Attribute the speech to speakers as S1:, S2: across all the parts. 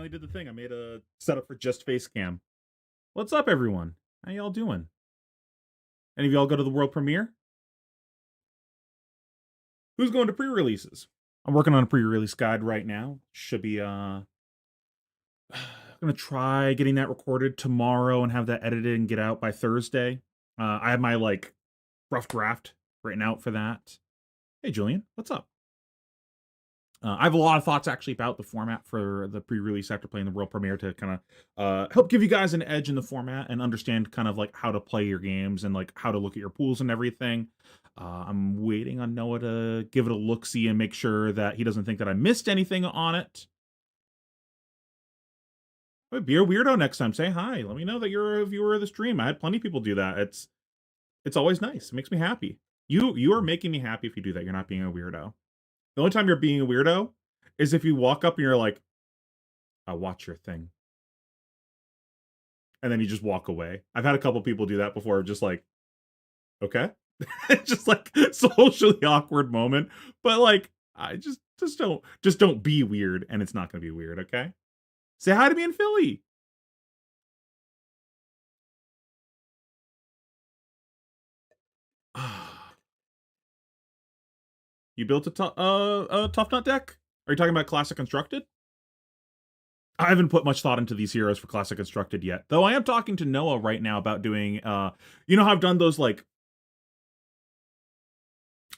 S1: finally did the thing. I made a setup for just face cam. What's up, everyone? How y'all doing? Any of y'all go to the world premiere? Who's going to pre-releases? I'm working on a pre-release guide right now. Should be gonna try getting that recorded tomorrow and have that edited and get out by Thursday. I have my like rough draft written out for that. Hey Julian, what's up? I have a lot of thoughts actually about the format for the pre-release after playing the world premiere to kind of help give you guys an edge in the format and understand kind of like how to play your games and like how to look at your pools and everything. I'm waiting on Noah to give it a look-see and make sure that he doesn't think that I missed anything on it. Be a weirdo next time. Say hi. Let me know that you're a viewer of the stream. I had plenty of people do that. It's always nice. It makes me happy. You are making me happy if you do that. You're not being a weirdo. The only time you're being a weirdo is if you walk up and you're like, I'll watch your thing. And then you just walk away. I've had a couple people do that before, just like, okay. Just like socially awkward moment. But like, I just don't be weird, and it's not gonna be weird, okay? Say hi to me in Philly. You built a tough nut deck? Are you talking about Classic Constructed? I haven't put much thought into these heroes for Classic Constructed yet. Though I am talking to Noah right now about doing, you know how I've done those, like,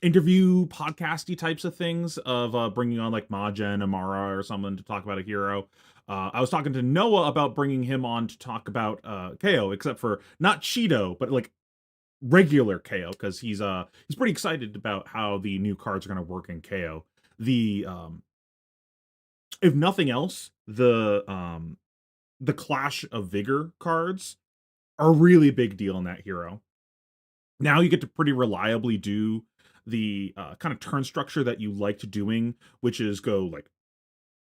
S1: interview podcasty types of things of bringing on, like, Maja and Amara or someone to talk about a hero. I was talking to Noah about bringing him on to talk about KO, except for not Cheeto, but, like, regular KO, because he's pretty excited about how the new cards are going to work in KO. The if nothing else, the Clash of Vigor cards are a really big deal in that hero. Now you get to pretty reliably do the kind of turn structure that you liked doing, which is go like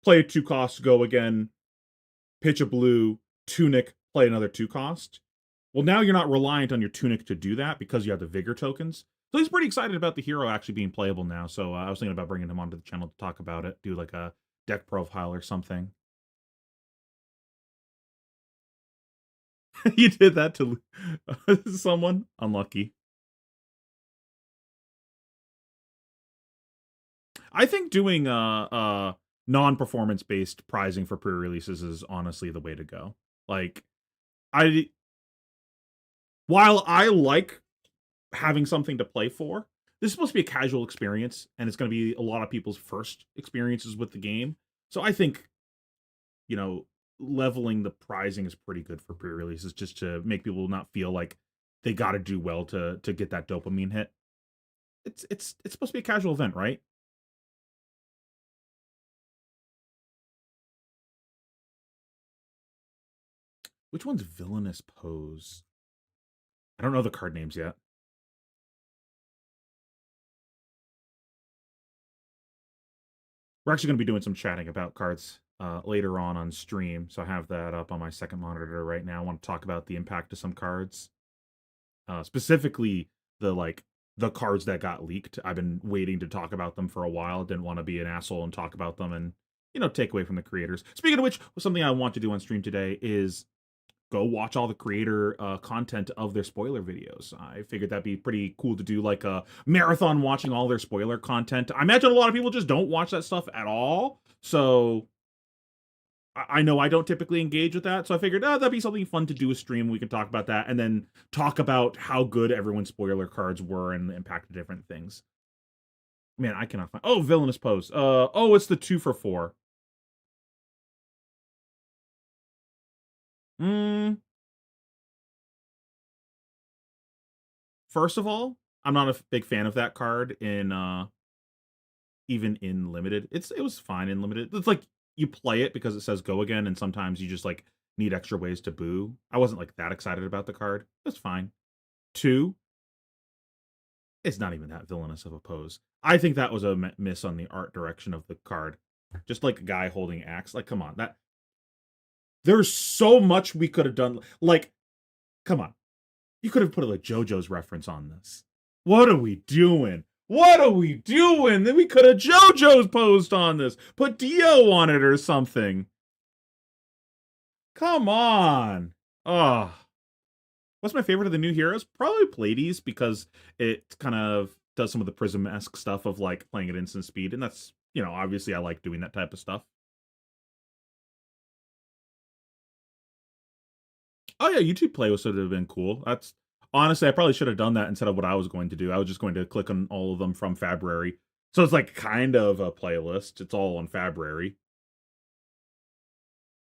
S1: play a 2-cost, go again, pitch a blue, tunic, play another 2-cost. Well, now you're not reliant on your tunic to do that because you have the Vigor tokens. So he's pretty excited about the hero actually being playable now. So I was thinking about bringing him onto the channel to talk about it, do like a deck profile or something. You did that to someone? Unlucky. I think doing non-performance based prizing for pre-releases is honestly the way to go. Like, while I like having something to play for, this is supposed to be a casual experience, and it's going to be a lot of people's first experiences with the game. So I think, you know, leveling the prizing is pretty good for pre-releases, just to make people not feel like they got to do well to get that dopamine hit. It's supposed to be a casual event, right? Which one's Villainous Pose? I don't know the card names yet. We're actually going to be doing some chatting about cards later on stream, so I have that up on my second monitor right now. I want to talk about the impact of some cards, specifically the cards that got leaked. I've been waiting to talk about them for a while. Didn't want to be an asshole and talk about them and take away from the creators. Speaking of which, something I want to do on stream today is go watch all the creator content of their spoiler videos. I figured that'd be pretty cool to do like a marathon watching all their spoiler content. I imagine a lot of people just don't watch that stuff at all. So I know I don't typically engage with that. So I figured, that'd be something fun to do a stream. We can talk about that and then talk about how good everyone's spoiler cards were and the impact of different things. Man, I cannot find. Oh, Villainous Pose. Oh, it's the 2 for 4. First of all, I'm not a big fan of that card in even in limited. It was fine in limited. It's like you play it because it says go again, and sometimes you just like need extra ways to boo. I wasn't like that excited about the card. It's fine. 2, it's not even that villainous of a pose. I think that was a miss on the art direction of the card. Just like a guy holding axe. Like, come on, that there's so much we could have done. Like, come on. You could have put like JoJo's reference on this. What are we doing? What are we doing? Then we could have JoJo's posed on this. Put Dio on it or something. Come on. Oh, what's my favorite of the new heroes? Probably Pleiades because it kind of does some of the Prism-esque stuff of like playing at instant speed, and that's obviously I like doing that type of stuff. Oh yeah, YouTube Play would sort of have been cool. That's honestly, I probably should have done that instead of what I was going to do. I was just going to click on all of them from February. So it's like kind of a playlist. It's all on February.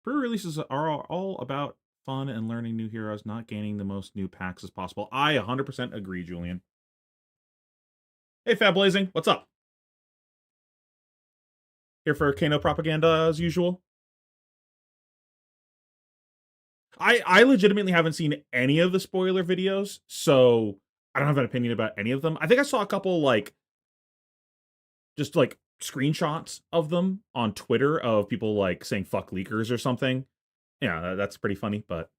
S1: Pre-releases are all about fun and learning new heroes, not gaining the most new packs as possible. I 100% agree, Julian. Hey, Fab Blazing, what's up? Here for Kano propaganda as usual. I legitimately haven't seen any of the spoiler videos, so I don't have an opinion about any of them. I think I saw a couple like just like screenshots of them on Twitter of people like saying fuck leakers or something. Yeah, that's pretty funny, but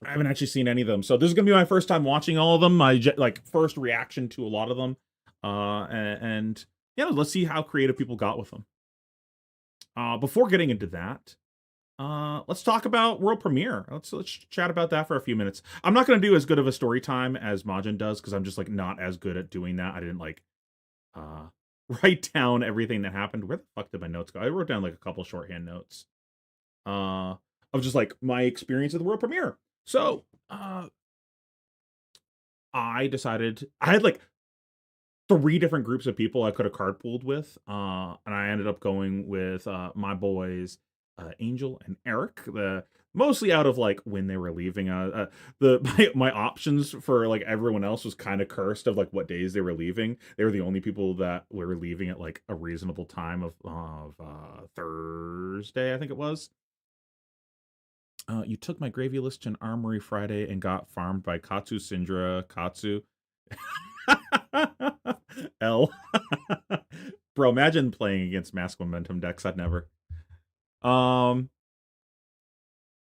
S1: I haven't actually seen any of them. So this is gonna be my first time watching all of them. My like first reaction to a lot of them, and yeah, let's see how creative people got with them. Before getting into that, let's talk about world premiere. Let's chat about that for a few minutes. I'm not gonna do as good of a story time as Majin does because I'm just like not as good at doing that. I didn't like uh write down everything that happened. Where the fuck did my notes go? I wrote down like a couple shorthand notes uh of just like my experience of the world premiere. So I decided I had like three different groups of people I could have carpooled with, and I ended up going with my boys Angel and Eric. The mostly out of like when they were leaving. The my options for like everyone else was kind of cursed of like what days they were leaving. They were the only people that were leaving at like a reasonable time of Thursday, I think it was. You took my gravy list to an armory Friday and got farmed by Katsu Syndra Katsu. L. Bro, imagine playing against mask momentum decks. I'd never. Um.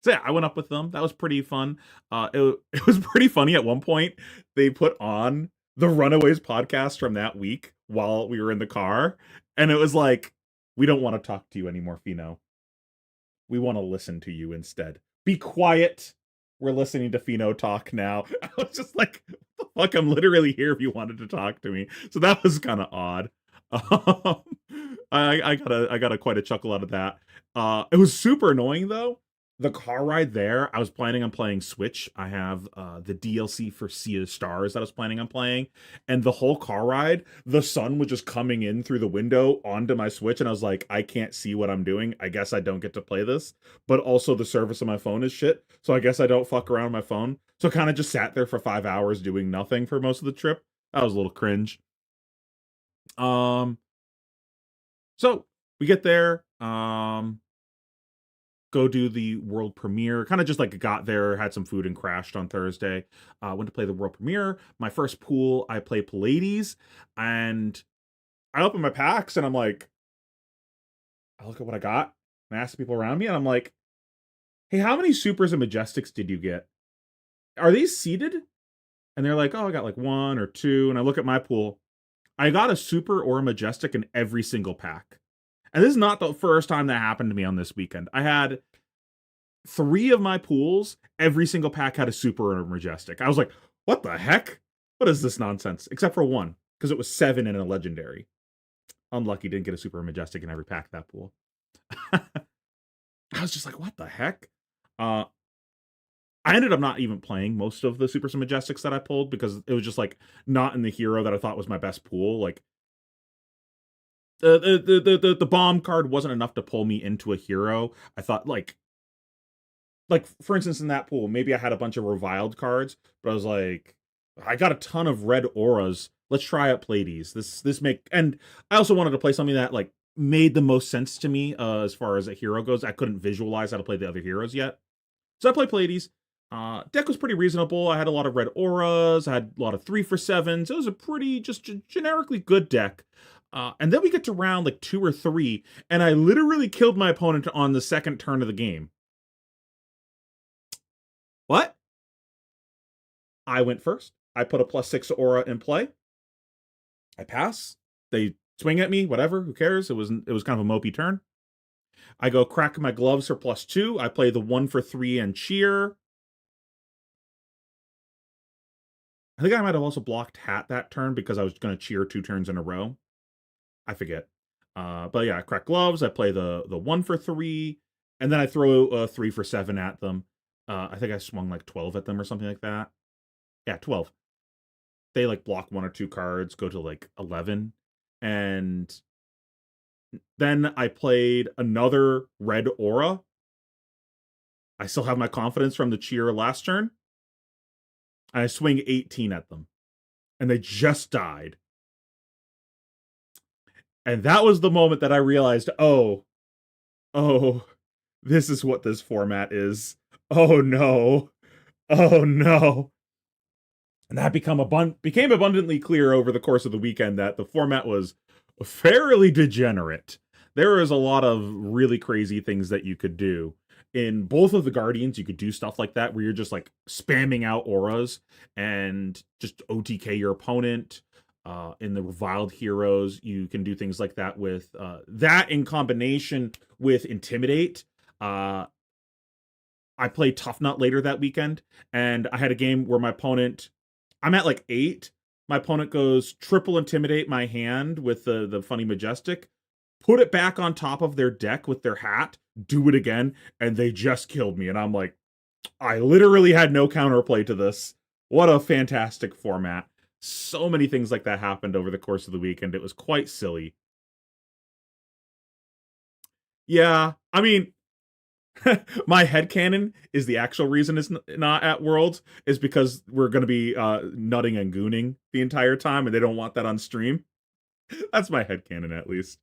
S1: So yeah, I went up with them. That was pretty fun. It was pretty funny at one point. They put on the Runaways podcast from that week while we were in the car, and it was like, we don't want to talk to you anymore, Fino. We want to listen to you instead. Be quiet. We're listening to Fino talk now. I was just like, what the fuck? I'm literally here if you wanted to talk to me. So that was kind of odd. Um, I got a quite a chuckle out of that. It was super annoying though. The car ride there, I was planning on playing Switch. I have the DLC for Sea of Stars that I was planning on playing, and the whole car ride, the sun was just coming in through the window onto my Switch, and I was like, I can't see what I'm doing. I guess I don't get to play this. But also the service of my phone is shit, so I guess I don't fuck around on my phone. So kind of just sat there for 5 hours doing nothing for most of the trip. That was a little cringe. Um, so we get there. Go do the world premiere. Kind of just like got there, had some food, and crashed on Thursday. Went to play the world premiere. My first pool, I play Pleiades, and I open my packs, and I'm like, I look at what I got, and I ask the people around me, and I'm like, hey, how many supers and majestics did you get? Are these seeded? And they're like, oh, I got like one or two. And I look at my pool. I got a super or a majestic in every single pack. And this is not the first time that happened to me on this weekend. I had three of my pools, every single pack had a super or a majestic. I was like, what the heck? What is this nonsense? Except for one, because it was seven in a legendary. Unlucky, didn't get a super or majestic in every pack that pool. I was just like, what the heck? Uh, I ended up not even playing most of the supers and majestics that I pulled because it was just like not in the hero that I thought was my best pool. Like the bomb card wasn't enough to pull me into a hero. I thought like for instance in that pool, maybe I had a bunch of reviled cards, but I was like, I got a ton of red auras. Let's try out Pleiades. This make and I also wanted to play something that like made the most sense to me as far as a hero goes. I couldn't visualize how to play the other heroes yet. So I played Pleiades. Deck was pretty reasonable. I had a lot of red auras. I had a lot of 3-for-7s. It was a pretty just generically good deck. And then we get to round like 2 or 3, and I literally killed my opponent on the second turn of the game. What? I went first. I put a +6 aura in play. I pass. They swing at me. Whatever. Who cares? It was kind of a mopey turn. I go crack my gloves for +2. I play the 1 for 3 and cheer. I think I might have also blocked hat that turn because I was going to cheer 2 turns in a row. I forget. But yeah, I crack gloves. I play the 1 for 3, and then I throw a 3 for 7 at them. I think I swung like 12 at them or something like that. Yeah, 12. They like block 1 or 2 cards, go to like 11, and then I played another red aura. I still have my confidence from the cheer last turn. And I swing 18 at them, and they just died. And that was the moment that I realized, oh, this is what this format is. Oh no. Oh no. And that became abundantly clear over the course of the weekend that the format was fairly degenerate. There was a lot of really crazy things that you could do. In both of the Guardians, you could do stuff like that where you're just like spamming out auras and just OTK your opponent. In the Reviled Heroes, you can do things like that with that in combination with Intimidate. I played Tough Nut later that weekend, and I had a game where my opponent, I'm at like 8. My opponent goes triple Intimidate my hand with the Funny Majestic, put it back on top of their deck with their hat, do it again, and they just killed me. And I'm like, I literally had no counterplay to this. What a fantastic format. So many things like that happened over the course of the weekend. It was quite silly. Yeah, I mean, my headcanon is the actual reason it's not at Worlds is because we're going to be nutting and gooning the entire time, and they don't want that on stream. That's my headcanon, at least.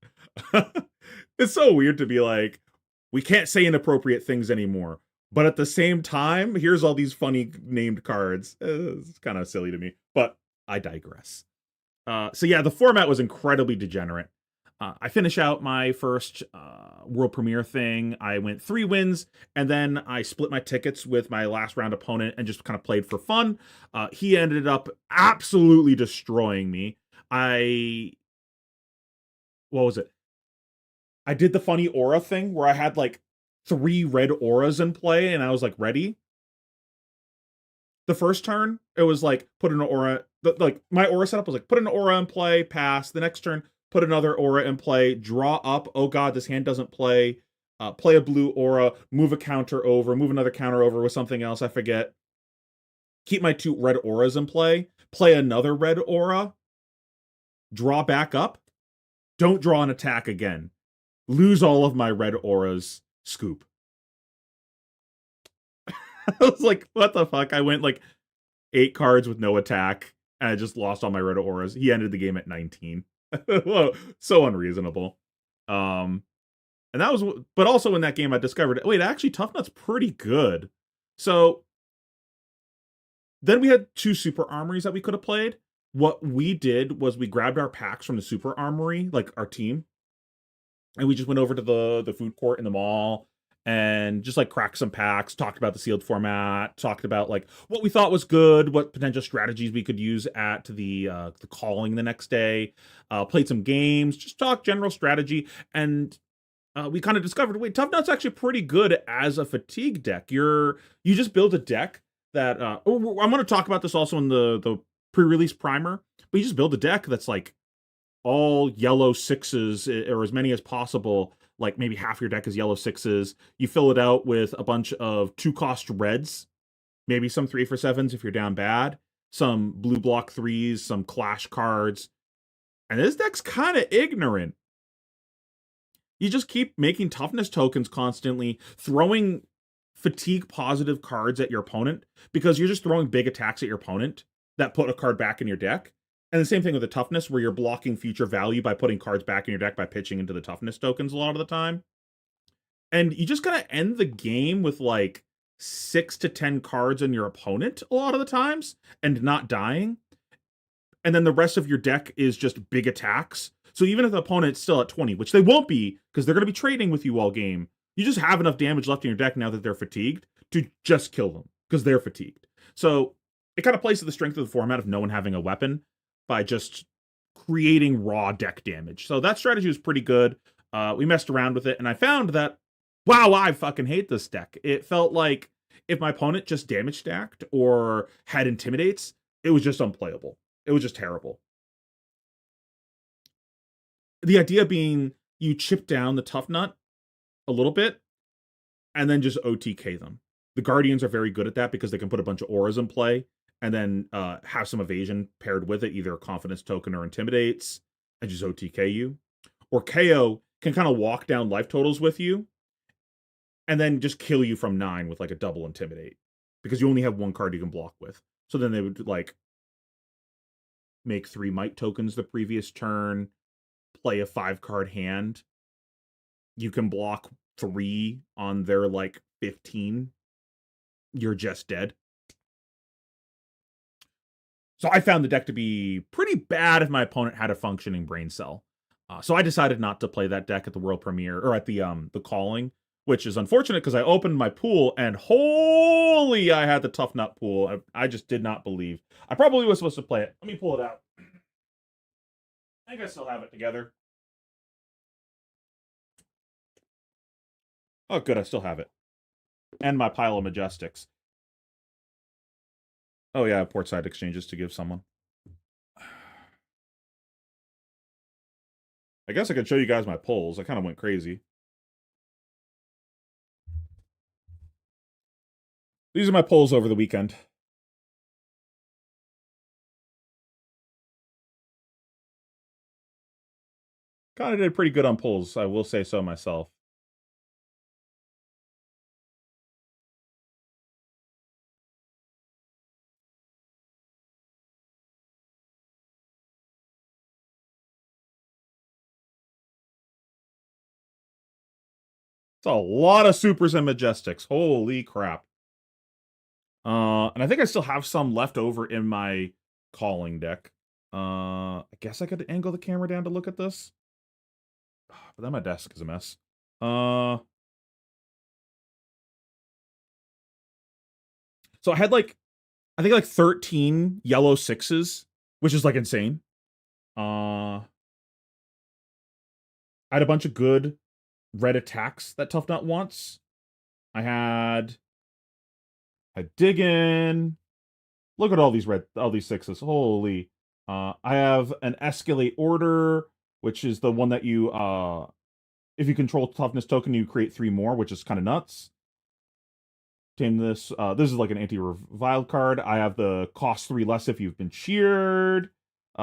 S1: It's so weird to be like, we can't say inappropriate things anymore. But at the same time, here's all these funny named cards. It's kind of silly to me, but I digress. So yeah, the format was incredibly degenerate. I finish out my first world premiere thing. I went 3 wins, and then I split my tickets with my last round opponent and just kind of played for fun. He ended up absolutely destroying me. What was it? I did the funny aura thing where I had like 3 red auras in play, and I was like ready. The first turn, it was like put an aura. Like my aura setup was like put an aura in play, pass. The next turn, put another aura in play, draw up. Oh god, this hand doesn't play. Play a blue aura, move a counter over, move another counter over with something else. I forget. Keep my 2 red auras in play another red aura, draw back up. Don't draw an attack again. Lose all of my red auras. Scoop. I was like, what the fuck? I went like 8 cards with no attack, and I just lost all my red auras. He ended the game at 19. Whoa, so unreasonable. And that was, but also in that game I discovered, wait, actually Tough Nut's pretty good. So then we had 2 super armories that we could have played. What we did was we grabbed our packs from the super armory, like our team, and we just went over to the food court in the mall and just like cracked some packs, talked about the sealed format, talked about like what we thought was good, what potential strategies we could use at the calling the next day, played some games, just talked general strategy, and we kind of discovered, wait, Tough Nut's actually pretty good as a fatigue deck. You just build a deck that I'm going to talk about this also in the pre-release primer, but you just build a deck that's like all yellow 6s or as many as possible. Like maybe half your deck is yellow 6s. You fill it out with a bunch of 2-cost reds, maybe some 3-for-7s if you're down bad, some blue block 3s, some clash cards. And this deck's kind of ignorant. You just keep making toughness tokens constantly, throwing fatigue positive cards at your opponent because you're just throwing big attacks at your opponent that put a card back in your deck. And the same thing with the toughness, where you're blocking future value by putting cards back in your deck by pitching into the toughness tokens a lot of the time. And you just gotta end the game with like 6 to 10 cards on your opponent a lot of the times and not dying. And then the rest of your deck is just big attacks. So even if the opponent's still at 20, which they won't be because they're going to be trading with you all game, you just have enough damage left in your deck now that they're fatigued to just kill them because they're fatigued. So it kind of plays to the strength of the format of no one having a weapon by just creating raw deck damage. So that strategy was pretty good. We messed around with it, and I found that, wow, I fucking hate this deck. It felt like if my opponent just damage stacked or had intimidates, it was just unplayable. It was just terrible. The idea being you chip down the tough nut a little bit and then just OTK them. The Guardians are very good at that because they can put a bunch of auras in play and then have some evasion paired with it, either a confidence token or intimidates, and just OTK you. Or KO can kind of walk down life totals with you and then just kill you from 9 with like a double intimidate because you only have one card you can block with. So then they would like make 3 might tokens the previous turn, play a 5-card hand. You can block 3 on their like 15. You're just dead. So I found the deck to be pretty bad if my opponent had a functioning brain cell. So I decided not to play that deck at the world premiere or at the calling, which is unfortunate because I opened my pool and holy, I had the tough nut pool. I just did not believe. I probably was supposed to play it. Let me pull it out. I think I still have it together. Oh, good, I still have it. And my pile of Majestics. Oh yeah, portside exchanges to give someone. I guess I could show you guys my pulls. I kind of went crazy. These are my pulls over the weekend. Kind of did pretty good on pulls, I will say so myself. It's a lot of supers and majestics. Holy crap. And I think I still have some left over in my calling deck. I guess I could angle the camera down to look at this. But then my desk is a mess. So I had like, I think like 13 yellow 6s, which is like insane. I had a bunch of good red attacks that Tough Nut wants. I had Dig In. Look at all these 6s. Holy. I have an Escalate Order, which is the one that you if you control toughness token, you create 3 more, which is kind of nuts. Tame this. This is like an anti-revile card. I have the cost 3 less if you've been cheered.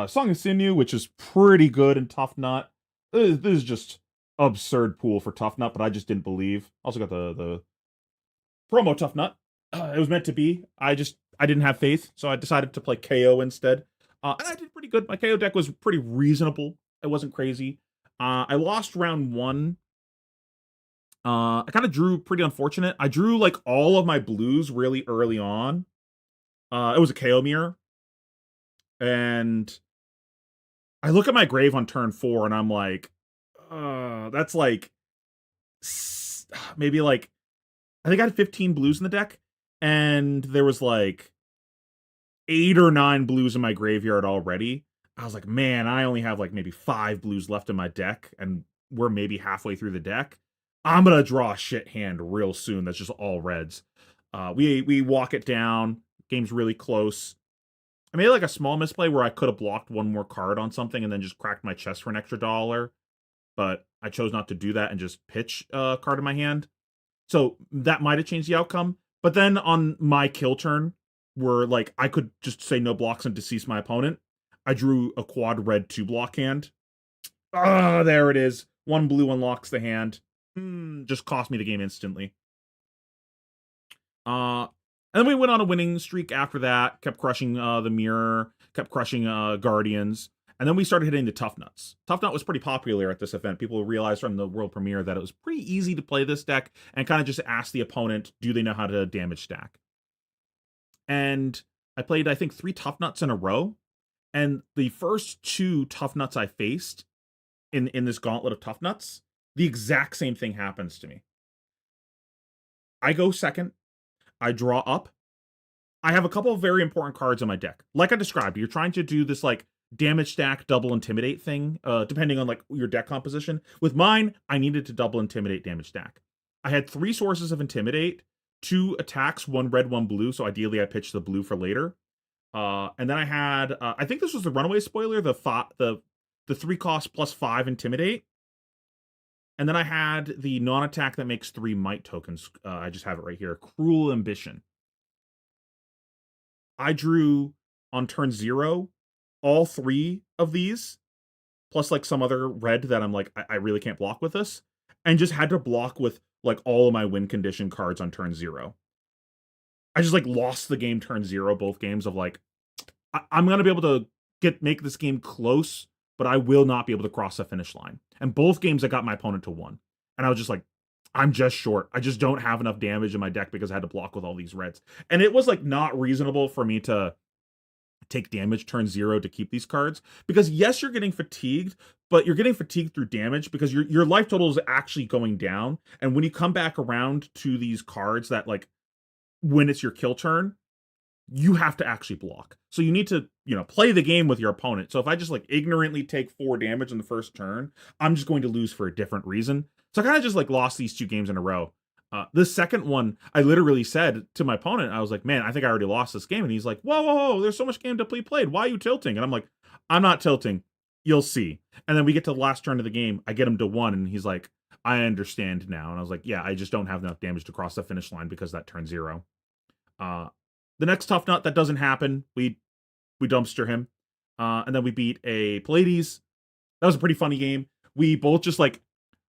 S1: Song of Sinew, which is pretty good in Tough Nut. This is just absurd pool for Tough Nut, but I just didn't believe. Also got the promo Tough Nut. It was meant to be. I didn't have faith, so I decided to play KO instead. And I did pretty good. My KO deck was pretty reasonable. It wasn't crazy. I lost round 1. I kind of drew pretty unfortunate. I drew like all of my blues really early on. It was a KO mirror. And I look at my grave on turn 4 and I'm like, that's like maybe like I think I had 15 blues in the deck, and there was like 8 or 9 blues in my graveyard already. I was like, man, I only have like maybe 5 blues left in my deck, and we're maybe halfway through the deck. I'm gonna draw a shit hand real soon that's just all reds. We walk it down. Game's really close. I made like a small misplay where I could have blocked one more card on something and then just cracked my chest for an extra $1, but I chose not to do that and just pitch a card in my hand. So that might have changed the outcome. But then on my kill turn, where like I could just say no blocks and decease my opponent, I drew a quad red 2-block hand. Ah, there it is. 1 blue unlocks the hand. Just cost me the game instantly. And then we went on a winning streak after that. Kept crushing the mirror. Kept crushing Guardians. And then we started hitting the Tough Nuts. Tough Nut was pretty popular at this event. People realized from the world premiere that it was pretty easy to play this deck and kind of just ask the opponent, do they know how to damage stack? And I played, I think, 3 Tough Nuts in a row. And the first 2 Tough Nuts I faced in this gauntlet of Tough Nuts, the exact same thing happens to me. I go second. I draw up. I have a couple of very important cards in my deck. Like I described, you're trying to do this like damage stack, double intimidate thing, depending on like your deck composition. With mine, I needed to double intimidate damage stack. I had 3 sources of intimidate, 2 attacks, 1 red, 1 blue. So ideally, I pitched the blue for later. And then I had, I think this was the runaway spoiler, the 3 cost plus 5 intimidate. And then I had the non-attack that makes 3 might tokens. I just have it right here. Cruel Ambition. I drew on turn 0 all 3 of these, plus like some other red that I'm like, I really can't block with this, and just had to block with like all of my win condition cards on turn 0. I just like lost the game turn 0, both games of like, I'm gonna be able to make this game close, but I will not be able to cross the finish line. And both games I got my opponent to 1. And I was just like, I'm just short. I just don't have enough damage in my deck because I had to block with all these reds. And it was like not reasonable for me to take damage turn 0 to keep these cards, because yes, you're getting fatigued, but you're getting fatigued through damage because your life total is actually going down. And when you come back around to these cards that like when it's your kill turn, you have to actually block. So you need to, play the game with your opponent. So if I just like ignorantly take 4 damage in the first turn, I'm just going to lose for a different reason. So I kind of just like lost these 2 games in a row. The second one, I literally said to my opponent, I was like, man, I think I already lost this game. And he's like, whoa, there's so much game to be played. Why are you tilting? And I'm like, I'm not tilting. You'll see. And then we get to the last turn of the game. I get him to 1. And he's like, I understand now. And I was like, yeah, I just don't have enough damage to cross the finish line because that turn 0. The next tough nut, that doesn't happen. We dumpster him. And then we beat a Pallades. That was a pretty funny game. We both just like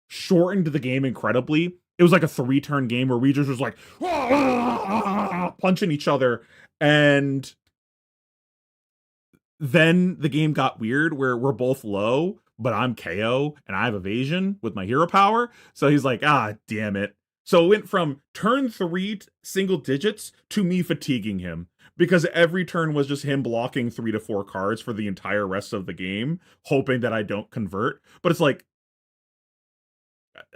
S1: shortened the game incredibly. It was like a 3-turn game where we just was like punching each other, and then the game got weird where we're both low, but I'm KO and I have evasion with my hero power. So he's like, damn it. So it went from turn 3 single digits to me fatiguing him, because every turn was just him blocking 3 to 4 cards for the entire rest of the game, hoping that I don't convert. But it's like,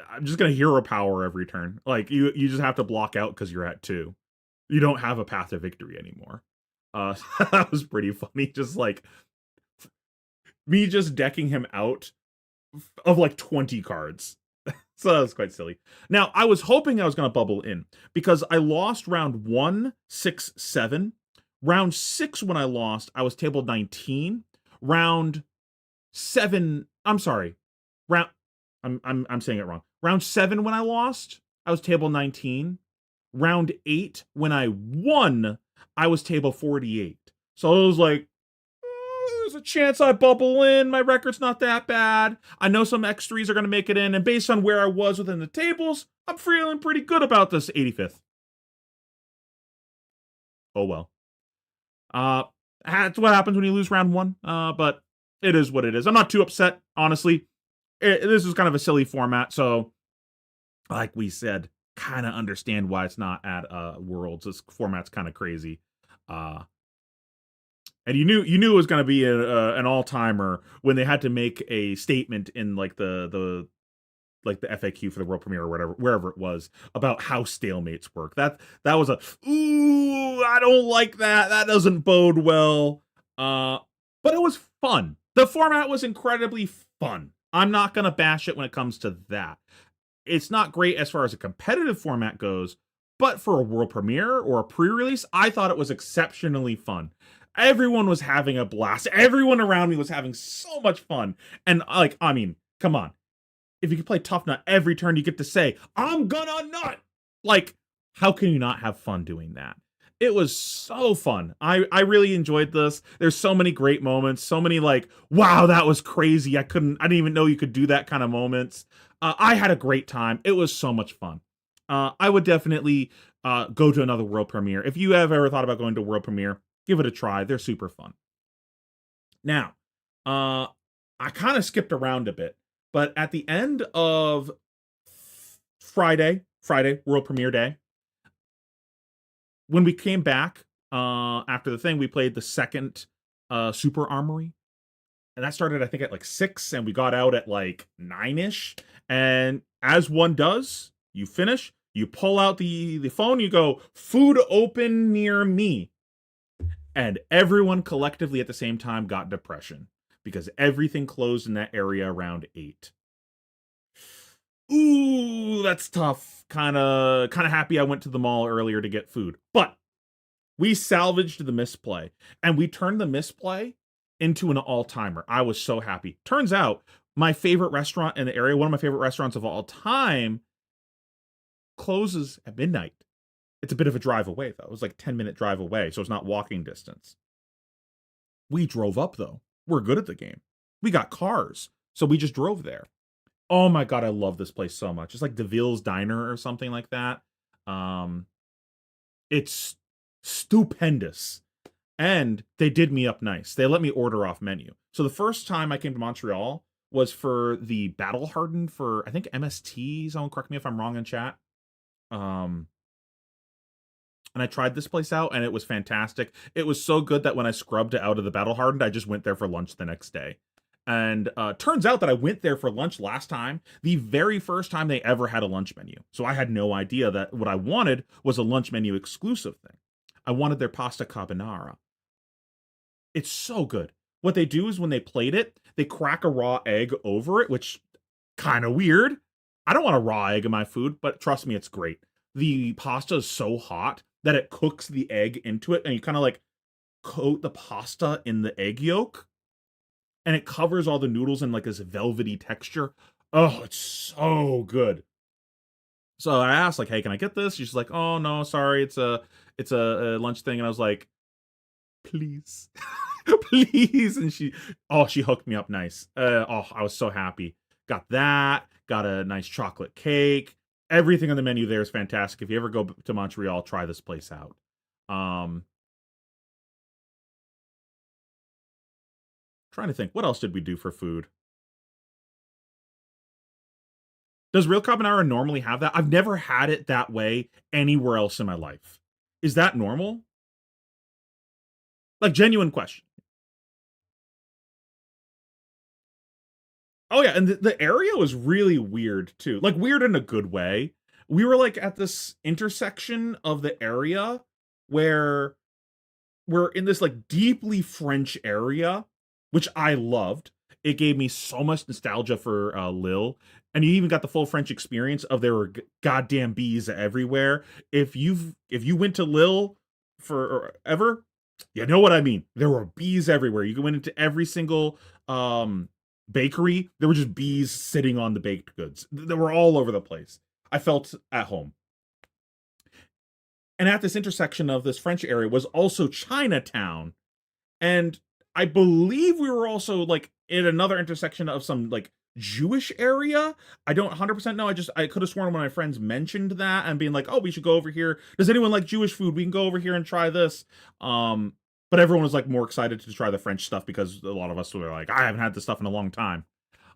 S1: I'm just gonna hero power every turn. Like you just have to block out because you're at 2. You don't have a path to victory anymore. That was pretty funny. Just like me just decking him out of like 20 cards. So that was quite silly. Now I was hoping I was gonna bubble in because I lost round 1, 6, 7. Round 6 when I lost, I was table 19. Round 7, I'm sorry. Round I'm saying it wrong. Round 7 when I lost, I was table 19. Round 8 when I won, I was table 48. So it was like, there's a chance I bubble in. My record's not that bad. I know some X3s are going to make it in, and based on where I was within the tables, I'm feeling pretty good about this 85th. Oh well. That's what happens when you lose round 1. But it is what it is. I'm not too upset, honestly. This is kind of a silly format, so like we said, kind of understand why it's not at Worlds. This format's kind of crazy, and you knew it was going to be an all timer when they had to make a statement in like the FAQ for the world premiere or wherever it was, about how stalemates work. That was I don't like that. That doesn't bode well. But it was fun. The format was incredibly fun. I'm not going to bash it when it comes to that. It's not great as far as a competitive format goes, but for a world premiere or a pre-release, I thought it was exceptionally fun. Everyone was having a blast. Everyone around me was having so much fun. And like, I mean, come on. If you can play Tough Nut every turn, you get to say, I'm gonna nut. Like, how can you not have fun doing that? It was so fun. I really enjoyed this. There's so many great moments, so many like, wow, that was crazy. I didn't even know you could do that kind of moments. I had a great time. It was so much fun. I would definitely go to another world premiere. If you have ever thought about going to a world premiere, give it a try. They're super fun. Now, I kind of skipped around a bit, but at the end of Friday, world premiere day, when we came back after the thing, we played the second Super Armory. And that started, I think, at like 6, and we got out at like 9-ish. And as one does, you finish, you pull out the phone, you go, food open near me. And everyone collectively at the same time got depression because everything closed in that area around 8. Ooh, that's tough. Kind of happy I went to the mall earlier to get food. But we salvaged the misplay and we turned the misplay into an all-timer. I was so happy. Turns out my favorite restaurant in the area, one of my favorite restaurants of all time, closes at midnight. It's a bit of a drive away though. It was like a 10-minute drive away, so it's not walking distance. We drove up though. We're good at the game. We got cars, so we just drove there. Oh my god, I love this place so much. It's like DeVille's Diner or something like that. Um, it's stupendous. And they did me up nice. They let me order off menu. So the first time I came to Montreal was for the Battle Hardened for I think MST. Someone correct me if I'm wrong in chat. Um, and I tried this place out and it was fantastic. It was so good that when I scrubbed out of the Battle Hardened, I just went there for lunch the next day. And turns out that I went there for lunch last time, the very first time they ever had a lunch menu. So I had no idea that what I wanted was a lunch menu exclusive thing. I wanted their pasta carbonara. It's so good. What they do is when they plate it, they crack a raw egg over it, which kind of weird. I don't want a raw egg in my food, but trust me, it's great. The pasta is so hot that it cooks the egg into it, and you kind of like coat the pasta in the egg yolk, and it covers all the noodles in like this velvety texture. Oh, it's so good. So I asked, like, "Hey, can I get this?" She's like, "Oh no, sorry, it's a lunch thing." And I was like, "Please." Please. And she hooked me up nice. I was so happy. Got that, got a nice chocolate cake. Everything on the menu there is fantastic. If you ever go to Montreal, try this place out. Um, Trying to think, what else did we do for food? Does real carbonara normally have that? I've never had it that way anywhere else in my life. Is that normal? Like, genuine question. Oh yeah, and the area was really weird too. Like weird in a good way. We were like at this intersection of the area where we're in this like deeply French area, which I loved. It gave me so much nostalgia for Lille, and you even got the full French experience of there were goddamn bees everywhere. If you went to Lille for ever, you know what I mean. There were bees everywhere. You went into every single bakery. There were just bees sitting on the baked goods. They were all over the place. I felt at home. And at this intersection of this French area was also Chinatown. And I believe we were also like in another intersection of some like Jewish area. I don't 100% know. I could have sworn one of my friends mentioned that and being like, "Oh, we should go over here. Does anyone like Jewish food? We can go over here and try this." But everyone was like more excited to try the French stuff because a lot of us were like, "I haven't had this stuff in a long time."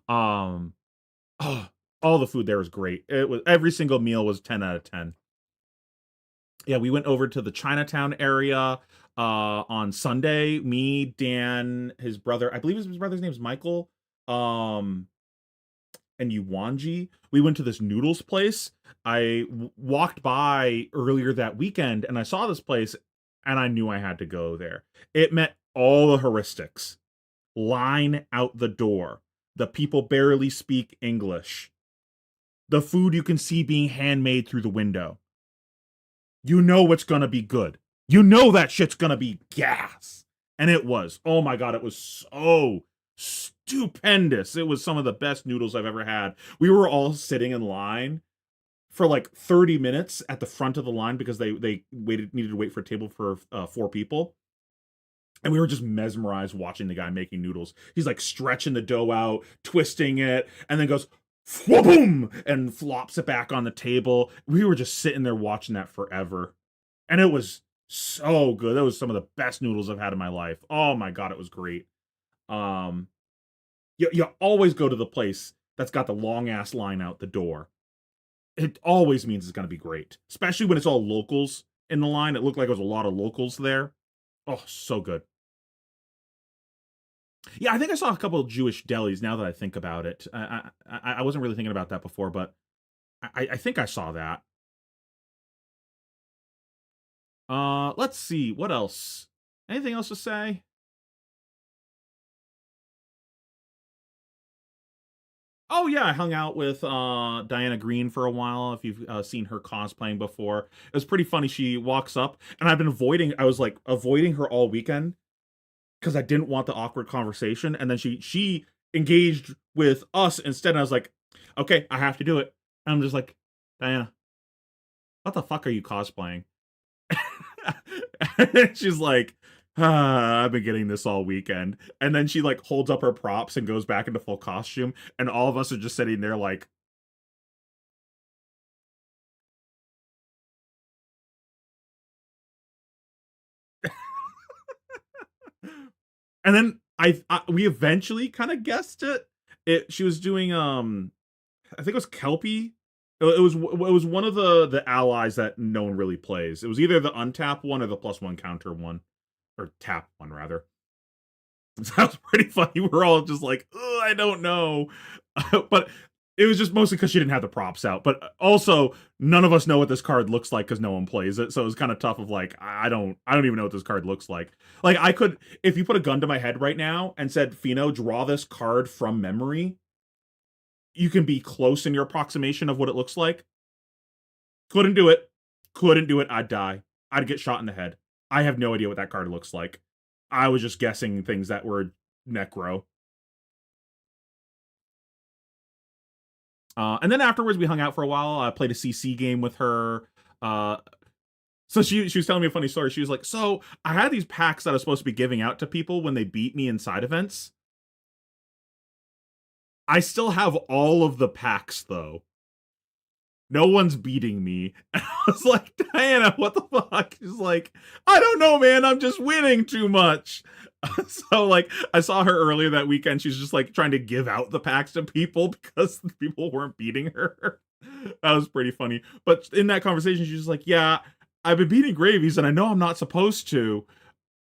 S1: Um, oh, all the food there was great. It was every single meal was 10 out of 10. Yeah, we went over to the Chinatown area on Sunday. Me, Dan, his brother, I believe his brother's name is Michael, um, and Yuanji. We went to this noodles place. I walked by earlier that weekend and I saw this place and I knew I had to go there. It met all the heuristics. Line out the door. The people barely speak English. The food you can see being handmade through the window. You know it's gonna be good. You know that shit's gonna be gas. And it was. Oh my god, it was so stupendous. It was some of the best noodles I've ever had. We were all sitting in line for like 30 minutes at the front of the line because they needed to wait for a table for 4 people. And we were just mesmerized watching the guy making noodles. He's like stretching the dough out, twisting it, and then goes boom and flops it back on the table. We were just sitting there watching that forever. And it was so good. That was some of the best noodles I've had in my life. Oh my god, it was great. Um you always go to the place that's got the long ass line out the door. It always means it's gonna be great. Especially when it's all locals in the line. It looked like there was a lot of locals there. Oh, so good. Yeah, I think I saw a couple of Jewish delis now that I think about it. I wasn't really thinking about that before, but I think I saw that. Let's see what else. Anything else to say? Oh yeah, I hung out with Diana Green for a while. If you've seen her cosplaying before, it was pretty funny. She walks up, and I've been avoiding. I was like avoiding her all weekend because I didn't want the awkward conversation. And then she engaged with us instead. And I was like, okay, I have to do it. And I'm just like, Diana, what the fuck are you cosplaying? And she's like, I've been getting this all weekend. And then she like holds up her props and goes back into full costume. And all of us are just sitting there like, and then we eventually kind of guessed it. She was doing I think it was Kelpie. It was one of the allies that no one really plays. It was either the untap one or the +1 counter one, or tap one rather. That was pretty funny. We're all just like, I don't know, but it was just mostly because she didn't have the props out. But also, none of us know what this card looks like because no one plays it. So it was kind of tough. Of like, I don't even know what this card looks like. Like I could, if you put a gun to my head right now and said, Pheno, draw this card from memory, you can be close in your approximation of what it looks like. Couldn't do it. Couldn't do it. I'd die. I'd get shot in the head. I have no idea what that card looks like. I was just guessing things that were necro. And then afterwards, we hung out for a while. I played a CC game with her. So she was telling me a funny story. She was like, "So I had these packs that I was supposed to be giving out to people when they beat me in side events. I still have all of the packs though. No one's beating me." And I was like, Diana, what the fuck? She's like, I don't know, man. I'm just winning too much. So like I saw her earlier that weekend. She's just like trying to give out the packs to people because people weren't beating her. That was pretty funny. But in that conversation, she's just like, yeah, I've been beating gravies and I know I'm not supposed to.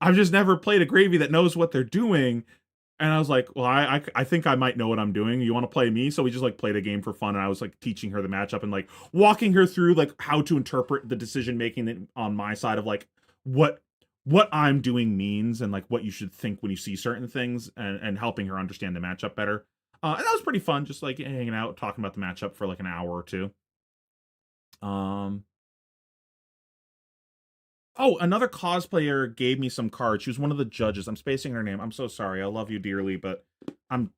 S1: I've just never played a gravy that knows what they're doing. And I was like, well, I think I might know what I'm doing. You want to play me? So we just like played a game for fun. And I was like teaching her the matchup and like walking her through like how to interpret the decision making on my side of like what I'm doing means and like what you should think when you see certain things, and helping her understand the matchup better. And that was pretty fun, just like hanging out, talking about the matchup for like an hour or two. Um, oh, another cosplayer gave me some cards. She was one of the judges. I'm spacing her name. I'm so sorry. I love you dearly, but I'm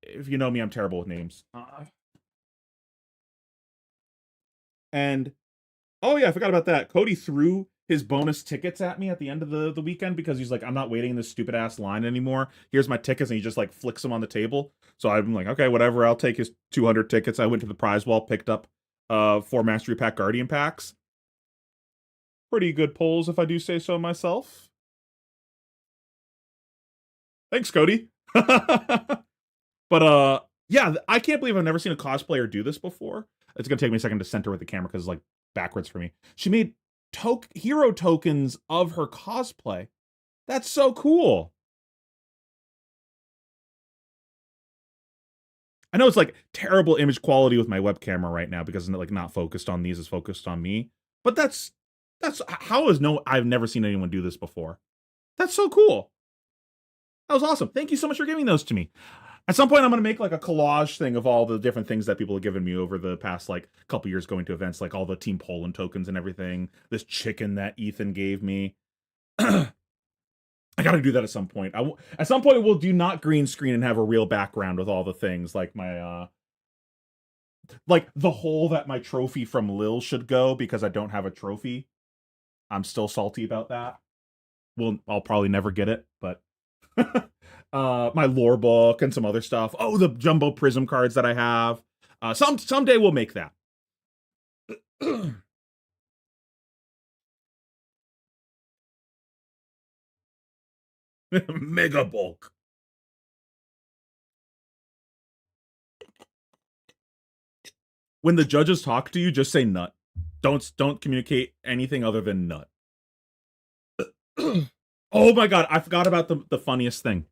S1: if you know me, I'm terrible with names. And oh yeah, I forgot about that. Cody threw his bonus tickets at me at the end of the weekend because he's like, I'm not waiting in this stupid ass line anymore. Here's my tickets, and he just like flicks them on the table. So I'm like, okay, whatever. I'll take his 200 tickets. I went to the prize wall, picked up 4 Mastery Pack Guardian packs. Pretty good pulls, if I do say so myself. Thanks, Cody. But yeah, I can't believe I've never seen a cosplayer do this before. It's gonna take me a second to center with the camera because it's like backwards for me. She made hero tokens of her cosplay. That's so cool. I know it's like terrible image quality with my web camera right now because it's like not focused on these, it's focused on me. But that's how is no I've never seen anyone do this before. That's so cool. That was awesome. Thank you so much for giving those to me. At some point, I'm gonna make like a collage thing of all the different things that people have given me over the past like couple years going to events, like all the Team Poland tokens and everything. This chicken that Ethan gave me. I got to do that at some point. At some point we'll do not green screen and have a real background with all the things like my like the hole that my trophy from Lil should go because I don't have a trophy. I'm still salty about that. I'll probably never get it, but my lore book and some other stuff. Oh, the jumbo prism cards that I have. Someday we'll make that. Mega bulk. When the judges talk to you, just say nut. Don't communicate anything other than nut. Oh my god, I forgot about the funniest thing.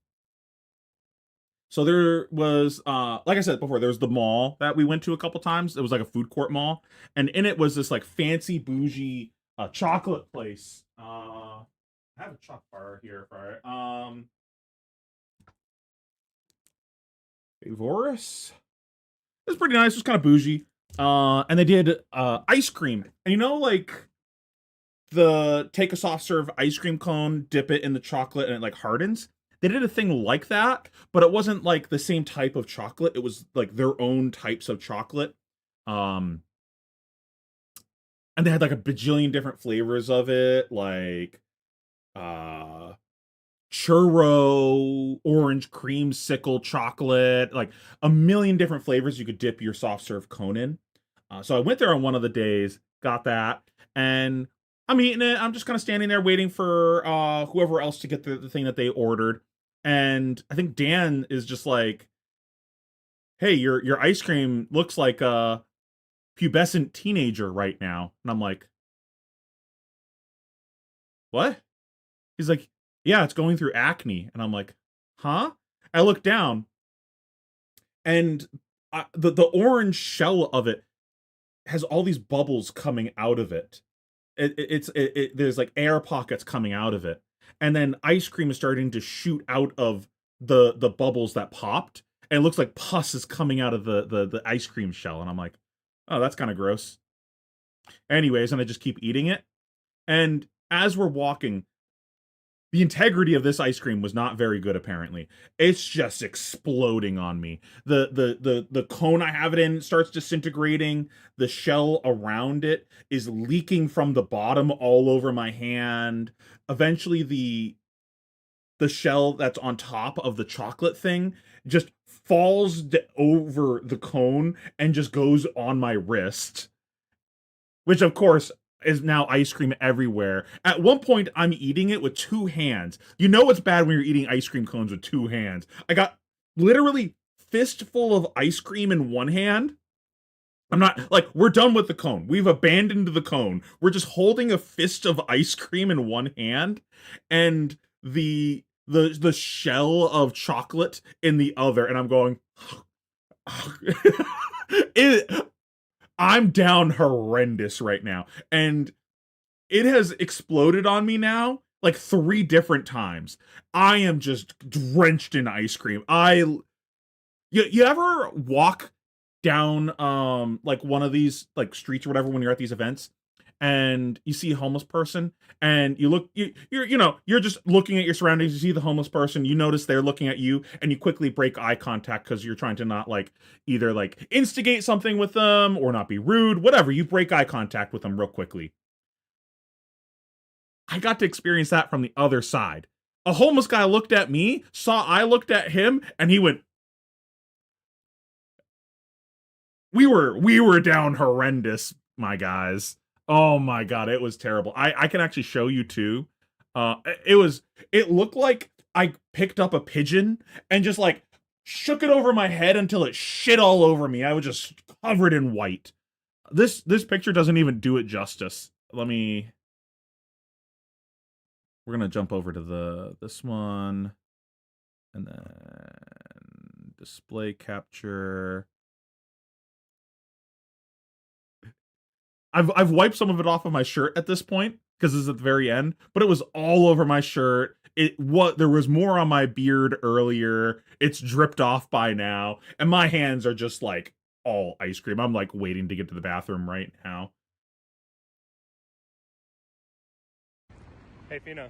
S1: So there was like I said before, there was the mall that we went to a couple times. It was like a food court mall, and in it was this like fancy bougie chocolate place. I have a chalk bar here for it. Avoris. It was pretty nice. It was kind of bougie. And they did ice cream. And you know, like the take a soft serve ice cream cone, dip it in the chocolate, and it like hardens. They did a thing like that, but it wasn't like the same type of chocolate. It was like their own types of chocolate. Um, and they had like a bajillion different flavors of it, like uh churro, orange creamsicle chocolate, like a million different flavors you could dip your soft serve cone in. So I went there on one of the days, got that, and I'm eating it. I'm just kind of standing there waiting for whoever else to get the thing that they ordered. And I think Dan is just like, "Hey, your ice cream looks like a pubescent teenager right now." And I'm like, "What?" He's like, "Yeah, it's going through acne." And I'm like, "Huh?" I look down, and the orange shell of it has all these bubbles coming out of it. There's like air pockets coming out of it, and then ice cream is starting to shoot out of the bubbles that popped, and it looks like pus is coming out of the ice cream shell. And I'm like, oh, that's kind of gross. Anyways, and I just keep eating it. And as we're walking, the integrity of this ice cream was not very good. Apparently, it's just exploding on me. The cone I have it in starts disintegrating. The shell around it is leaking from the bottom all over my hand. Eventually, the shell that's on top of the chocolate thing just falls over the cone and just goes on my wrist, which of course is now ice cream everywhere. At one point, I'm eating it with two hands. You know it's bad when you're eating ice cream cones with two hands. I got literally fistful of ice cream in one hand. I'm not like we're done with the cone. We've abandoned the cone. We're just holding a fist of ice cream in one hand, and the shell of chocolate in the other. And I'm going. it, I'm down horrendous right now. And it has exploded on me now like three different times. I am just drenched in ice cream. You ever walk down like one of these like streets or whatever when you're at these events and you see a homeless person and you're just looking at your surroundings, you see the homeless person, you notice they're looking at you, and you quickly break eye contact because you're trying to not like either like instigate something with them or not be rude, whatever. You break eye contact with them real quickly. I got to experience that from the other side. A homeless guy looked at me, saw I looked at him, and he went, we were down horrendous, my guys. Oh my god, it was terrible. I can actually show you too. It looked like I picked up a pigeon and just like shook it over my head until it shit all over me. I was just covered in white. This picture doesn't even do it justice. We're gonna jump over to this one, and then display capture. I've wiped some of it off of my shirt at this point because this is at the very end, but it was all over my shirt. There was more on my beard earlier. It's dripped off by now, and my hands are just like all ice cream. I'm like waiting to get to the bathroom right now.
S2: Hey, Fino,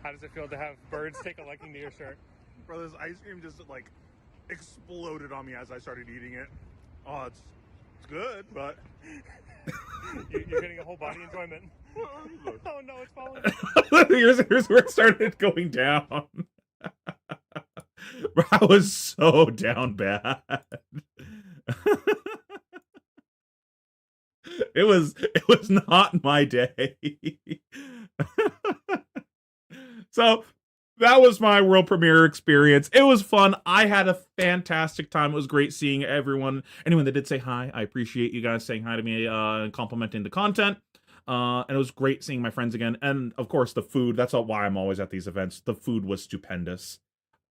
S2: how does it feel to have birds take a liking to your shirt?
S1: Bro, this ice cream just like exploded on me as I started eating it. Oh, it's good, but
S2: You're getting a whole body enjoyment. Oh no, it's falling.
S1: here's where it started going down. Bro, I was so down bad. It was not my day. So that was my world premiere experience. It was fun. I had a fantastic time. It was great seeing everyone. Anyone that did say hi, I appreciate you guys saying hi to me and complimenting the content. And it was great seeing my friends again. And of course, the food. That's why I'm always at these events. The food was stupendous.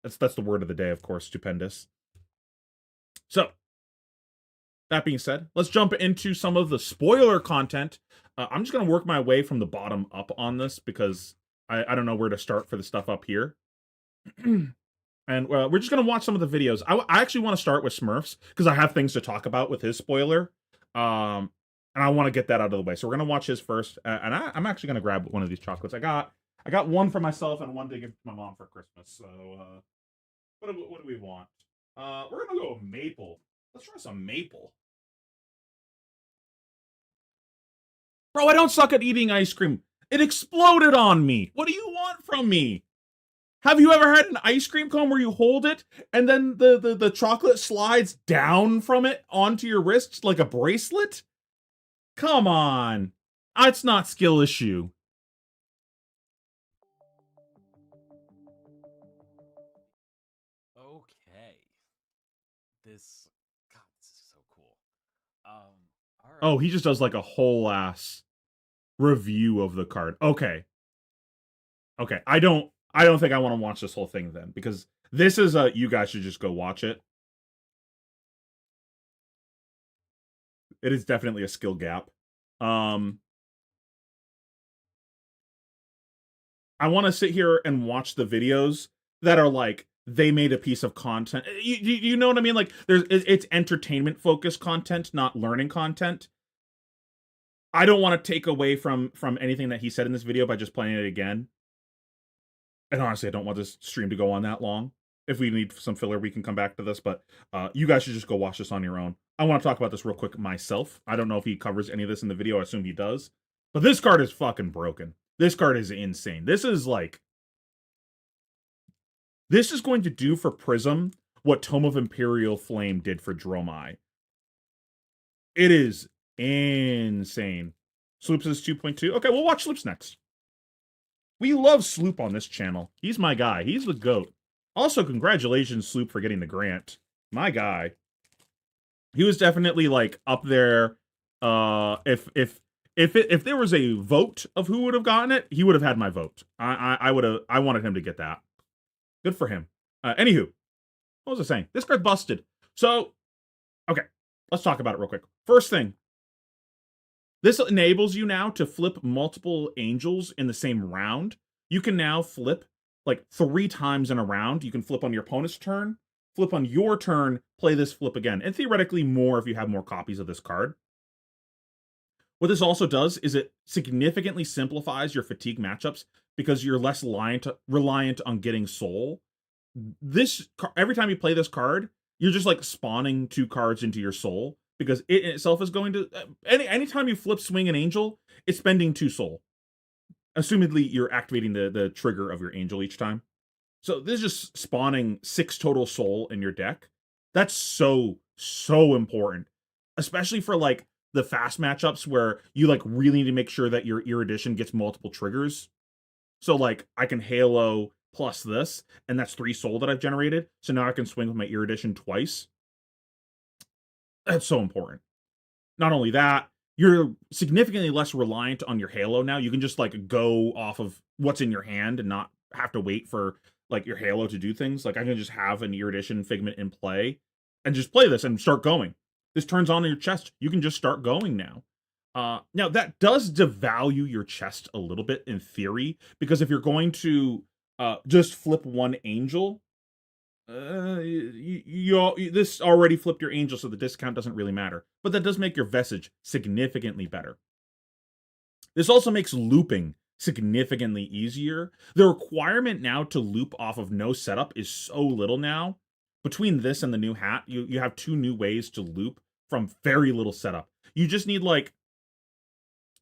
S1: That's the word of the day, of course, stupendous. So, that being said, let's jump into some of the spoiler content. I'm just going to work my way from the bottom up on this because I don't know where to start for the stuff up here. And we're just gonna watch some of the videos. I actually want to start with Smurfs because I have things to talk about with his spoiler. And I want to get that out of the way. So we're gonna watch his first, and I'm actually gonna grab one of these chocolates. I got one for myself and one to give to my mom for Christmas. So what do we want? We're gonna go with maple. Let's try some maple. Bro, I don't suck at eating ice cream. It exploded on me. What do you want from me? Have you ever had an ice cream cone where you hold it and then the chocolate slides down from it onto your wrist like a bracelet? Come on. It's not skill issue.
S3: Okay. God, this is so cool. All
S1: Oh,
S3: right.
S1: he just does like a whole ass review of the card. Okay. Okay. I don't think I want to watch this whole thing then because this is you guys should just go watch it. It is definitely a skill gap. I want to sit here and watch the videos that are like they made a piece of content. You know what I mean? Like it's entertainment focused content, not learning content. I don't want to take away from anything that he said in this video by just playing it again. And honestly, I don't want this stream to go on that long. If we need some filler, we can come back to this. But you guys should just go watch this on your own. I want to talk about this real quick myself. I don't know if he covers any of this in the video. I assume he does. But this card is fucking broken. This card is insane. This is like... This is going to do for Prism what Tome of Imperial Flame did for Dromai. It is insane. Sloops is 2.2. Okay, we'll watch Sloops next. We love Sloop on this channel. He's my guy. He's the GOAT. Also, congratulations, Sloop, for getting the grant. My guy. He was definitely like up there. If there was a vote of who would have gotten it, he would have had my vote. I wanted him to get that. Good for him. Anywho, what was I saying? This card busted. So, okay, let's talk about it real quick. First thing, this enables you now to flip multiple angels in the same round. You can now flip like 3 times in a round. You can flip on your opponent's turn, flip on your turn, play this flip again, and theoretically more if you have more copies of this card. What this also does is it significantly simplifies your fatigue matchups because you're less reliant on getting soul. This every time you play this card, you're just like spawning 2 cards into your soul because it itself is going to anytime you flip swing an angel, it's spending 2 soul. Assumedly, you're activating the trigger of your angel each time. So this is just spawning 6 total soul in your deck. That's so important, especially for like the fast matchups where you like really need to make sure that your Erudition gets multiple triggers. So like I can Halo plus this, and that's 3 soul that I've generated. So now I can swing with my Erudition twice. That's so important. Not only that, you're significantly less reliant on your Halo now. You can just like go off of what's in your hand and not have to wait for like your Halo to do things. Like I can just have an Erudition Figment in play and just play this and start going. This turns on in your chest. You can just start going now. Now that does devalue your chest a little bit in theory, because if you're going to just flip 1 angel, this already flipped your angel, so the discount doesn't really matter. But that does make your Vestige significantly better. This also makes looping significantly easier. The requirement now to loop off of no setup is so little now. Between this and the new hat, you have 2 new ways to loop from very little setup. You just need like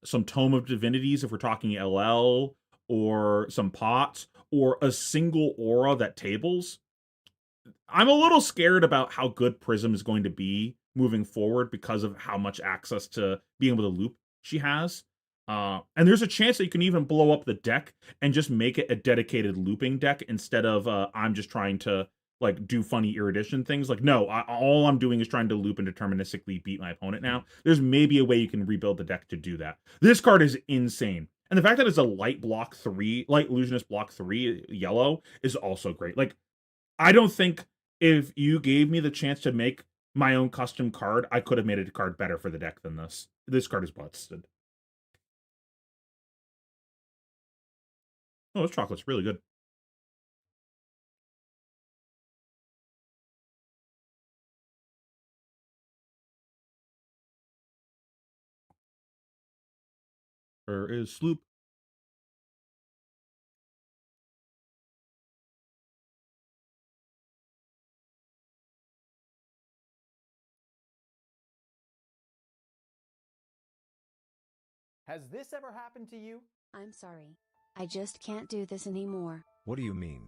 S1: some Tome of Divinities if we're talking LL, or some pots, or a single aura that tables. I'm a little scared about how good Prism is going to be moving forward because of how much access to being able to loop she has. And there's a chance that you can even blow up the deck and just make it a dedicated looping deck instead of I'm just trying to like do funny Erudition things. Like, no, all I'm doing is trying to loop and deterministically beat my opponent now. There's maybe a way you can rebuild the deck to do that. This card is insane. And the fact that it's a light illusionist block 3 yellow is also great. Like, I don't think if you gave me the chance to make my own custom card, I could have made a card better for the deck than this. This card is busted. Oh, this chocolate's really good. Where is Sloop?
S4: Has this ever happened to you?
S5: I'm sorry. I just can't do this anymore.
S6: What do you mean?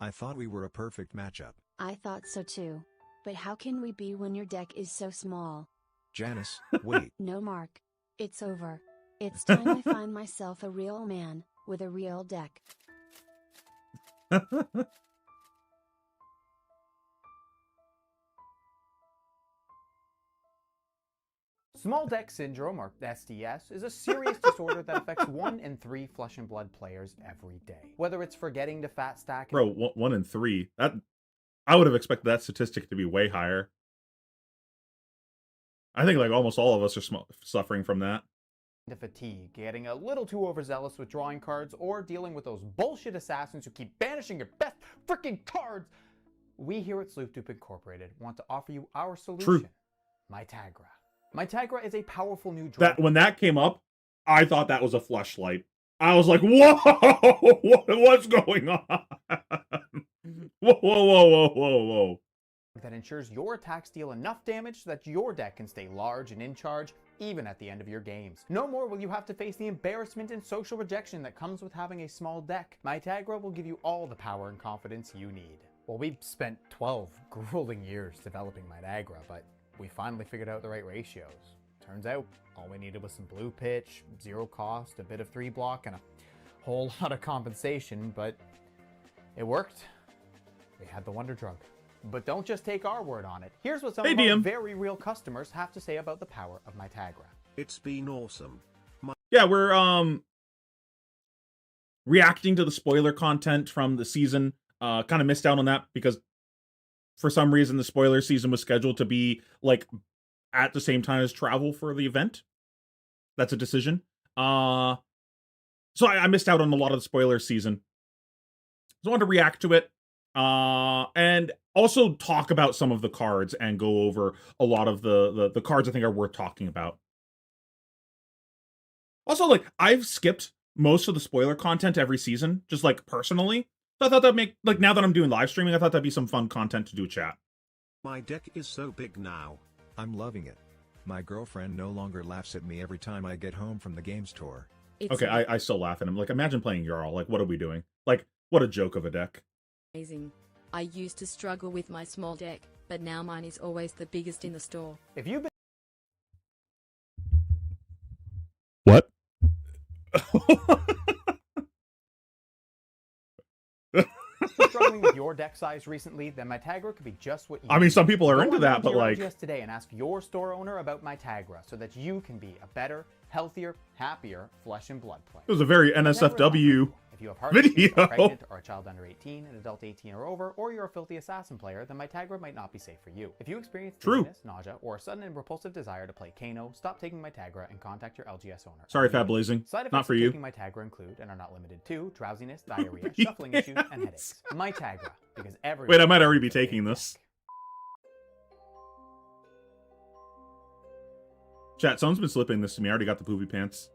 S6: I thought we were a perfect matchup.
S5: I thought so too. But how can we be when your deck is so small?
S6: Janice, wait.
S5: No, Mark. It's over. It's time I find myself a real man, with a real deck.
S4: Small deck syndrome, or SDS, is a serious disorder that affects 1 in 3 flesh and blood players every day. Whether it's forgetting to fat stack...
S1: Bro, 1 in 3. That I would have expected that statistic to be way higher. I think like almost all of us are suffering from that.
S4: ...to fatigue, getting a little too overzealous with drawing cards, or dealing with those bullshit assassins who keep banishing your best freaking cards. We here at SloopDupe Incorporated want to offer you our solution.
S1: True.
S4: Mitagra. Mitagra is a powerful new draw.
S1: That when that came up, I thought that was a fleshlight. I was like, whoa, what's going on? Whoa.
S4: That ensures your attacks deal enough damage so that your deck can stay large and in charge, even at the end of your games. No more will you have to face the embarrassment and social rejection that comes with having a small deck. Mitagra will give you all the power and confidence you need. Well, we've spent 12 grueling years developing Mitagra, but we finally figured out the right ratios. Turns out, all we needed was some blue pitch, 0 cost, a bit of 3 block, and a whole lot of compensation, but it worked. We had the wonder drug. But don't just take our word on it. Here's what some of our very real customers have to say about the power of Mitagra.
S6: It's been awesome.
S1: Yeah, we're reacting to the spoiler content from the season. Kind of missed out on that because for some reason the spoiler season was scheduled to be like at the same time as travel for the event. That's a decision. So I missed out on a lot of the spoiler season. So I wanted to react to it. And also talk about some of the cards and go over a lot of the cards I think are worth talking about. Also, like, I've skipped most of the spoiler content every season, just like personally. So I thought that'd make, like, now that I'm doing live streaming, I thought that'd be some fun content to do a chat.
S6: My deck is so big now. I'm loving it. My girlfriend no longer laughs at me every time I get home from the game store.
S1: Okay, I still laugh at him. Like, imagine playing Jarl. Like, what are we doing? Like, what a joke of a deck.
S7: Amazing. I used to struggle with my small deck, but now mine is always the biggest in the store.
S4: If you've been
S1: What?
S4: struggling with your deck size recently, then Mitagra could be just what you
S1: I mean,
S4: need.
S1: some people are
S4: Go
S1: into
S4: on
S1: that, but
S4: your
S1: like...
S4: LGS today and ask your store owner about Mitagra so that you can be a better, healthier, happier flesh and blood player.
S1: It was a very NSFW
S4: If you have heart issues,
S1: video.
S4: are pregnant, or a child under 18, an adult 18 or over, or you're a filthy assassin player, then Mitagra might not be safe for you. If you experience dizziness, nausea, or a sudden and repulsive desire to play Kano, stop taking Mitagra and contact your LGS owner.
S1: Sorry, Fat Blazing.
S4: Side effects
S1: Not for
S4: of
S1: you.
S4: taking Mitagra include, and are not limited to, drowsiness, diarrhea, shuffling issues, and headaches. Mitagra, because everyone...
S1: Wait, I might already be taking this. Chat, someone's been slipping this to me. I already got the poopy pants.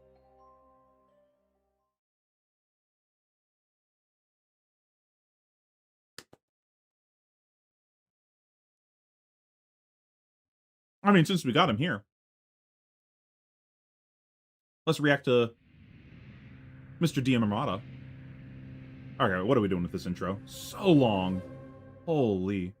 S1: I mean, since we got him here, let's react to Mr. Diamamata. Okay, what are we doing with this intro? So long. Holy.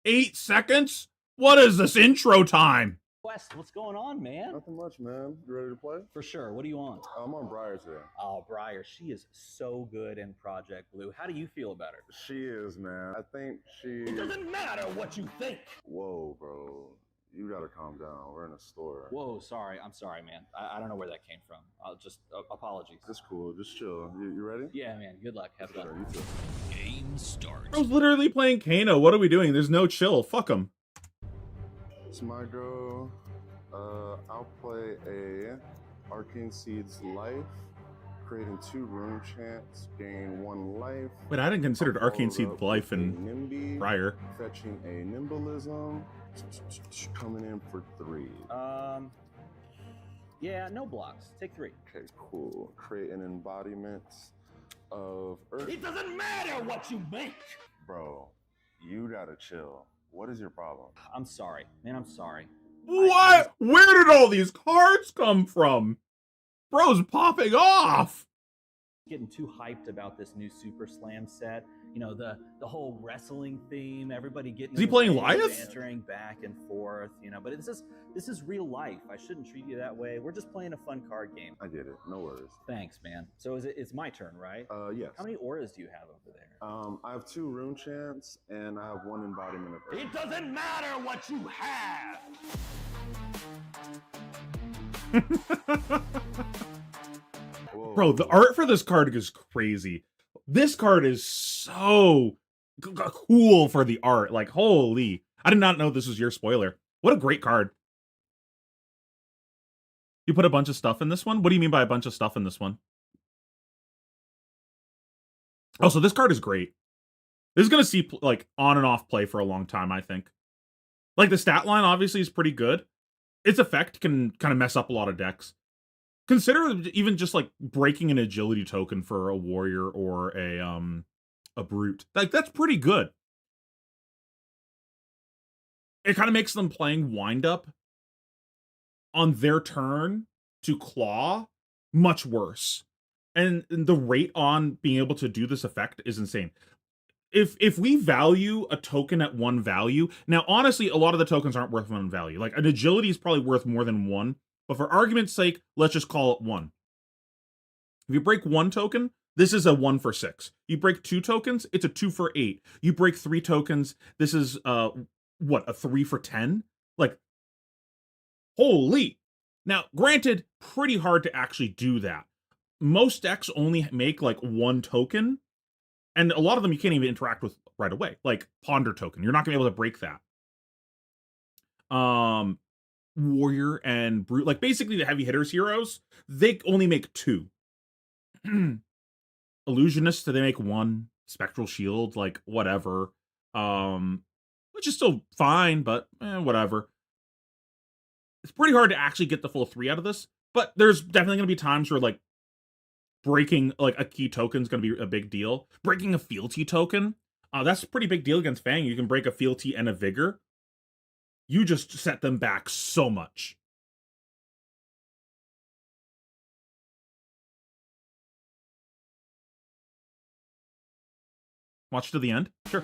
S1: 8 seconds? What is this intro time?
S8: West, what's going on, man?
S9: Nothing much, man. You ready to play?
S8: For sure. What do you want?
S9: I'm on Briar today.
S8: Oh, Briar, she is so good in Project Blue. How do you feel about her?
S9: She is, man. I think she...
S8: It doesn't matter what you think.
S9: Whoa, bro. You gotta calm down. We're in a store.
S8: Whoa, sorry. I'm sorry, man. I don't know where that came from. I'll just... apologies.
S9: It's cool. Just chill. You ready?
S8: Yeah, man. Good luck. Have fun.
S9: Sure, you too.
S3: Game start.
S1: I was literally playing Kano. What are we doing? There's no chill. Fuck him.
S9: It's my go. I'll play a Arcane Seeds Life, Creating 2 rune chants, gain 1 life.
S1: Wait, I hadn't considered Arcane Seed
S9: Followed up
S1: Life
S9: with a
S1: in
S9: Nimby,
S1: prior.
S9: fetching a Nimbalism, coming in for 3.
S8: Yeah, no blocks. Take 3.
S9: Okay, cool. Create an embodiment of Earth.
S10: It doesn't matter what you make!
S9: Bro, you gotta chill. What is your problem?
S8: I'm sorry, man. I'm sorry.
S1: What? Where did all these cards come from? Bro's popping off.
S8: Getting too hyped about this new Super Slam set. You know, the whole wrestling theme. Everybody getting.
S1: Is he playing Lias?
S8: Bantering back and forth. You know, but this is real life. I shouldn't treat you that way. We're just playing a fun card game.
S9: I get it. No worries.
S8: Thanks, man. So it's my turn, right?
S9: Yes.
S8: How many auras do you have over there?
S9: I have 2 rune chants and I have 1 embodiment of Earth.
S10: It doesn't matter what you have!
S9: Whoa.
S1: Bro, the art for this card is crazy. This card is so cool for the art. Like, holy. I did not know this was your spoiler. What a great card. You put a bunch of stuff in this one? What do you mean by a bunch of stuff in this one? Oh, so this card is great. This is going to see, like, on and off play for a long time, I think. Like, the stat line, obviously, is pretty good. Its effect can kind of mess up a lot of decks. Consider even just, like, breaking an agility token for a warrior or a brute. Like, that's pretty good. It kind of makes them playing wind up on their turn to claw much worse. And the rate on being able to do this effect is insane. If we value a token at 1 value, now honestly, a lot of the tokens aren't worth 1 value. Like an agility is probably worth more than 1, but for argument's sake, let's just call it 1. If you break 1 token, this is a 1 for 6. You break 2 tokens, it's a 2 for 8. You break 3 tokens, this is what, a 3 for 10? Like, holy. Now, granted, pretty hard to actually do that. Most decks only make like 1 token, and a lot of them you can't even interact with right away. Like Ponder token, you're not gonna be able to break that. Warrior and Brute, like basically the heavy hitters heroes, they only make 2. Illusionist, they make 1. Spectral Shield, like whatever. Which is still fine, but whatever. It's pretty hard to actually get the full 3 out of this, but there's definitely gonna be times where like breaking like a key token is going to be a big deal. Breaking a fealty token, that's a pretty big deal against Fang. You can break a fealty and a vigor. You just set them back so much. Watch to the end? Sure.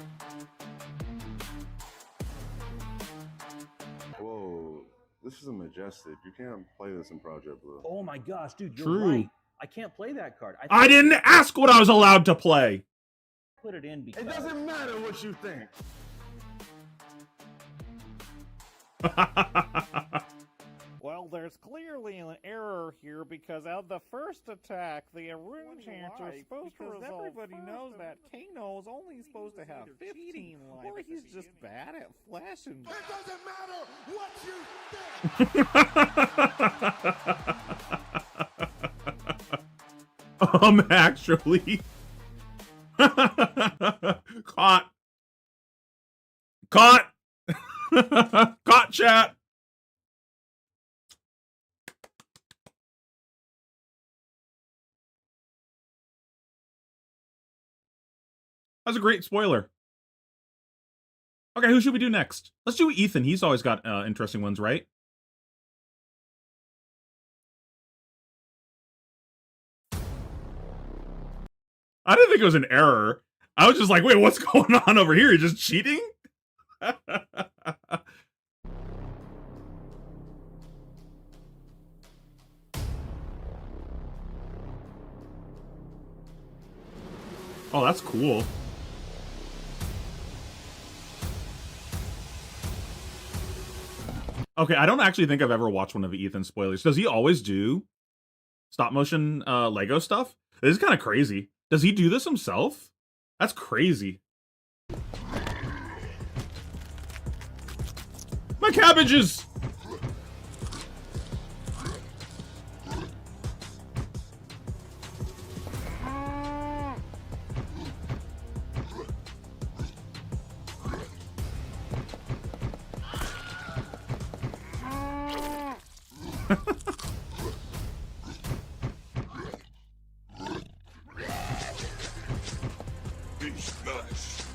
S9: Whoa, this is a Majestic. You can't play this in Project Blue.
S8: Oh my gosh, dude, you're
S1: True.
S8: right. I can't play that card.
S1: I didn't ask what I was allowed to play.
S8: Put it in because
S9: It doesn't matter what you think.
S11: Well, there's clearly an error here because of the first attack, the rune chants are supposed to resolve. Everybody knows that Kano is only supposed to have 15 life, or he's just bad at flashing.
S10: It doesn't matter what you think!
S1: Actually. Caught. Caught. Caught, chat. That's a great spoiler. Okay, who should we do next? Let's do Ethan. He's always got interesting ones, right? I didn't think it was an error. I was just like, wait, what's going on over here? You're just cheating? Oh, that's cool. Okay, I don't actually think I've ever watched one of Ethan's spoilers. Does he always do stop motion Lego stuff? This is kind of crazy. Does he do this himself? That's crazy. My cabbages!
S10: Be smashed.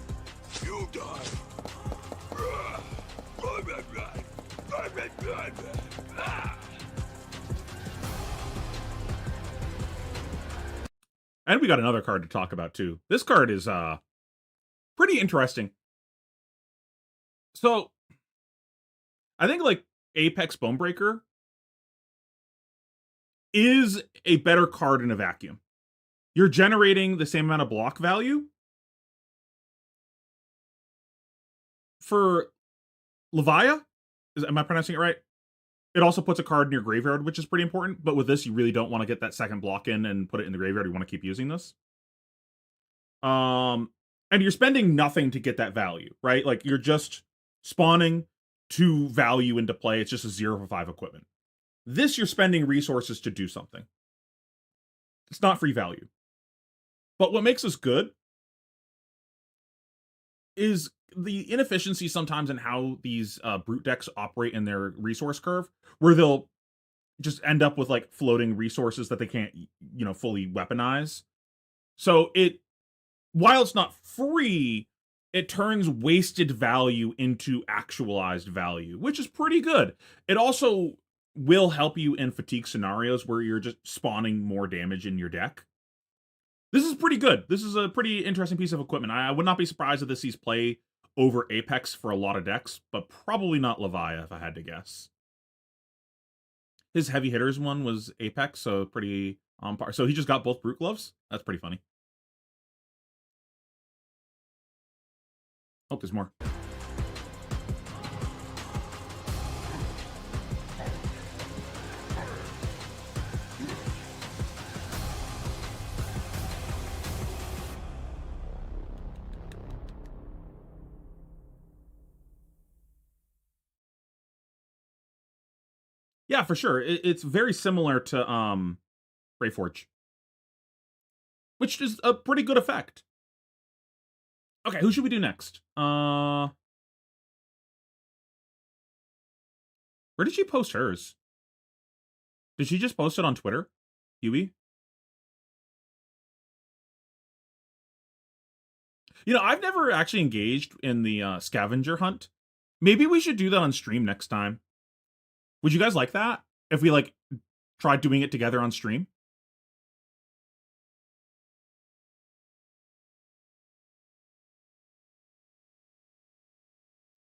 S10: You die.
S1: And we got another card to talk about too. This card is pretty interesting. So I think like Apex Bonebreaker is a better card in a vacuum. You're generating the same amount of block value. For Levia, am I pronouncing it right? It also puts a card in your graveyard, which is pretty important. But with this, you really don't want to get that second block in and put it in the graveyard. You want to keep using this. And you're spending nothing to get that value, right? Like you're just spawning 2 value into play. It's just a 0 for 5 equipment. This, you're spending resources to do something. It's not free value. But what makes this good is the inefficiency sometimes in how these brute decks operate in their resource curve, where they'll just end up with like floating resources that they can't, you know, fully weaponize. So while it's not free, it turns wasted value into actualized value, which is pretty good. It also will help you in fatigue scenarios where you're just spawning more damage in your deck. This is pretty good. This is a pretty interesting piece of equipment. I would not be surprised if this sees play over Apex for a lot of decks, but probably not Levia if I had to guess. His heavy hitters one was Apex, so pretty on par. So he just got both Brute Gloves? That's pretty funny. Oh, there's more. Yeah, for sure. It's very similar to Greyforge, which is a pretty good effect. Okay, who should we do next? Where did she post hers? Did she just post it on Twitter? Huey? You know, I've never actually engaged in the scavenger hunt. Maybe we should do that on stream next time. Would you guys like that? If we, like, tried doing it together on stream?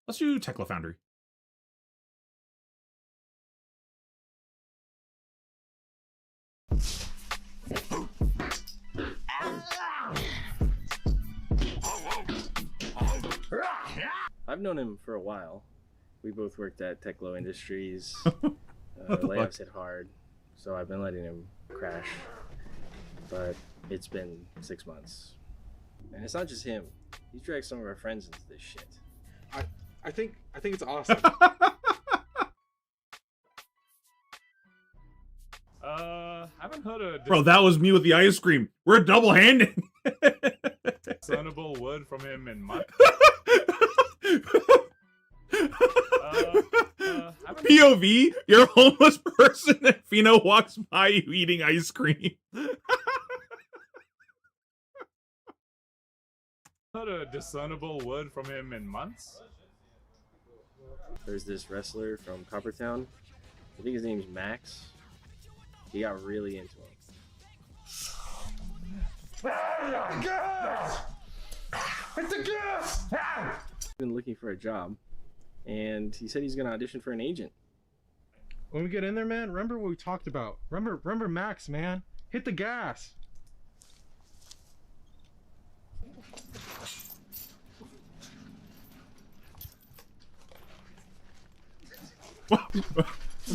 S1: Let's do Tekla Foundry.
S12: I've known him for a while. We both worked at Teklo Industries. Layoffs hit hard, so I've been letting him crash. But it's been 6 months. And it's not just him. He's dragged some of our friends into this shit.
S13: I think it's awesome.
S14: Haven't heard of
S1: Bro, that was me with the ice cream. We're double-handing.
S14: discernible word from him in months.
S1: POV, you're a homeless person and Pheno walks by you eating ice cream.
S14: Heard a discernible word from him in months.
S12: There's this wrestler from Coppertown. I think his name's Max. He got really into him.
S10: Gas! It's a gas!
S12: He's been looking for a job, and he said he's gonna audition for an agent.
S13: When we get in there, man, remember what we talked about. Remember Max, man. Hit the gas.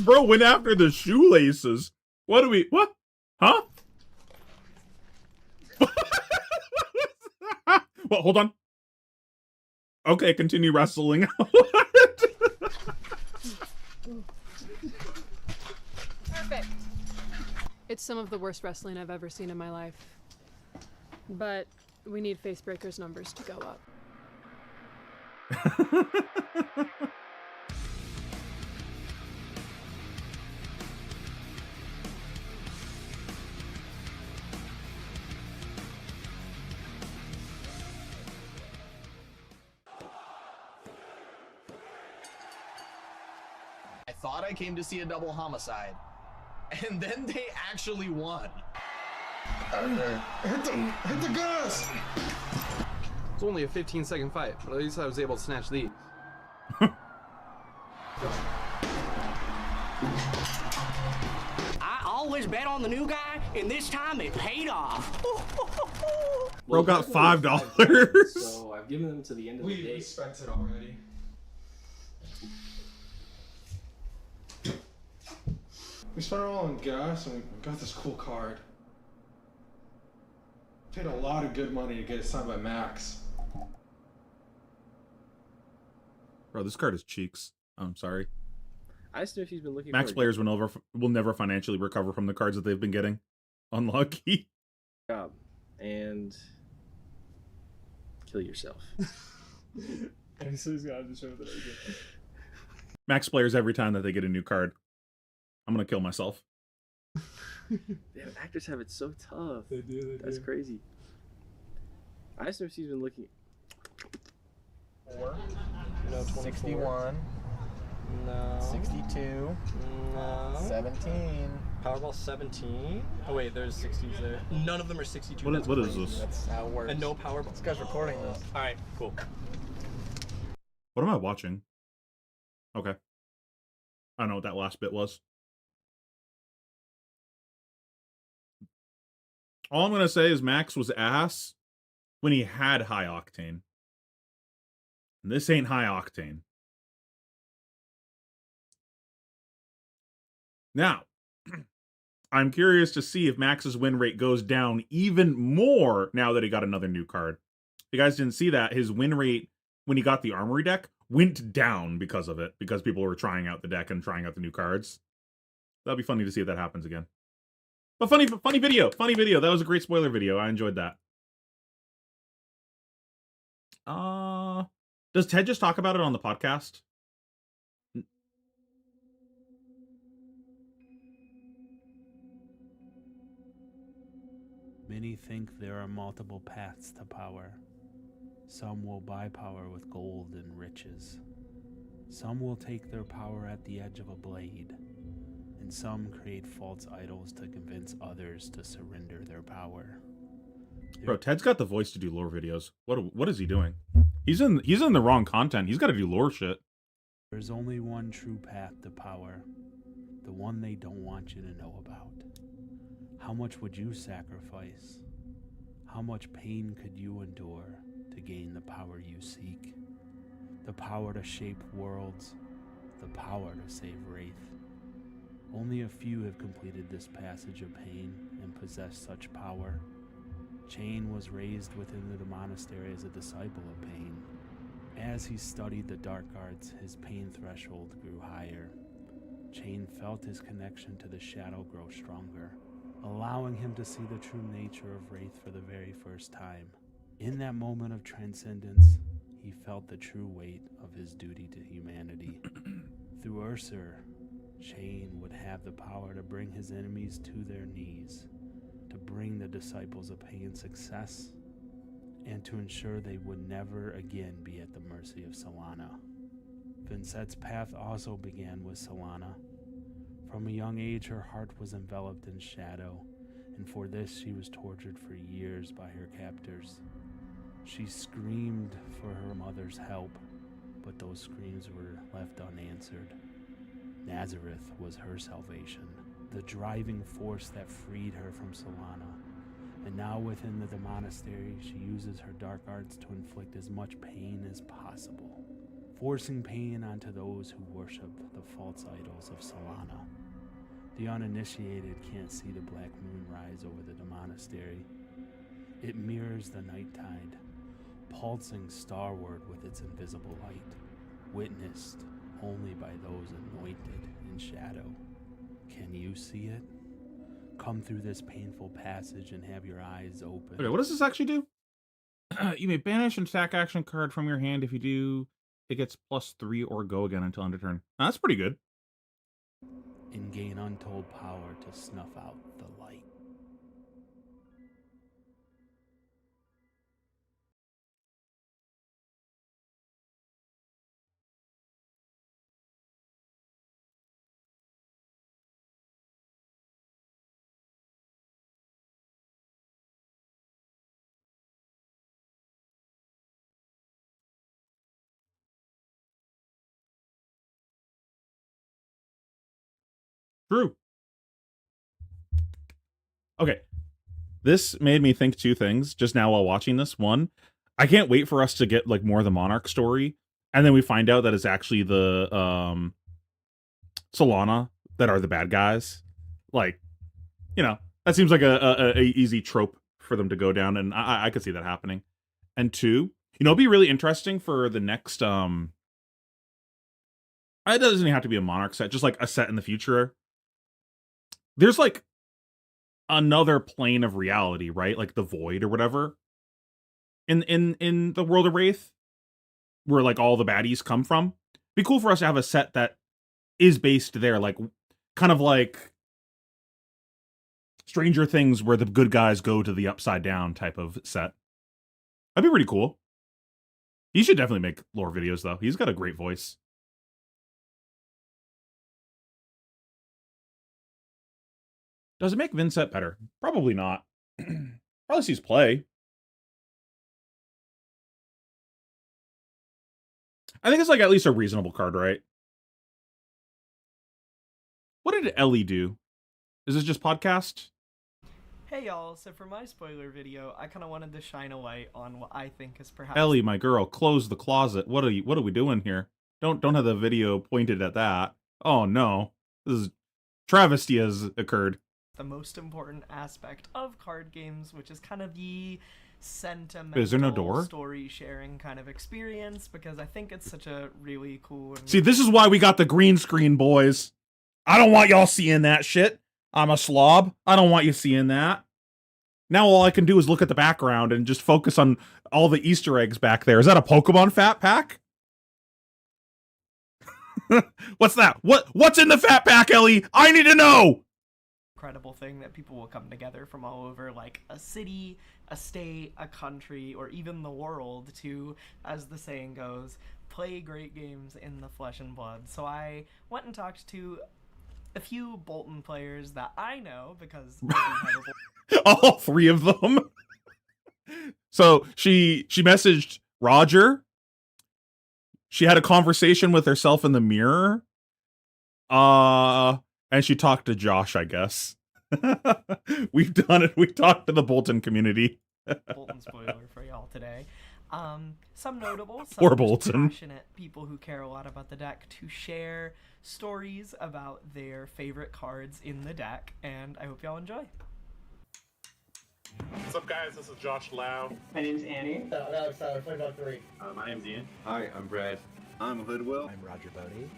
S1: Bro went after the shoelaces. What? Huh? Well, hold on. Okay, continue wrestling.
S15: Perfect. It's some of the worst wrestling I've ever seen in my life. But we need Facebreaker's numbers to go up.
S16: thought I came to see a double homicide. And then they actually won.
S10: Hit the gas!
S17: It's only a 15-second fight, but at least I was able to snatch the.
S18: I always bet on the new guy, and this time it paid off.
S1: Bro got $5.
S12: So I've given them to the end of the day.
S13: We spent it already. We spent it all on gas and we got this cool card. Paid a lot of good money to get it signed by Max.
S1: Bro, this card is cheeks. I'm sorry.
S12: I asked him if he's been looking
S1: Max
S12: for
S1: players will never financially recover from the cards that they've been getting. Unlucky.
S12: a job and kill yourself.
S2: And so he's got to show that I did.
S1: Max players, every time that they get a new card, I'm gonna kill myself.
S12: Damn, actors have it so tough.
S2: They do.
S12: That's crazy. I asked him if he's been looking.
S19: 4. No, 61.
S17: No.
S19: 62.
S17: No.
S19: 17.
S17: Powerball 17. Oh wait, there's 60s there.
S19: None of them are 62.
S1: What is this?
S19: That's how it works.
S17: And no Powerball.
S19: This guy's recording this.
S17: All right, cool.
S1: What am I watching? Okay. I don't know what that last bit was. All I'm going to say is Max was ass when he had high octane. And this ain't high octane. Now, I'm curious to see if Max's win rate goes down even more now that he got another new card. If you guys didn't see that, his win rate when he got the Armory deck went down because of it, because people were trying out the deck and trying out the new cards. That'll be funny to see if that happens again. But funny video. That was a great spoiler video. I enjoyed that. Does Ted just talk about it on the podcast?
S20: Many think there are multiple paths to power. Some will buy power with gold and riches. Some will take their power at the edge of a blade. And some create false idols to convince others to surrender their power.
S1: Bro, Ted's got the voice to do lore videos. What is he doing? He's in the wrong content. He's got to do lore shit.
S20: There's only one true path to power. The one they don't want you to know about. How much would you sacrifice? How much pain could you endure to gain the power you seek? The power to shape worlds. The power to save Wraith. Only a few have completed this passage of pain and possess such power. Chain was raised within the monastery as a disciple of Pain. As he studied the dark arts, his pain threshold grew higher. Chain felt his connection to the shadow grow stronger, allowing him to see the true nature of Wraith for the very first time. In that moment of transcendence, he felt the true weight of his duty to humanity. Through Ursur, Chain would have the power to bring his enemies to their knees, to bring the disciples of Pain success, and to ensure they would never again be at the mercy of Solana. Vincett's path also began with Solana. From a young age, her heart was enveloped in shadow, and for this she was tortured for years by her captors. She screamed for her mother's help, but those screams were left unanswered. Nazareth was her salvation, the driving force that freed her from Solana. And now within the monastery, she uses her dark arts to inflict as much pain as possible, forcing pain onto those who worship the false idols of Solana. The uninitiated can't see the black moon rise over the monastery. It mirrors the night tide, pulsing starward with its invisible light, witnessed only by those anointed in shadow. Can you see it? Come through this painful passage and have your eyes open.
S1: Okay, what does this actually do? You may banish an attack action card from your hand. If you do, it gets +3 or go again until end of turn. Now, that's pretty good.
S20: And gain untold power to snuff out the light.
S1: True. Okay. This made me think two things just now while watching this. One, I can't wait for us to get like more of the Monarch story, and then we find out that it's actually the Solana that are the bad guys. Like, you know, that seems like a easy trope for them to go down, and I could see that happening. And two, it'd be really interesting for the next it doesn't even have to be a Monarch set, just like a set in the future. There's like another plane of reality, right? Like the Void or whatever. In the world of Wraith, where like all the baddies come from. Be cool for us to have a set that is based there, like kind of like Stranger Things, where the good guys go to the upside down type of set. That'd be pretty cool. He should definitely make lore videos, though. He's got a great voice. Does it make Vincent better? Probably not. Probably sees play. I think it's like at least a reasonable card, right? What did Ellie do? Is this just podcast?
S19: Hey y'all, so for my spoiler video, I kind of wanted to shine a light on what I think is perhaps
S1: Ellie, my girl, close the closet. What are we doing here? Don't have the video pointed at that. Oh no. This is travesty has occurred.
S19: the most important aspect of card games, which is kind of the sentimental
S1: Is there no door?
S19: story sharing kind of experience, because I think it's such a really cool and
S1: See, this is why we got the green screen, boys. I don't want y'all seeing that shit. I'm a slob. I don't want you seeing that. Now all I can do is look at the background and just focus on all the Easter eggs back there. Is that a Pokemon Fat Pack? What's that? What's in the Fat Pack, Ellie? I need to know!
S19: incredible thing that people will come together from all over, like a city, a state, a country, or even the world to, as the saying goes, play great games in the flesh and blood. So I went and talked to a few Bolton players that I know, because I do have a
S1: All three of them. So she messaged Roger. She had a conversation with herself in the mirror. And she talked to Josh, I guess. We've done it. We talked to the Bolton community.
S19: Bolton spoiler for y'all today. Some notable,
S1: Poor
S19: some just
S1: Bolton.
S19: passionate people who care a lot about the deck to share stories about their favorite cards in the deck, and I hope y'all enjoy.
S2: What's up, guys? This is Josh Lau.
S18: My name's Annie.
S21: Alex Tyler, 20.3.
S22: My name's Ian. Hi, I'm Brad. I'm Hoodwill.
S23: I'm Roger Bodie.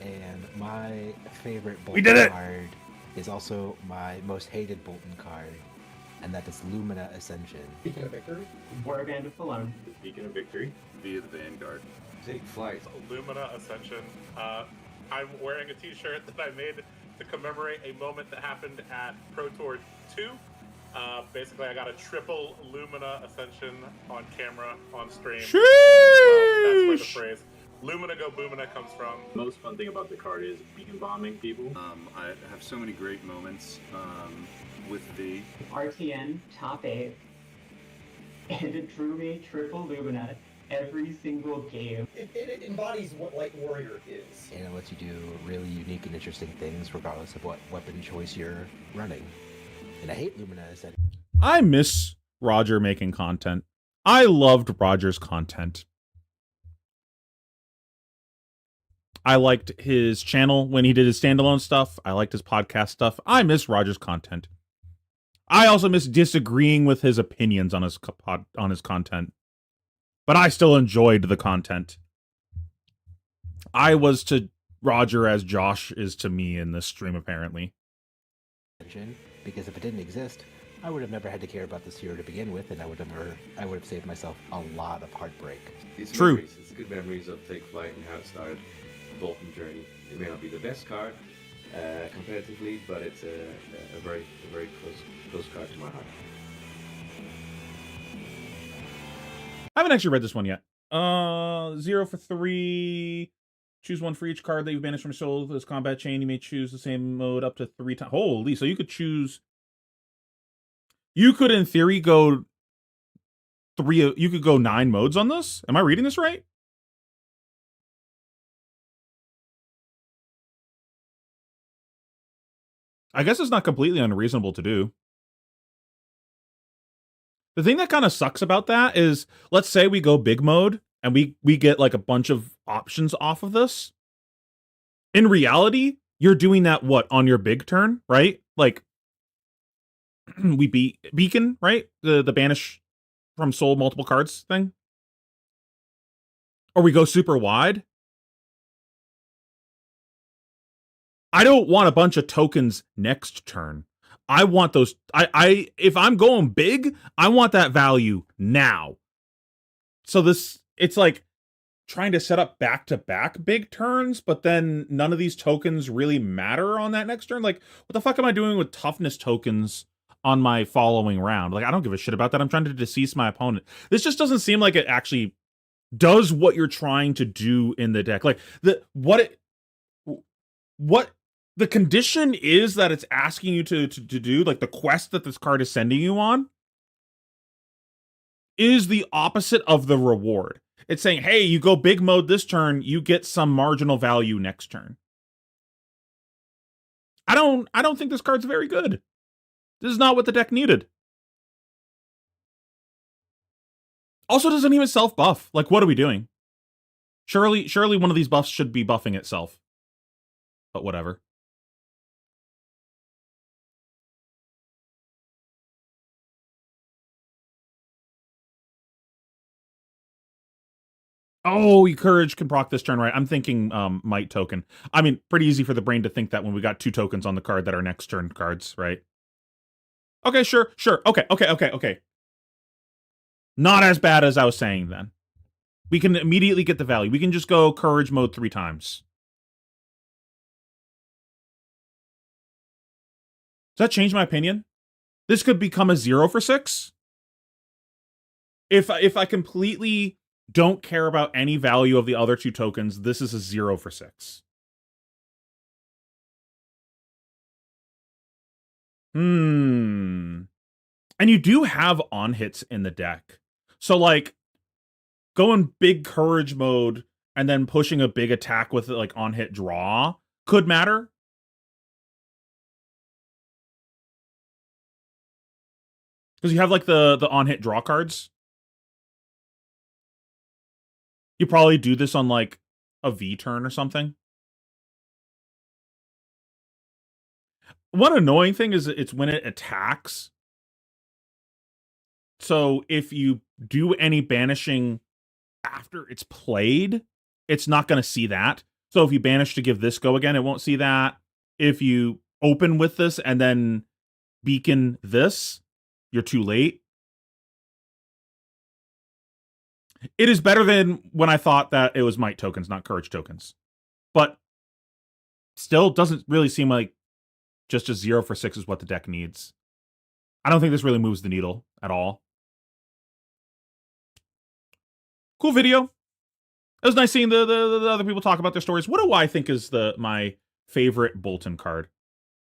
S23: And my favorite
S1: We
S23: Bolton
S1: did it!
S23: card is also my most hated Bolton card, and that is Lumina Ascension.
S21: Beacon of Victory.
S18: Warband of Cologne.
S22: Beacon of Victory. Via the Vanguard. Take flight.
S2: Lumina Ascension. I'm wearing a t-shirt that I made to commemorate a moment that happened at Pro Tour 2. Basically, I got a triple Lumina Ascension on camera, on stream.
S1: Sheesh!
S2: Well, that's where the phrase Lumina Go Boomina comes from.
S22: The most fun thing about the card is beacon bombing people. I have so many great moments with V.
S18: RTN, top 8. And it drew me triple Lumina every single game.
S21: It embodies what Light Warrior is.
S23: And it lets you do really unique and interesting things regardless of what weapon choice you're running. And I hate Lumina Ascension.
S1: I miss Roger making content. I loved Roger's content. I liked his channel when he did his standalone stuff. I liked his podcast stuff. I miss Roger's content. I also miss disagreeing with his opinions on his content. But I still enjoyed the content. I was to Roger as Josh is to me in this stream, apparently.
S23: Because if it didn't exist, I would have never had to care about this hero to begin with, and I would have saved myself a lot of heartbreak.
S22: It's
S1: True.
S22: Memories. It's good memories of Take Flight and how it started the Bolton journey. It may not be the best card competitively, but it's a very close card to my heart.
S1: I haven't actually read this one yet. 0 for 3. Choose one for each card that you've banished from your soul. This combat chain, you may choose the same mode up to 3 times. Holy, so you could choose. You could, in theory, go 3. You could go 9 modes on this. Am I reading this right? I guess it's not completely unreasonable to do. The thing that kind of sucks about that is, let's say we go big mode and we get like a bunch of options off of this. In reality, you're doing that what on your big turn, right? Like we beat Beacon, right? The banish from soul multiple cards thing. Or we go super wide. I don't want a bunch of tokens next turn. I want those. I if I'm going big, I want that value now. So it's like trying to set up back-to-back big turns, but then none of these tokens really matter on that next turn. Like, what the fuck am I doing with toughness tokens on my following round? Like, I don't give a shit about that. I'm trying to decease my opponent. This just doesn't seem like it actually does what you're trying to do in the deck. Like, what the condition is that it's asking you to do, like the quest that this card is sending you on, is the opposite of the reward. It's saying, hey, you go big mode this turn, you get some marginal value next turn. I don't think this card's very good. This is not what the deck needed. Also doesn't even self-buff. Like, what are we doing? Surely one of these buffs should be buffing itself. But whatever. Oh, Courage can proc this turn, right? I'm thinking Might token. I mean, pretty easy for the brain to think that when we got 2 tokens on the card that are next turn cards, right? Okay, sure. Okay. Not as bad as I was saying then. We can immediately get the value. We can just go Courage mode 3 times. Does that change my opinion? This could become a 0 for 6. If I completely don't care about any value of the other 2 tokens, this is a 0 for 6. And you do have on hits in the deck. So like going big Courage mode and then pushing a big attack with like on hit draw could matter. Because you have like the on hit draw cards. You probably do this on like a V turn or something. One annoying thing is it's when it attacks. So if you do any banishing after it's played, it's not going to see that. So if you banish to give this go again, it won't see that. If you open with this and then beacon this, you're too late. It is better than when I thought that it was Might tokens, not Courage tokens. But still doesn't really seem like just a 0 for 6 is what the deck needs. I don't think this really moves the needle at all. Cool video. It was nice seeing the other people talk about their stories. What do I think is my favorite Bolton card?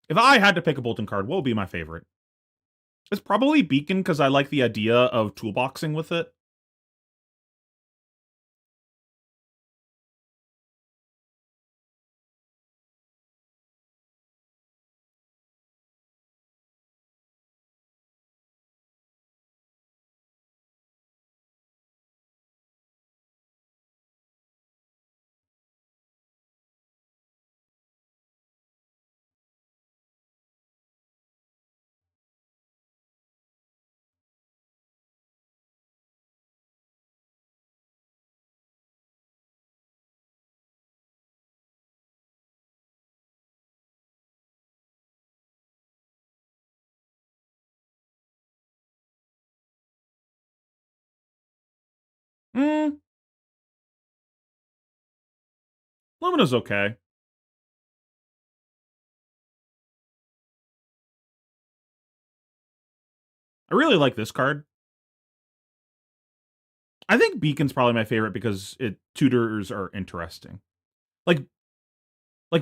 S1: If I had to pick a Bolton card, what would be my favorite? It's probably Beacon, because I like the idea of toolboxing with it. Lumina's okay. I really like this card. I think Beacon's probably my favorite because tutors are interesting. Like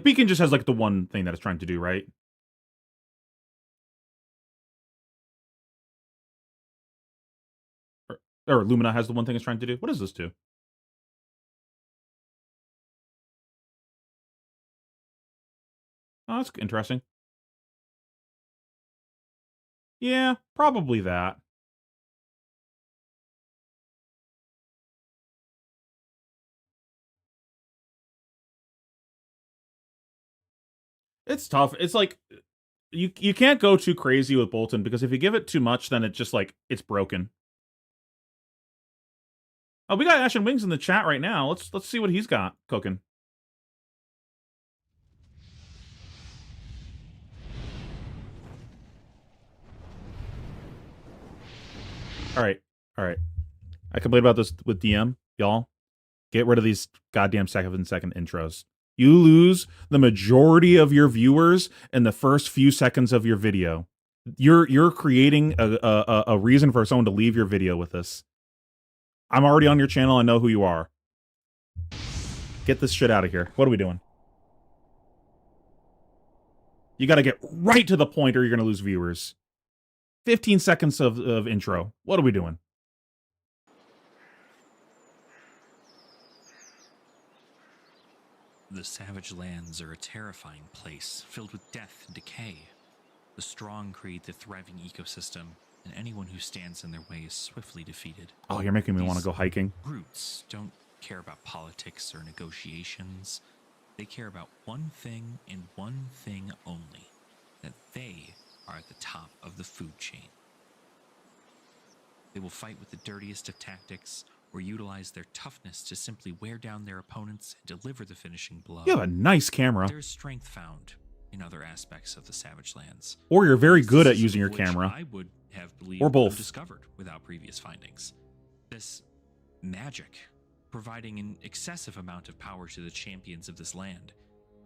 S1: Beacon just has like the one thing that it's trying to do, right? Or Lumina has the one thing it's trying to do. What does this do? Oh, that's interesting. Yeah, probably that. It's tough. It's like you can't go too crazy with Bolton because if you give it too much, then it's just like it's broken. Oh, we got Ash and Wings in the chat right now. Let's see what he's got cooking. All right. I complained about this with DM, y'all. Get rid of these goddamn second intros. You lose the majority of your viewers in the first few seconds of your video. You're creating a reason for someone to leave your video with this. I'm already on your channel. I know who you are. Get this shit out of here. What are we doing? You got to get right to the point or you're going to lose viewers. 15 seconds of intro. What are we doing?
S5: The Savage Lands are a terrifying place, filled with death and decay. The strong create the thriving ecosystem, and anyone who stands in their way is swiftly defeated.
S1: Oh, you're making me want to go hiking.
S5: Brutes don't care about politics or negotiations. They care about one thing and one thing only, that they are at the top of the food chain. They will fight with the dirtiest of tactics, or utilize their toughness to simply wear down their opponents and deliver the finishing blow.
S1: You have a nice camera.
S5: There's strength found in other aspects of the Savage Lands.
S1: Or you're very good at using your
S5: which
S1: camera.
S5: I would have believed
S1: or both.
S5: Undiscovered without previous findings. This magic, providing an excessive amount of power to the champions of this land,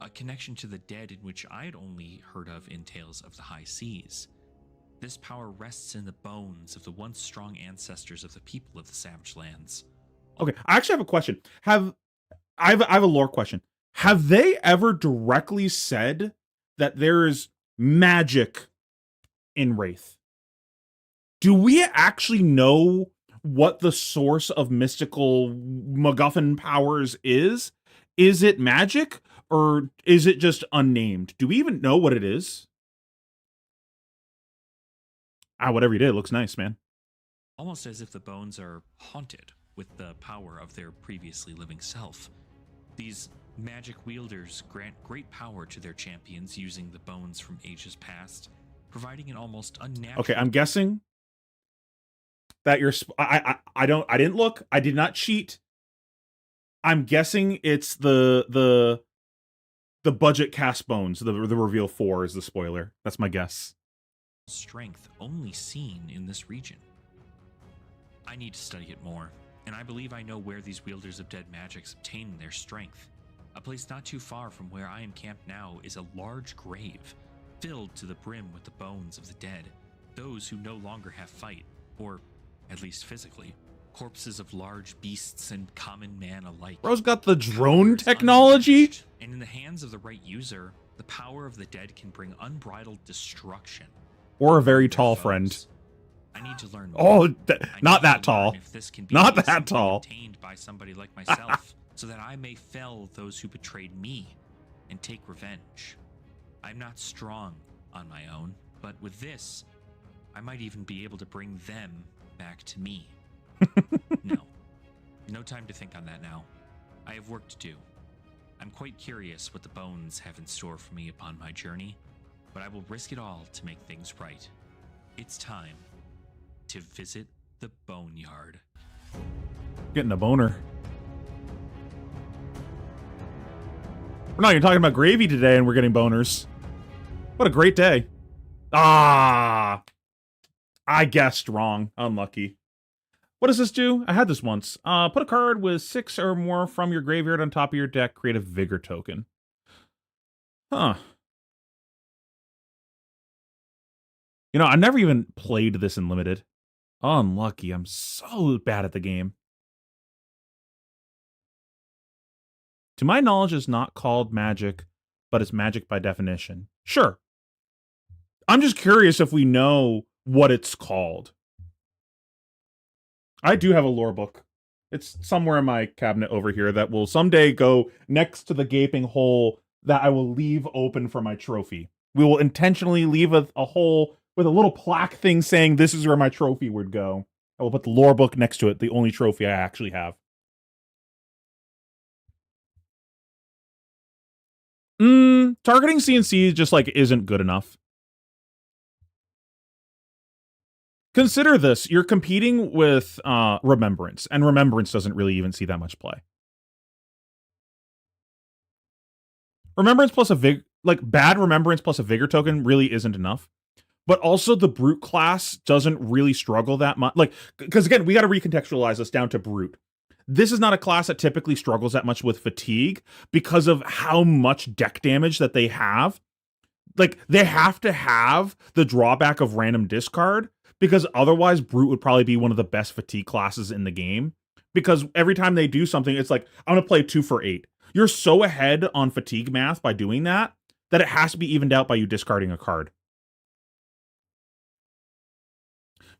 S5: a connection to the dead in which I had only heard of in tales of the high seas. This power rests in the bones of the once strong ancestors of the people of the Savage Lands.
S1: Okay, I actually have a question. I have a lore question. Have they ever directly said that there is magic in Wraith? Do we actually know what the source of mystical MacGuffin powers is? Is it magic or is it just unnamed? Do we even know what it is? Whatever you did, it looks nice, man.
S5: Almost as if the bones are haunted with the power of their previously living self. These magic wielders grant great power to their champions using the bones from ages past, providing an almost unnatural...
S1: Okay, I'm guessing that you're... I didn't look. I did not cheat. I'm guessing it's the budget cast bones. The reveal 4 is the spoiler. That's my guess.
S5: Strength only seen in this region. I need to study it more, and I believe I know where these wielders of dead magics obtain their strength. A place not too far from where I am camped now is a large grave, filled to the brim with the bones of the dead, those who no longer have fight, or at least physically, corpses of large beasts and common man alike.
S1: Bro's got the drone technology?
S5: And in the hands of the right user, the power of the dead can bring unbridled destruction.
S1: Or a very tall friend.
S5: I need to learn
S1: more.
S5: Oh,
S1: not that tall.
S5: If this can be
S1: not that tall.
S5: Obtained by somebody like myself, so that I may fell those who betrayed me and take revenge. I'm not strong on my own, but with this, I might even be able to bring them back to me. No time to think on that now. I have work to do. I'm quite curious what the bones have in store for me upon my journey, but I will risk it all to make things right. It's time to visit the boneyard.
S1: Getting a boner. We're not even talking about gravy today and we're getting boners. What a great day. I guessed wrong. Unlucky. What does this do? I had this once. Put a card with 6 or more from your graveyard on top of your deck. Create a Vigor token. Huh. You know, I never even played this in Limited. Unlucky. I'm so bad at the game. To my knowledge, it's not called magic, but it's magic by definition. Sure. I'm just curious if we know what it's called. I do have a lore book. It's somewhere in my cabinet over here that will someday go next to the gaping hole that I will leave open for my trophy. We will intentionally leave a hole with a little plaque thing saying this is where my trophy would go. I will put the lore book next to it, the only trophy I actually have. Targeting CNC just like isn't good enough. Consider this, you're competing with Remembrance, and Remembrance doesn't really even see that much play. Remembrance plus a bad Remembrance plus a Vigor token really isn't enough. But also the Brute class doesn't really struggle that much. Like, because again, we got to recontextualize this down to Brute. This is not a class that typically struggles that much with fatigue because of how much deck damage that they have. Like, they have to have the drawback of random discard, because otherwise Brute would probably be one of the best fatigue classes in the game. Because every time they do something, it's like, I'm going to play 2 for 8. You're so ahead on fatigue math by doing that it has to be evened out by you discarding a card.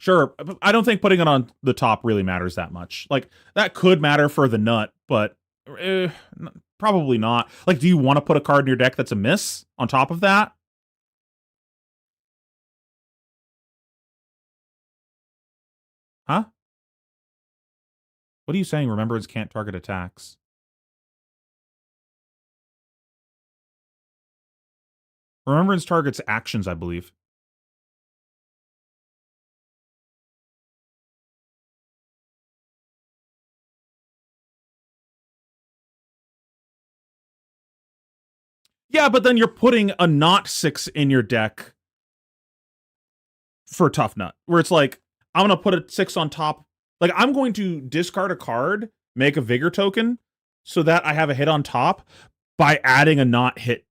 S1: Sure, I don't think putting it on the top really matters that much. Like, that could matter for the nut, but probably not. Like, do you want to put a card in your deck that's a miss on top of that? Huh? What are you saying? Remembrance can't target attacks. Remembrance targets actions, I believe. Yeah, but then you're putting a not 6 in your deck for Tough Nut, where it's like, I'm going to put a 6 on top. Like, I'm going to discard a card, make a Vigor token, so that I have a hit on top by adding a not hit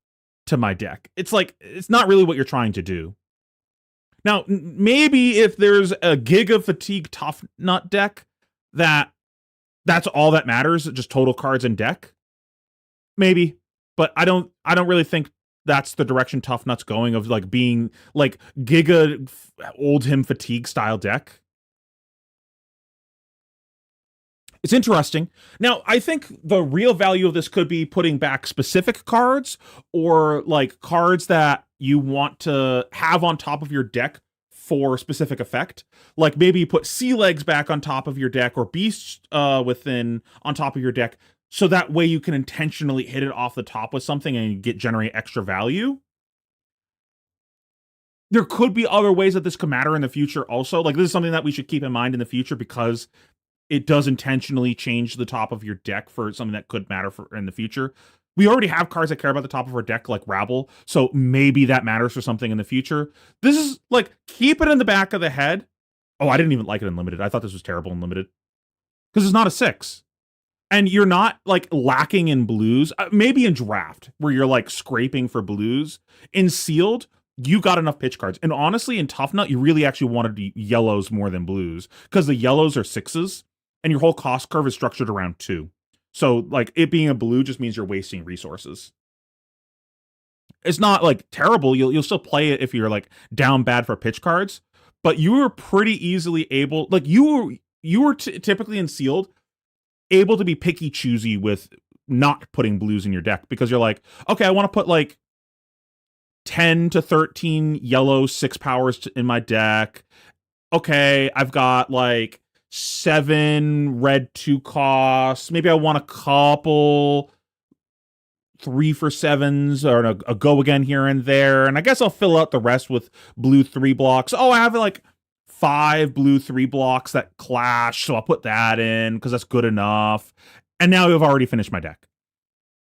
S1: to my deck. It's like, it's not really what you're trying to do. Now, maybe if there's a Giga Fatigue Tough Nut deck, that's all that matters, just total cards in deck. Maybe. But I don't really think that's the direction Tough Nut's going, of like being like Giga Oldhim Fatigue style deck. It's interesting. Now, I think the real value of this could be putting back specific cards, or like cards that you want to have on top of your deck for specific effect. Like maybe you put Sea Legs back on top of your deck, or Beast Within on top of your deck, so that way you can intentionally hit it off the top with something and generate extra value. There could be other ways that this could matter in the future also. Like, this is something that we should keep in mind in the future, because it does intentionally change the top of your deck for something that could matter for in the future. We already have cards that care about the top of our deck, like Rabble, so maybe that matters for something in the future. This is like, keep it in the back of the head. Oh, I didn't even like it in Limited. I thought this was terrible in Limited, because it's not a 6. And you're not like lacking in blues. Maybe in Draft, where you're like scraping for blues. In Sealed, you got enough pitch cards. And honestly, in Tough Nut, you really actually wanted yellows more than blues, because the yellows are 6s, and your whole cost curve is structured around 2. So like, it being a blue just means you're wasting resources. It's not like terrible. You'll still play it if you're like down bad for pitch cards, but you were pretty easily able, like you were typically in Sealed able to be picky choosy with not putting blues in your deck, because you're like, okay, I want to put like 10 to 13 yellow 6 powers in my deck. Okay, I've got like 7 red 2 costs. Maybe I want a couple 3 for 7s, or a go again here and there. And I guess I'll fill out the rest with blue 3 blocks. Oh, I have like 5 blue 3 blocks that clash, so I'll put that in because that's good enough. And now I've already finished my deck.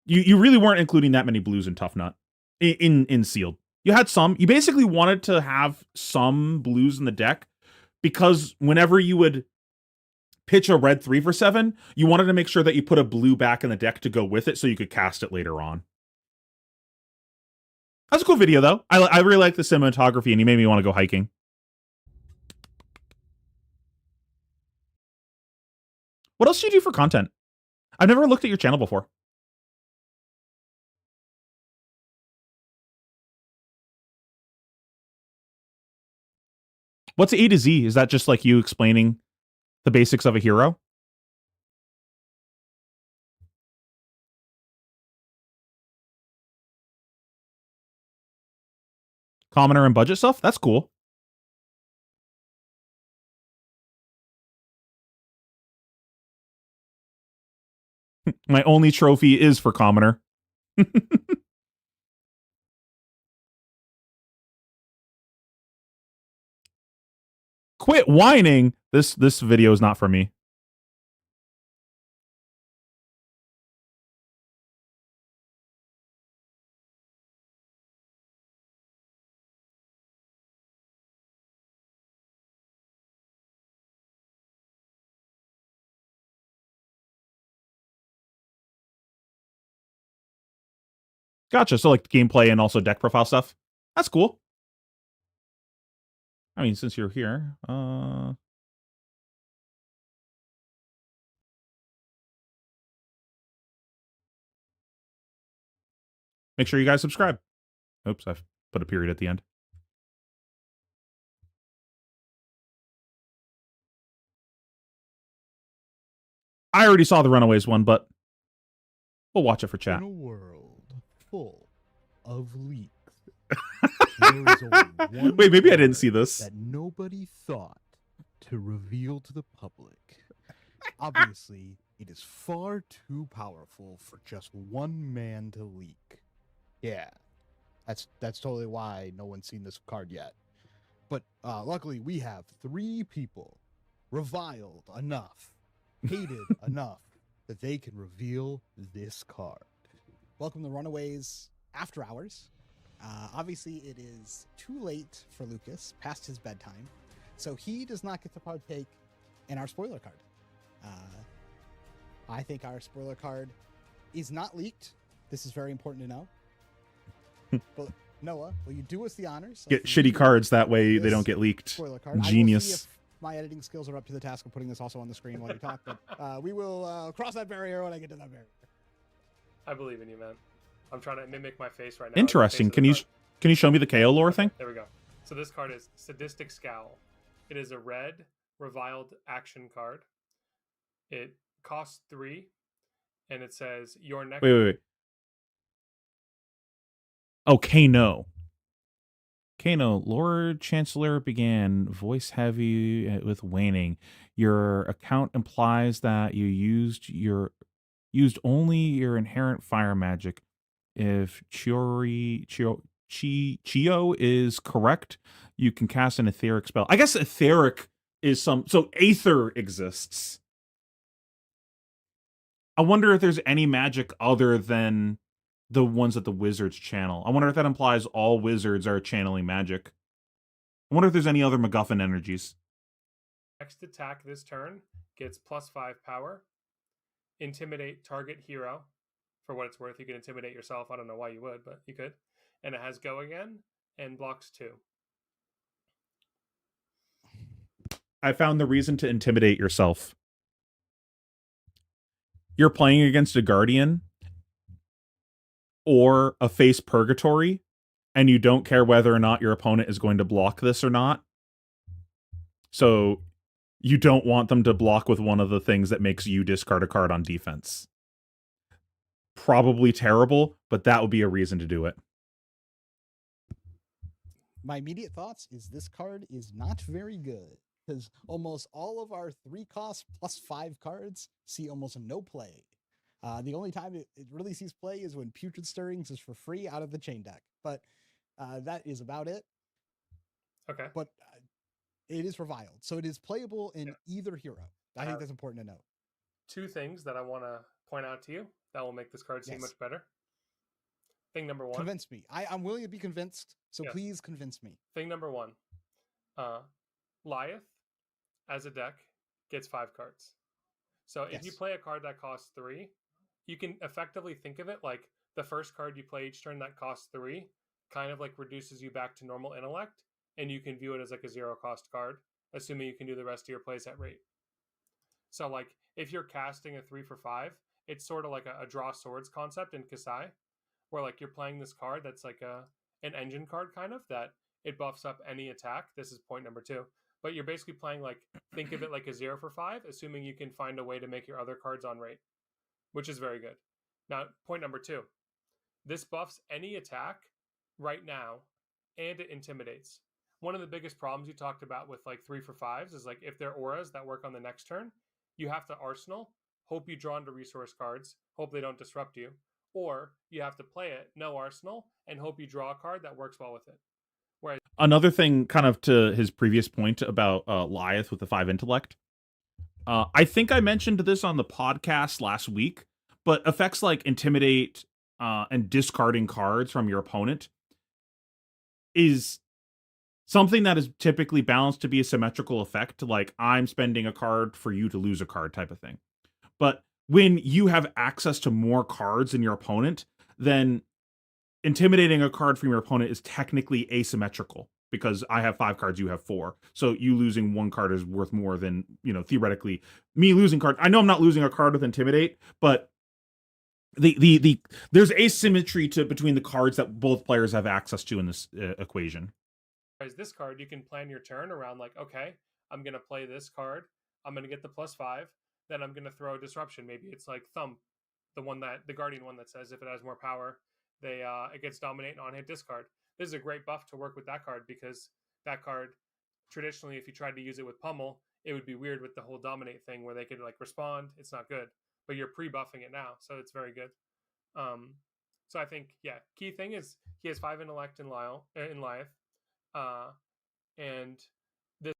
S1: You really weren't including that many blues in Tough Nut in Sealed. You had some. You basically wanted to have some blues in the deck, because whenever you would pitch a red 3 for 7, you wanted to make sure that you put a blue back in the deck to go with it, so you could cast it later on. That's a cool video, though. I really like the cinematography, and you made me want to go hiking. What else do you do for content? I've never looked at your channel before. What's A to Z? Is that just like you explaining the basics of a hero? Commoner and budget stuff? That's cool. My only trophy is for commoner. Quit whining. This video is not for me. Gotcha. So like gameplay and also deck profile stuff. That's cool. I mean, since you're here, make sure you guys subscribe. Oops, I've put a period at the end. I already saw the Runaways one, but we'll watch it for chat.
S4: In a world full of leaks, there is only one
S1: Wait, maybe I didn't see this.
S4: that nobody thought to reveal to the public. Obviously, it is far too powerful for just one man to leak. Yeah, that's totally why no one's seen this card yet. But luckily, we have 3 people reviled enough, hated enough, that they can reveal this card.
S6: Welcome to Runaways After Hours. Obviously, it is too late for Lucas, past his bedtime, so he does not get to partake in our spoiler card. I think our spoiler card is not leaked. This is very important to know. But Noah, will you do us the honors?
S1: Get shitty cards, that way they don't get leaked.
S6: Spoiler card.
S1: Genius.
S6: I will see if my editing skills are up to the task of putting this also on the screen while you talk, but we will cross that barrier when I get to that barrier.
S7: I believe in you, man. I'm trying to mimic my face right now.
S1: Interesting. Can you show me the KO lore thing?
S7: There we go. So this card is Sadistic Scowl. It is a red reviled action card. It costs 3, and it says your next.
S1: Wait. Oh, Kano. Kano, Lord Chancellor began voice heavy with waning. Your account implies that you used only your inherent fire magic. If Chio is correct, you can cast an etheric spell. I guess etheric is so aether exists. I wonder if there's any magic other than the ones that the wizards channel. I wonder if that implies all wizards are channeling magic. I wonder if there's any other MacGuffin energies.
S7: Next attack this turn gets +5 power. Intimidate target hero. For what it's worth, you can intimidate yourself. I don't know why you would, but you could. And it has go again and blocks 2.
S1: I found the reason to intimidate yourself. You're playing against a guardian or a face purgatory, and you don't care whether or not your opponent is going to block this or not. So you don't want them to block with one of the things that makes you discard a card on defense. Probably terrible, but that would be a reason to do it.
S6: My immediate thoughts is this card is not very good, because almost all of our 3 cost +5 cards see almost no play. The only time it really sees play is when Putrid Stirrings is for free out of the chain deck. But that is about it.
S7: Okay.
S6: But it is reviled, so it is playable in either hero. I think that's important to note.
S7: 2 things that I want to point out to you that will make this card seem much better. Thing number 1.
S6: Convince me. I'm willing to be convinced, so please convince me.
S7: Thing number 1. Lyeth, as a deck, gets 5 cards. So if you play a card that costs 3, you can effectively think of it like the first card you play each turn that costs 3 kind of like reduces you back to normal intellect, and you can view it as like a 0 cost card, assuming you can do the rest of your plays at rate. So like if you're casting a 3 for 5, it's sort of like a draw swords concept in Kasai, where like you're playing this card that's like an engine card kind of, that it buffs up any attack. This is point number 2. But you're basically playing like, think of it like a 0 for 5, assuming you can find a way to make your other cards on rate, which is very good. Now, point number 2. This buffs any attack right now, and it intimidates. One of the biggest problems you talked about with like 3 for 5s is like if they're auras that work on the next turn, you have to arsenal hope you draw into resource cards, hope they don't disrupt you, or you have to play it, no arsenal, and hope you draw a card that works well with it. Whereas
S1: another thing, kind of to his previous point about Lyeth with the 5 intellect, I think I mentioned this on the podcast last week, but effects like Intimidate and discarding cards from your opponent is something that is typically balanced to be a symmetrical effect, like I'm spending a card for you to lose a card type of thing. But when you have access to more cards than your opponent, then intimidating a card from your opponent is technically asymmetrical, because I have 5 cards, you have 4. So you losing 1 card is worth more than, theoretically me losing card. I know I'm not losing a card with Intimidate, but there's asymmetry between the cards that both players have access to in this equation.
S7: Whereas this card, you can plan your turn around like, okay, I'm going to play this card. I'm going to get the +5. Then I'm going to throw a disruption. Maybe it's like Thump, the Guardian one that says if it has more power, it gets dominate and on-hit discard. This is a great buff to work with that card, because that card, traditionally, if you tried to use it with Pummel, it would be weird with the whole dominate thing where they could like respond. It's not good, but you're pre-buffing it now, so it's very good. So I think, key thing is he has 5 intellect in Lyeth. And this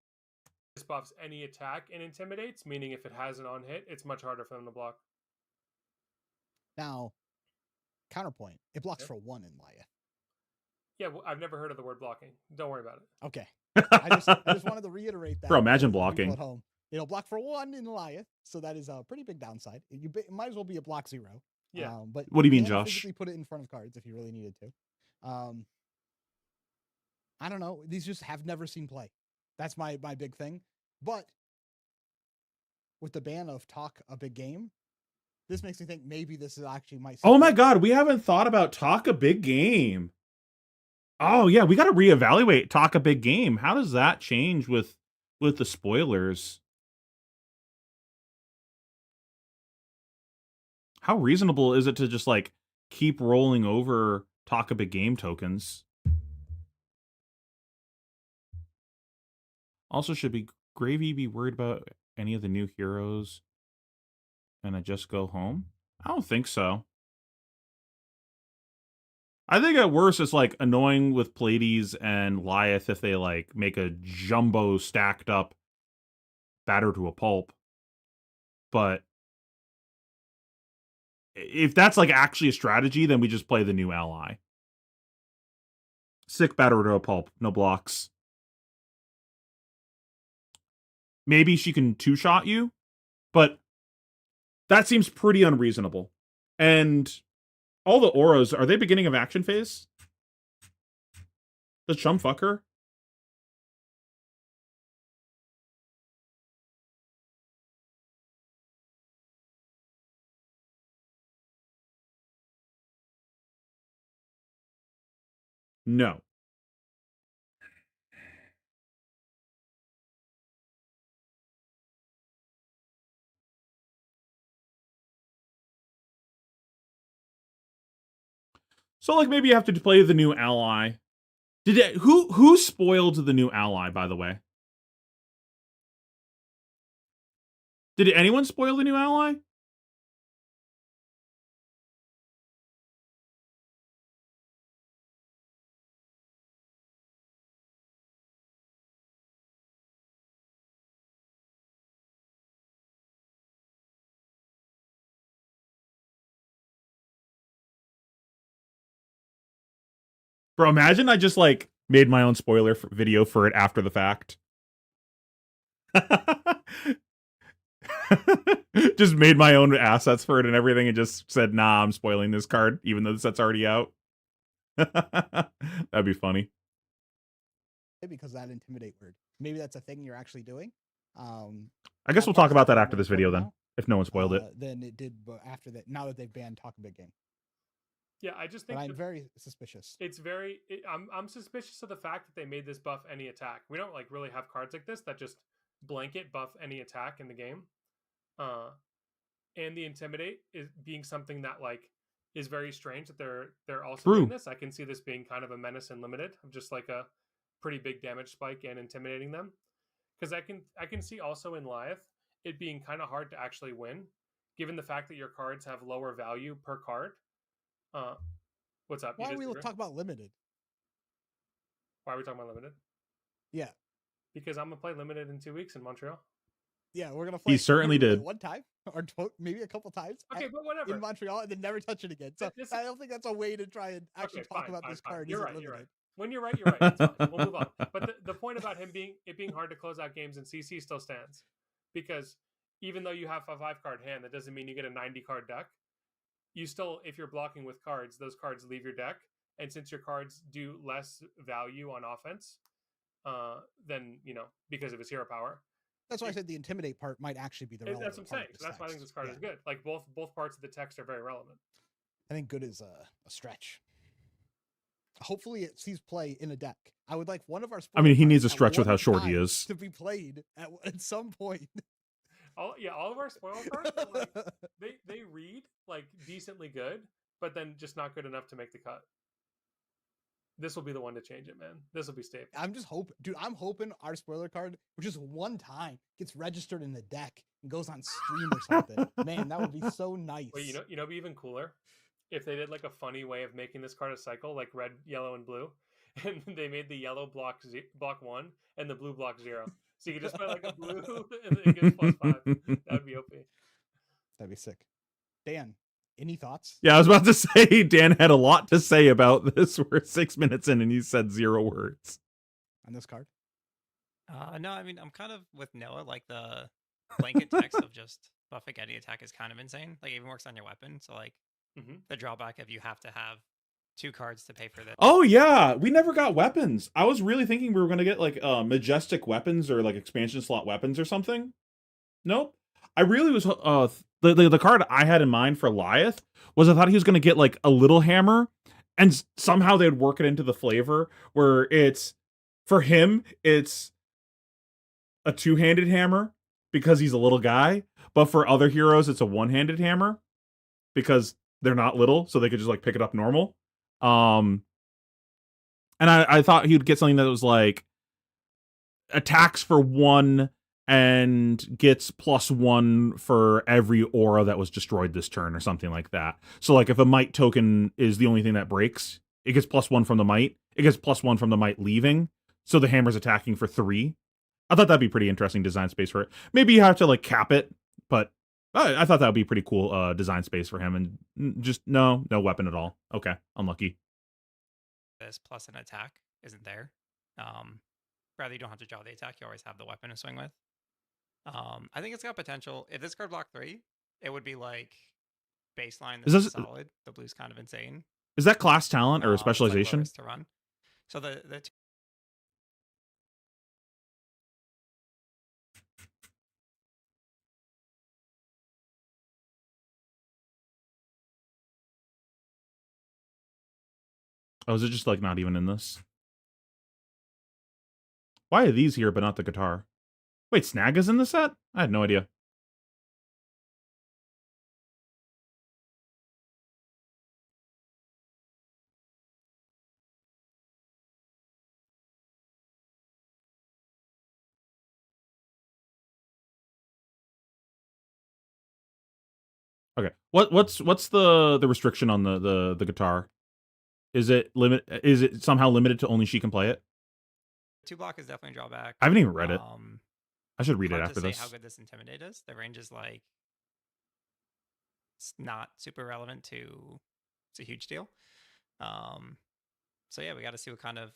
S7: buffs any attack and intimidates, meaning if it has an on hit, it's much harder for them to block.
S6: Now, counterpoint, it blocks for 1 in Lyeth.
S7: Yeah, well, I've never heard of the word blocking. Don't worry about it.
S6: Okay. I just wanted to reiterate that.
S1: Bro, imagine blocking.
S6: At home. It'll block for 1 in Lyeth, so that is a pretty big downside. It might as well be a block 0.
S7: Yeah.
S6: But
S1: what do you mean,
S6: can
S1: Josh?
S6: physically put it in front of cards if you really needed to. I don't know. These just have never seen play. That's my big thing. But with the ban of Talk a Big Game, this makes me think maybe this is actually my.
S1: Oh my God, we haven't thought about Talk a Big Game. Oh yeah, we got to reevaluate Talk a Big Game. How does that change with the spoilers? How reasonable is it to just like keep rolling over Talk a Big Game tokens? Also, should Gravy be worried about any of the new heroes and I just go home? I don't think so. I think at worst it's like annoying with Pleiades and Lyeth if they like make a jumbo stacked up batter to a pulp. But if that's like actually a strategy, then we just play the new ally. Sick batter to a pulp, no blocks. Maybe she can 2-shot you, but that seems pretty unreasonable. And all the auras, are they beginning of action phase? The chum fucker? No. So like maybe you have to play the new ally. Who spoiled the new ally, by the way? Did anyone spoil the new ally? Bro, imagine I just like made my own spoiler video for it after the fact. Just made my own assets for it and everything and just said, nah, I'm spoiling this card, even though the set's already out. That'd be funny.
S6: Because that intimidate word. Maybe that's a thing you're actually doing.
S1: I guess we'll talk about that after this video then, if no one spoiled it.
S6: Then it did after that. Now that they've banned Talk a Big Game.
S7: Yeah, I just think
S6: I'm very suspicious.
S7: I'm suspicious of the fact that they made this buff any attack. We don't like really have cards like this that just blanket buff any attack in the game. And the intimidate is being something that like is very strange that they're also doing this. I can see this being kind of a menace and limited of just like a pretty big damage spike and intimidating them. Because I can see also in Lyeth it being kind of hard to actually win, given the fact that your cards have lower value per card. What's up?
S6: Why are we talking about limited?
S7: Why are we talking about limited?
S6: Yeah.
S7: Because I'm gonna play limited in 2 weeks in Montreal.
S6: Yeah, we're gonna play.
S1: He certainly did.
S6: One time or maybe a couple times.
S7: Okay, but whatever.
S6: In Montreal, and then never touch it again. So I don't think that's a way to try and actually talk about this card.
S7: You're right.
S6: Limited.
S7: You're right. When you're right, you're right. It's fine. We'll move on. But the point about him being hard to close out games in CC still stands, because even though you have a 5-card hand, that doesn't mean you get a 90-card deck. You still, if you're blocking with cards, those cards leave your deck, and since your cards do less value on offense, then because of his hero power.
S6: That's why I said the intimidate part might actually be the relevant.
S7: That's what I'm saying. So that's why I think this card is good. Like both parts of the text are very relevant.
S6: I think good is a stretch. Hopefully it sees play in a deck. I would like one of our.
S1: I mean, he needs a stretch with how short he is
S6: to be played at some point.
S7: All of our spoiler cards are like, they read like decently good, but then just not good enough to make the cut. This will be the one to change it, man. This will be stable.
S6: I'm just hoping, dude. I'm hoping our spoiler card, which is one time, gets registered in the deck and goes on stream or something. Man, that would be so nice.
S7: Wait, it'd be even cooler if they did like a funny way of making this card a cycle, like red, yellow, and blue, and they made the yellow block 1 and the blue block 0. So you could just play like a blue and it gets +5. That'd be OP.
S6: That'd be sick. Dan, any thoughts?
S1: Yeah, I was about to say Dan had a lot to say about this. We're 6 minutes in and he said 0 words
S6: on this card.
S3: No, I mean I'm kind of with Noah. Like the blanket text of just buffing any attack is kind of insane. Like it even works on your weapon. So like the drawback of you have to have 2 cards to pay for this.
S1: Oh yeah, we never got weapons. I was really thinking we were gonna get like majestic weapons or like expansion slot weapons or something. Nope. I really was the card I had in mind for Lyeth was I thought he was gonna get like a little hammer, and somehow they'd work it into the flavor where it's for him it's a 2-handed hammer because he's a little guy, but for other heroes it's a 1-handed hammer because they're not little, so they could just like pick it up normal. And I thought he'd get something that was like attacks for 1 and gets +1 for every aura that was destroyed this turn or something like that. So like if a might token is the only thing that breaks, it gets +1 from the might. It gets +1 from the might leaving. So the hammer's attacking for 3. I thought that'd be pretty interesting design space for it. Maybe you have to like cap it, but I thought that would be pretty cool design space for him. And just no weapon at all. Okay, unlucky.
S3: This plus an attack isn't there. Rather you don't have to draw the attack. You always have the weapon to swing with. I think it's got potential. If this card blocked 3, it would be like baseline. This is solid. The blue's kind of insane.
S1: Is that class talent or a specialization?
S3: Like to run. So the
S1: Oh, is it just like not even in this? Why are these here but not the guitar? Wait, Snag is in the set? I had no idea. Okay. What's the restriction on the guitar? Is it somehow limited to only she can play it?
S3: 2 block is definitely a drawback.
S1: I haven't even read it. I should read it after this.
S3: How good this Intimidate is. The range is like it's not super relevant to it's a huge deal. So yeah, we got to see what kind of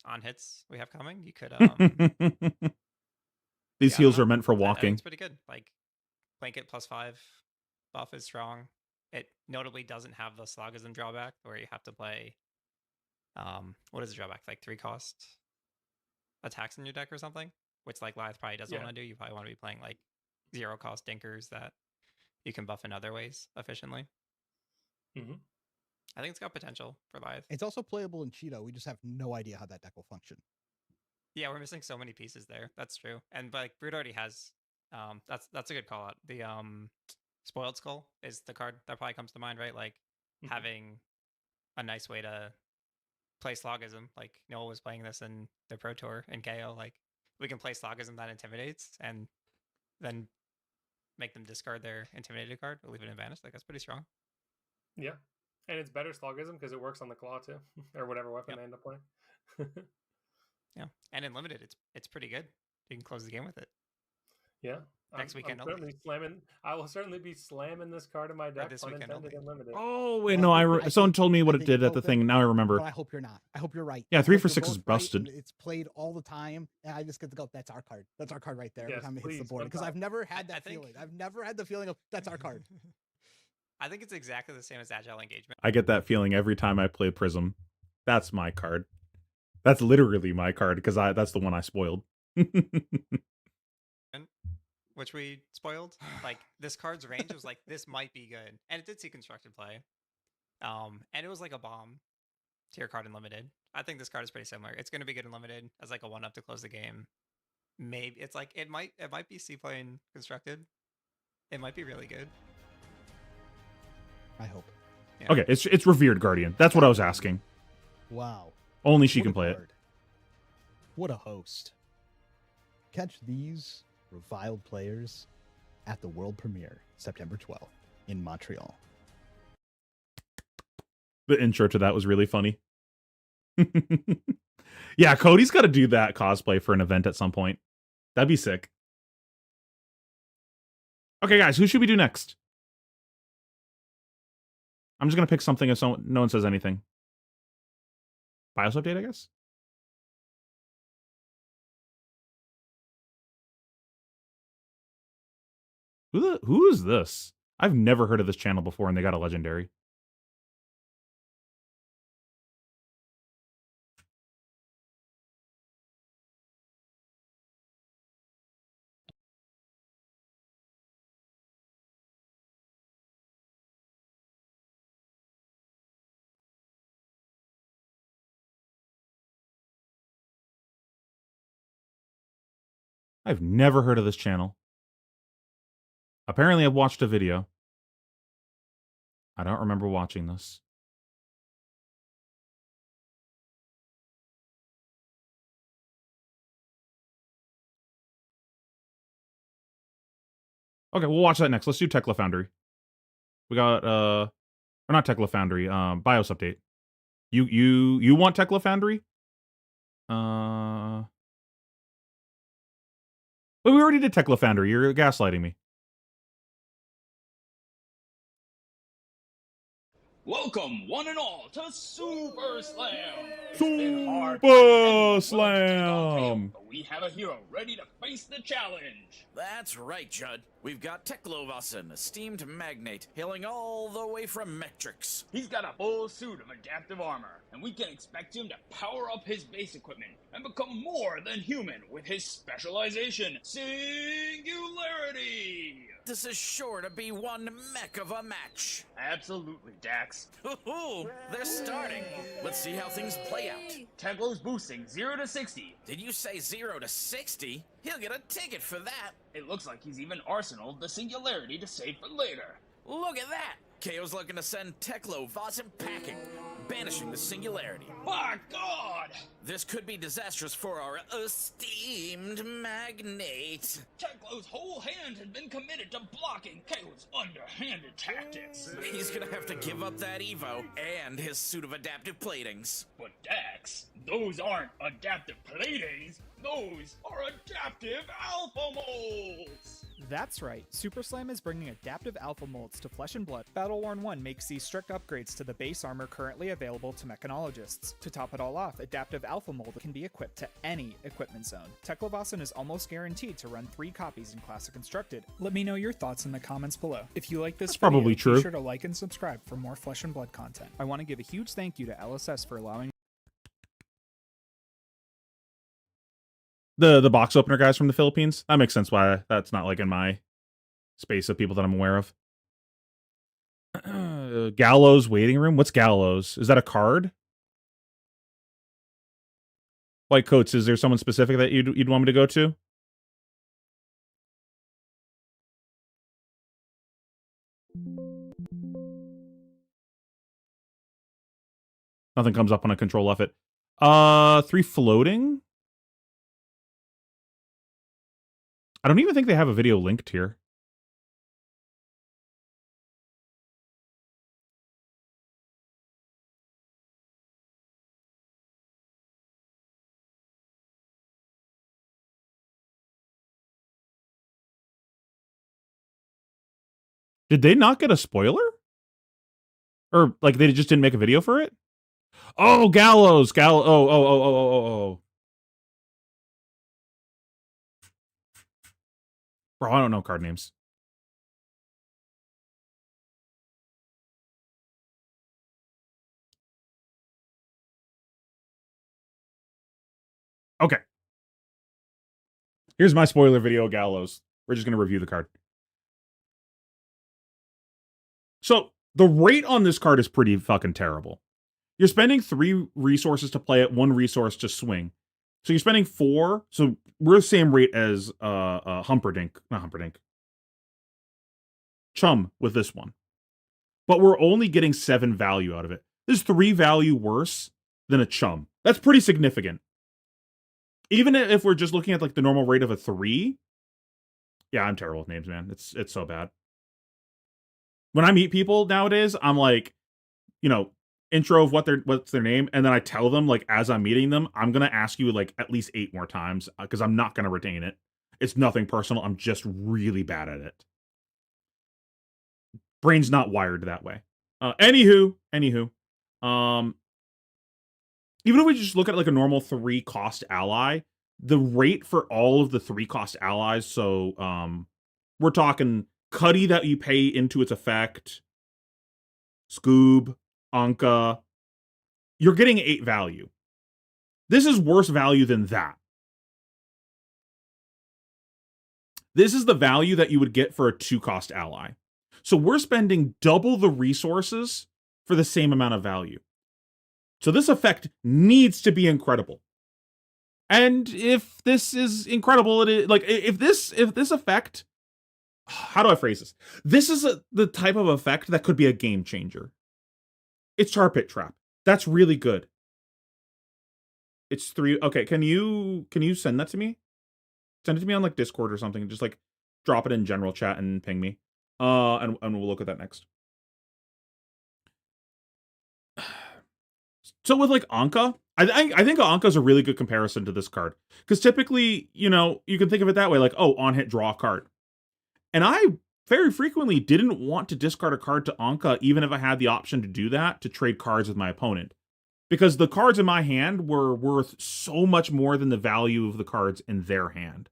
S3: on hits we have coming. You could
S1: these heals are meant for walking.
S3: I think it's pretty good. Like blanket +5 buff is strong. It notably doesn't have the slogism drawback where you have to play what is the drawback? Like 3 cost attacks in your deck or something, which like Lyeth probably doesn't want to do. You probably want to be playing like 0 cost dinkers that you can buff in other ways efficiently. I think it's got potential for Lyeth.
S6: It's also playable in Cheeto. We just have no idea how that deck will function.
S3: Yeah, we're missing so many pieces there. That's true. And like Brood already has that's a good call out. The Spoiled Skull is the card that probably comes to mind, right? Like having a nice way to play Slogism. Like Noah was playing this in the Pro Tour in KO. Like we can play Slogism that intimidates and then make them discard their intimidated card or leave it in banished. Like that's pretty strong.
S7: Yeah, and it's better slogism because it works on the claw too, or whatever weapon they end up playing.
S3: Yeah, and in limited, it's pretty good. You can close the game with it.
S7: Yeah,
S3: next weekend
S7: I'm certainly slamming. I will certainly be slamming this card in my deck.
S3: This
S7: Pun
S3: weekend
S7: intended and limited.
S1: Oh wait, no, someone told me what it did at the thing. Now I remember.
S6: But I hope you're not. I hope you're right.
S1: Yeah,
S6: I
S1: 3
S6: hope
S1: for
S6: you're
S1: 6 is
S6: both right,
S1: busted.
S6: and it's played all the time, and I just get to go. That's our card. That's our card right there. Every
S7: Yes,
S6: time it hits the
S7: please,
S6: board,
S7: one
S6: because
S7: time.
S6: I've never had that feeling. I've never had the feeling of that's our card.
S3: I think it's exactly the same as Agile Engagement.
S1: I get that feeling every time I play Prism. That's my card. That's literally my card because that's the one I spoiled.
S3: Which we spoiled. Like this card's range was like this might be good, and it did see constructed play. And it was like a bomb tier card in limited. I think this card is pretty similar. It's going to be good in limited as like a 1-up to close the game. Maybe it's like it might be C play in constructed. It might be really good.
S6: I hope.
S3: Yeah.
S1: Okay, it's Revered Guardian. That's what I was asking.
S6: Wow.
S1: Only she
S6: What
S1: can
S6: a
S1: play it.
S6: card. What a host. Catch these reviled players at the world premiere September 12th in Montreal.
S1: The intro to that was really funny. Yeah, Cody's got to do that cosplay for an event at some point. That'd be sick. Okay, guys, who should we do next? I'm just going to pick something if no one says anything. BIOS update, I guess? Who is this? I've never heard of this channel before, and they got a legendary. I've never heard of this channel. Apparently, I've watched a video. I don't remember watching this. Okay, we'll watch that next. Let's do Tekla Foundry. We got or not Tekla Foundry, BIOS update. You want Tekla Foundry? But we already did Tekla Foundry. You're gaslighting me.
S8: Welcome, one and all, to Super Slam!
S1: Super Slam!
S8: But we have a hero ready to face the challenge!
S9: That's right, Judd. We've got Teklovasan, esteemed magnate, hailing all the way from Metrics.
S8: He's got a full suit of adaptive armor, and we can expect him to power up his base equipment and become more than human with his specialization, Singularity!
S9: This is sure to be one mech of a match.
S8: Absolutely, Dax.
S9: Ooh, they're starting. Let's see how things play out.
S8: Teklo's boosting 0 to 60.
S9: Did you say 0 to 60? He'll get a ticket for that.
S8: It looks like he's even arsenaled the Singularity to save for later.
S9: Look at that! KO's looking to send Teklovasan packing, banishing the Singularity.
S8: My God!
S9: This could be disastrous for our esteemed magnate.
S8: Teklo's whole hand has been committed to blocking KO's underhanded tactics.
S9: He's gonna have to give up that Evo and his suit of adaptive platings.
S8: But Dax, those aren't adaptive platings. Those are adaptive alpha molds!
S11: That's right, Super Slam is bringing adaptive alpha molds to Flesh and Blood. Battle-Worn 1 makes these strict upgrades to the base armor currently available to mechanologists. To top it all off, adaptive alpha mold can be equipped to any equipment zone. Teklovasan is almost guaranteed to run 3 copies in Classic Constructed. Let me know your thoughts in the comments below. If you like this video,
S1: probably true.
S11: Be sure to like and subscribe for more Flesh and Blood content. I want to give a huge thank you to LSS for allowing
S1: The box opener guys from the Philippines. That makes sense why that's not like in my space of people that I'm aware of. Gallows waiting room. What's Gallows? Is that a card? White Coats, is there someone specific that you'd want me to go to? Nothing comes up when I control F it. 3 floating? I don't even think they have a video linked here. Did they not get a spoiler? Or like they just didn't make a video for it? Oh, Gallows. Oh. Bro, I don't know card names. Okay. Here's my spoiler video, Gallows. We're just going to review the card. So, the rate on this card is pretty fucking terrible. You're spending 3 resources to play it, 1 resource to swing. So you're spending 4. So we're the same rate as Humperdinck. Not Humperdinck. Chum with this one. But we're only getting 7 value out of it. This is 3 value worse than a Chum. That's pretty significant. Even if we're just looking at like the normal rate of a 3. Yeah, I'm terrible with names, man. It's so bad. When I meet people nowadays, I'm like, you know, intro of what's their name, and then I tell them, like, as I'm meeting them, I'm gonna ask you like at least 8 more times because I'm not gonna retain it. It's nothing personal. I'm just really bad at it. Brain's not wired that way. Anywho, even if we just look at like a normal 3 cost ally, the rate for all of the 3 cost allies, so we're talking Cuddy that you pay into its effect, Scoob, Anka, you're getting 8 value. This is worse value than that. This is the value that you would get for a 2 cost ally. So we're spending double the resources for the same amount of value. So this effect needs to be incredible. And if this is incredible, if this effect, how do I phrase this? This is the type of effect that could be a game changer. It's Tar Pit Trap. That's really good. It's 3. Okay, can you send that to me? Send it to me on like Discord or something. Just like drop it in general chat and ping me. And we'll look at that next. So with like Anka, I think Anka is a really good comparison to this card. Because typically, you know, you can think of it that way, like, oh, on hit, draw a card. And I very frequently didn't want to discard a card to Anka, even if I had the option to do that, to trade cards with my opponent. Because the cards in my hand were worth so much more than the value of the cards in their hand.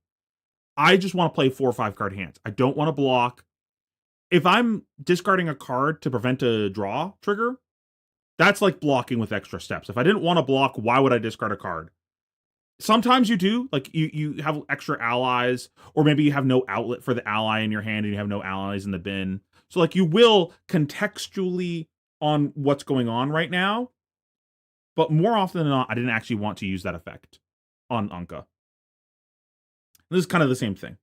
S1: I just want to play 4 or 5 card hands. I don't want to block. If I'm discarding a card to prevent a draw trigger, that's like blocking with extra steps. If I didn't want to block, why would I discard a card? Sometimes you do, like you have extra allies, or maybe you have no outlet for the ally in your hand and you have no allies in the bin. So like you will contextually on what's going on right now, but more often than not, I didn't actually want to use that effect on Anka. This is kind of the same thing,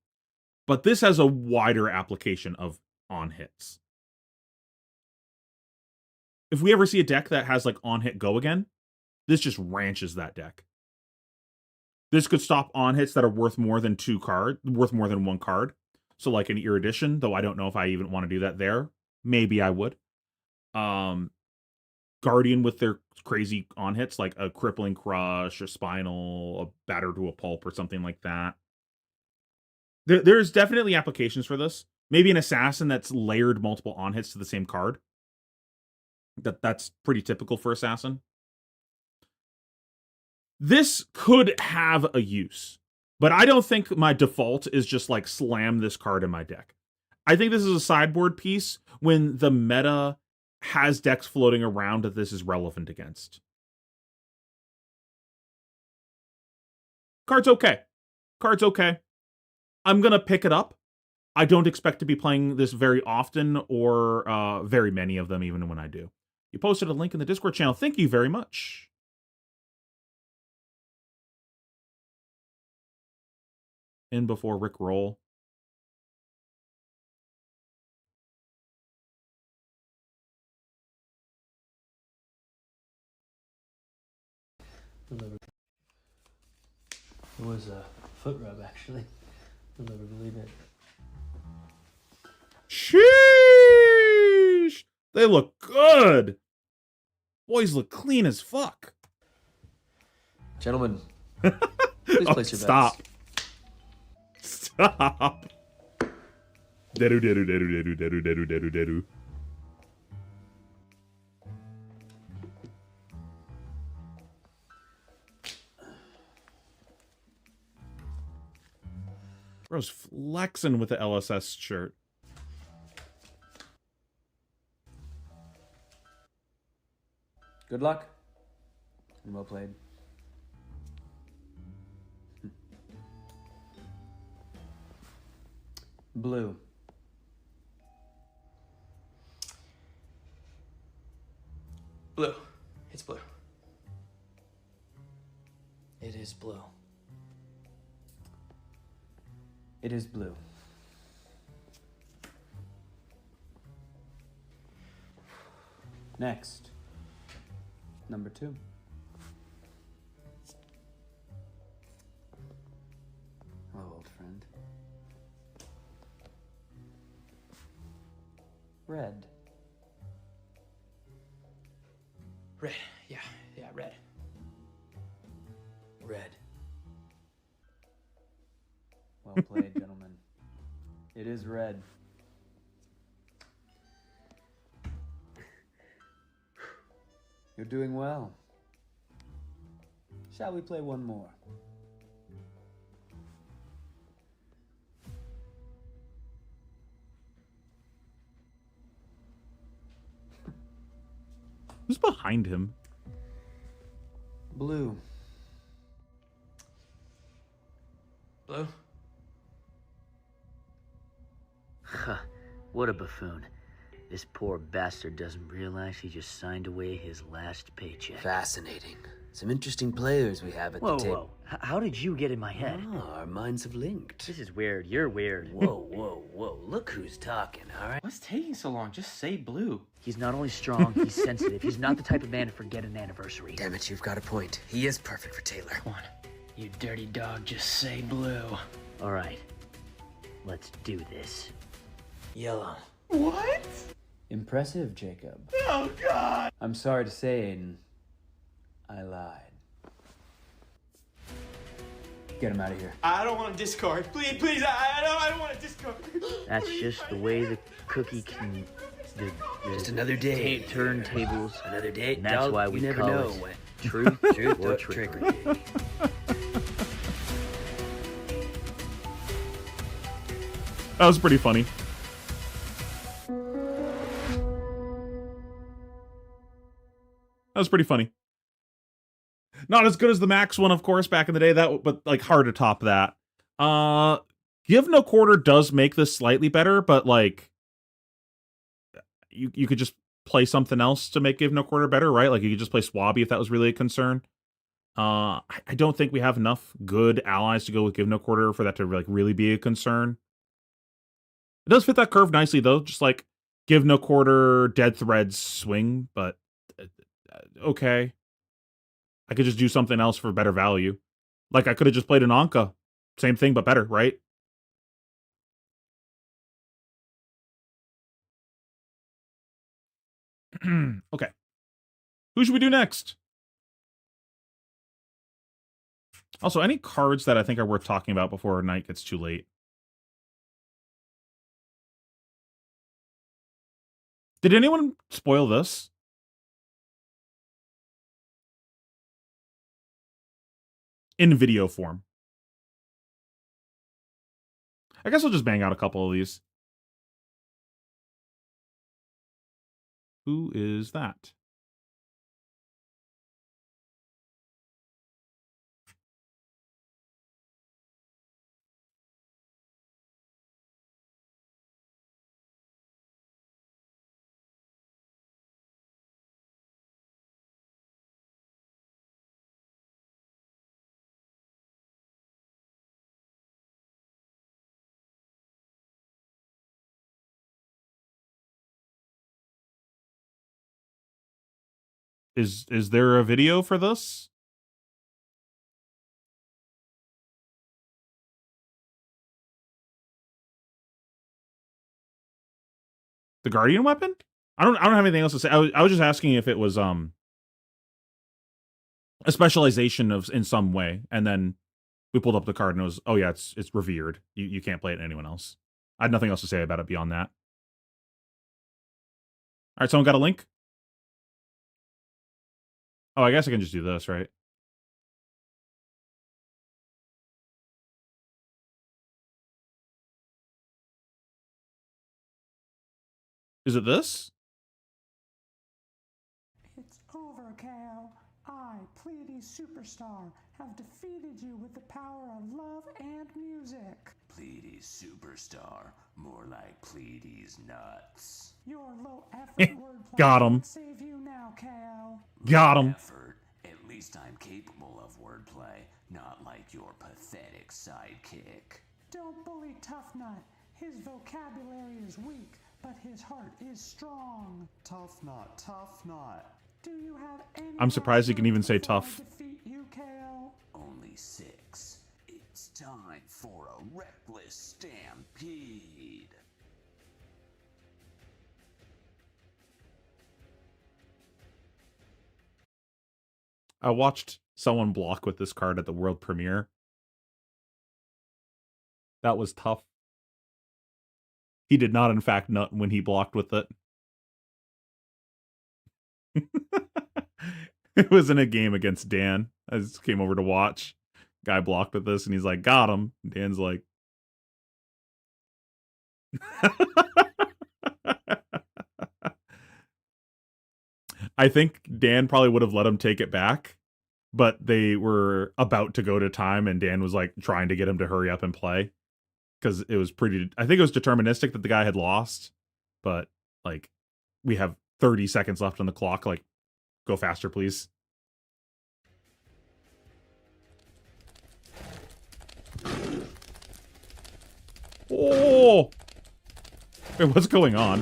S1: but this has a wider application of on hits. If we ever see a deck that has like on hit go again, this just ranches that deck. This could stop on hits that are worth more than 1 card. So like an Erudition, though I don't know if I even want to do that there. Maybe I would. Guardian with their crazy on hits, like a Crippling Crush, a Spinal, a Batter to a Pulp, or something like that. There's definitely applications for this. Maybe an Assassin that's layered multiple on hits to the same card. That's pretty typical for Assassin. This could have a use, but I don't think my default is just like slam this card in my deck. I think this is a sideboard piece when the meta has decks floating around that this is relevant against. Card's okay. I'm going to pick it up. I don't expect to be playing this very often or very many of them, even when I do. You posted a link in the Discord channel. Thank you very much. In before Rick Roll.
S14: It was a foot rub, actually. You'll never believe it.
S1: Sheesh! They look good. Boys look clean as fuck.
S14: Gentlemen, please place your bets.
S1: Stop. Dedu dedu dedu dedu dedu dedu dedu dedu. Bro's flexing with the LSS shirt.
S10: Good luck. And well played. Blue.
S15: Blue. It's blue. It is blue.
S10: It is blue. Next. Number 2. Hello, old friend. Red.
S15: Red. Yeah, red. Red.
S10: Well played, gentlemen. It is red. You're doing well. Shall we play one more?
S1: Who's behind him?
S10: Blue.
S15: Blue?
S16: Huh, what a buffoon. This poor bastard doesn't realize he just signed away his last paycheck.
S24: Fascinating. Some interesting players we have at the table.
S16: Whoa. How did you get in my head?
S24: Oh, our minds have linked.
S16: This is weird. You're weird.
S24: Whoa. Look who's talking, all right?
S10: What's taking so long? Just say blue.
S16: He's not only strong, he's sensitive. He's not the type of man to forget an anniversary.
S24: Damn it, you've got a point. He is perfect for Taylor.
S16: Come on. You dirty dog, just say blue. All right. Let's do this.
S24: Yellow.
S10: What? Impressive, Jacob.
S15: Oh, God!
S10: I'm sorry to say, Aiden, I lied. Get him out of here.
S15: I don't want to discard. Please, I don't want to discard.
S16: That's just the way the cookie can...
S24: Just another day.
S16: Turntables.
S24: Another day.
S16: And that's
S24: Dog,
S16: why
S24: you
S16: we
S24: never
S16: call
S24: know
S16: it
S24: when.
S16: truth,
S24: Truth
S16: or
S24: or
S16: trickery.
S24: trickery.
S1: That was pretty funny. That was pretty funny. Not as good as the Max one, of course, back in the day. But like hard to top that. Give No Quarter does make this slightly better, but like you could just play something else to make Give No Quarter better, right? Like you could just play Swabby if that was really a concern. I don't think we have enough good allies to go with Give No Quarter for that to like really be a concern. It does fit that curve nicely though, just like Give No Quarter, Dead Threads, Swing, but okay. I could just do something else for better value. Like I could have just played an Anka. Same thing, but better, right? Okay. Who should we do next? Also, any cards that I think are worth talking about before night gets too late? Did anyone spoil this? In video form. I guess I'll just bang out a couple of these. Who is that? Is there a video for this? The Guardian weapon? I don't have anything else to say. I was just asking if it was a specialization of in some way, and then we pulled up the card and it was, oh yeah, it's revered. You can't play it anyone else. I had nothing else to say about it beyond that. All right, someone got a link? Oh, I guess I can just do this, right? Is it this?
S12: It's over, KO. I, Pleiades Superstar, have defeated you with the power of love and music.
S13: Pleiades Superstar, more like Pleiades Nuts.
S12: Your low effort wordplay
S1: Got him.
S12: won't save you now, KO.
S1: Got him.
S13: Effort. At least I'm capable of wordplay, not like your pathetic sidekick.
S12: Don't bully Tough Nut. His vocabulary is weak, but his heart is strong.
S17: Tough Nut, Tough Nut.
S12: Do you have any
S1: I'm surprised you can even say tough.
S12: defeat you, KO?
S13: Only 6. It's time for a reckless stampede.
S1: I watched someone block with this card at the world premiere. That was tough. He did not, in fact, nut when he blocked with it. It was in a game against Dan. I just came over to watch. Guy blocked with this, and he's like, got him. Dan's like... I think Dan probably would have let him take it back, but they were about to go to time, and Dan was like trying to get him to hurry up and play. Because it was pretty... I think it was deterministic that the guy had lost, but like, we have 30 seconds left on the clock. Like, go faster, please. Oh! Wait, what's going on?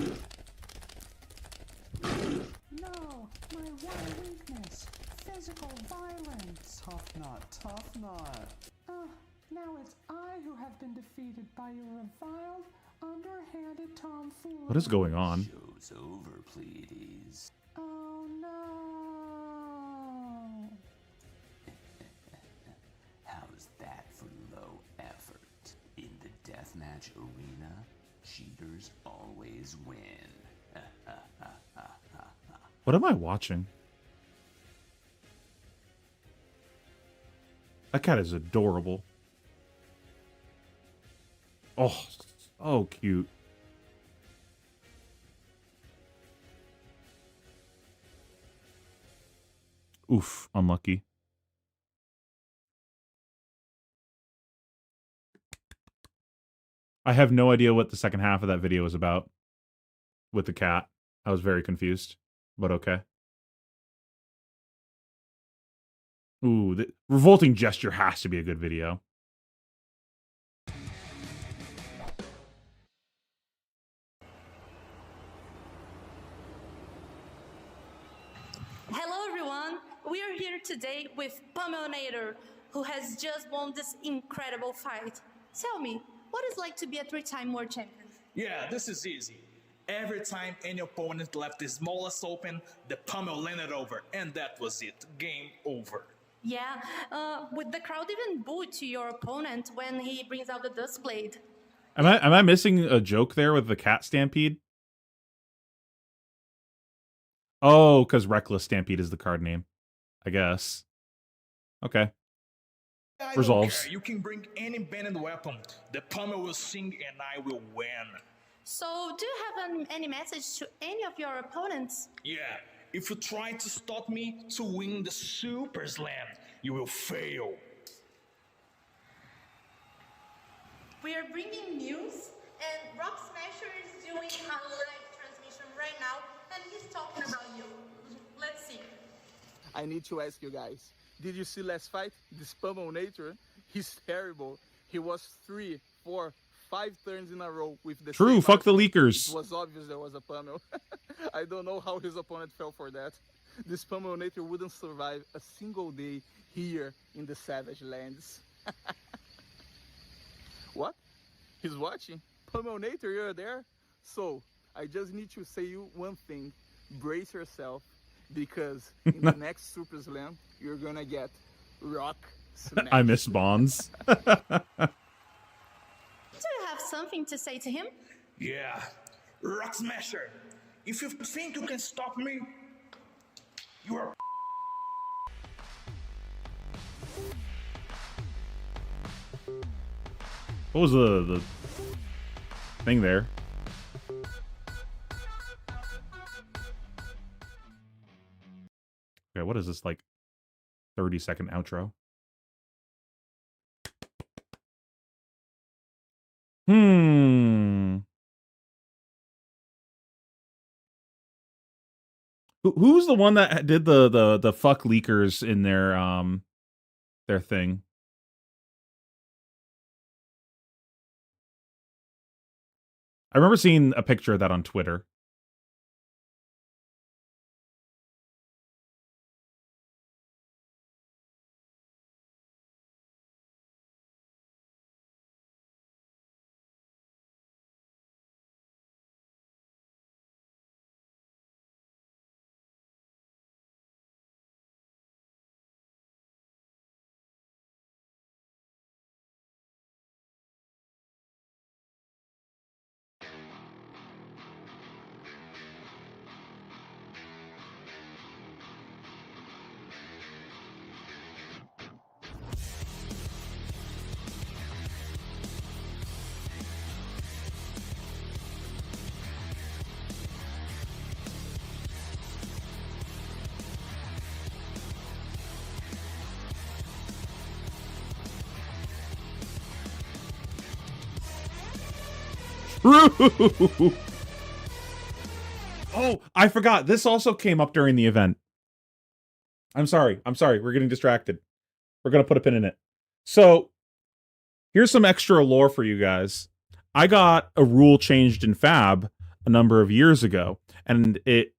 S12: No, my one weakness, physical violence.
S17: Tough Nut, Tough Nut.
S12: Now it's I who have been defeated by your reviled, underhanded tomfoolery.
S1: What is going on?
S13: Show's over, Pleiades.
S12: Oh no!
S13: How's that for low effort? In the deathmatch arena, cheaters always win.
S1: What am I watching? That cat is adorable. Oh, so cute. Oof, unlucky. I have no idea what the second half of that video was about with the cat. I was very confused, but okay. Ooh, the revolting gesture has to be a good video.
S20: Hello everyone, we are here today with Pummelnator, who has just won this incredible fight. Tell me, what is it like to be a 3-time world champion?
S25: Yeah, this is easy. Every time any opponent left the smallest open, the pummel landed over, and that was it. Game over.
S20: Yeah, would the crowd even boo to your opponent when he brings out the dust blade?
S1: Am I missing a joke there with the cat stampede? Oh, because Reckless Stampede is the card name, I guess. Okay. Resolves.
S25: You can bring any banned weapon. The pummel will sing and I will win.
S20: So, do you have any message to any of your opponents?
S25: Yeah, if you try to stop me to win the Super Slam, you will fail.
S20: We are bringing news, and Rock Smasher is doing a live transmission right now, and he's talking about you. Let's see.
S26: I need to ask you guys, did you see last fight? This Pummelnator, he's terrible. He was 3, 4, 5 turns in a row with the
S1: True,
S26: same
S1: fuck the
S26: item.
S1: leakers.
S26: It was obvious there was a pummel. I don't know how his opponent fell for that. This Pummelnator wouldn't survive a single day here in the Savage Lands. What? He's watching? Pummelnator, you're there? So, I just need to say you one thing. Brace yourself, because in the next Super Slam, you're gonna get Rock Smash.
S1: I miss Bonds.
S20: Do you have something to say to him?
S25: Yeah, Rock Smasher. If you think you can stop me, you are.
S1: What was the thing there? Okay, what is this, like 30-second outro? Who's the one that did the fuck leakers in their thing? I remember seeing a picture of that on Twitter. Oh, I forgot. This also came up during the event. I'm sorry. We're getting distracted. We're going to put a pin in it. So, here's some extra lore for you guys. I got a rule changed in Fab a number of years ago, and it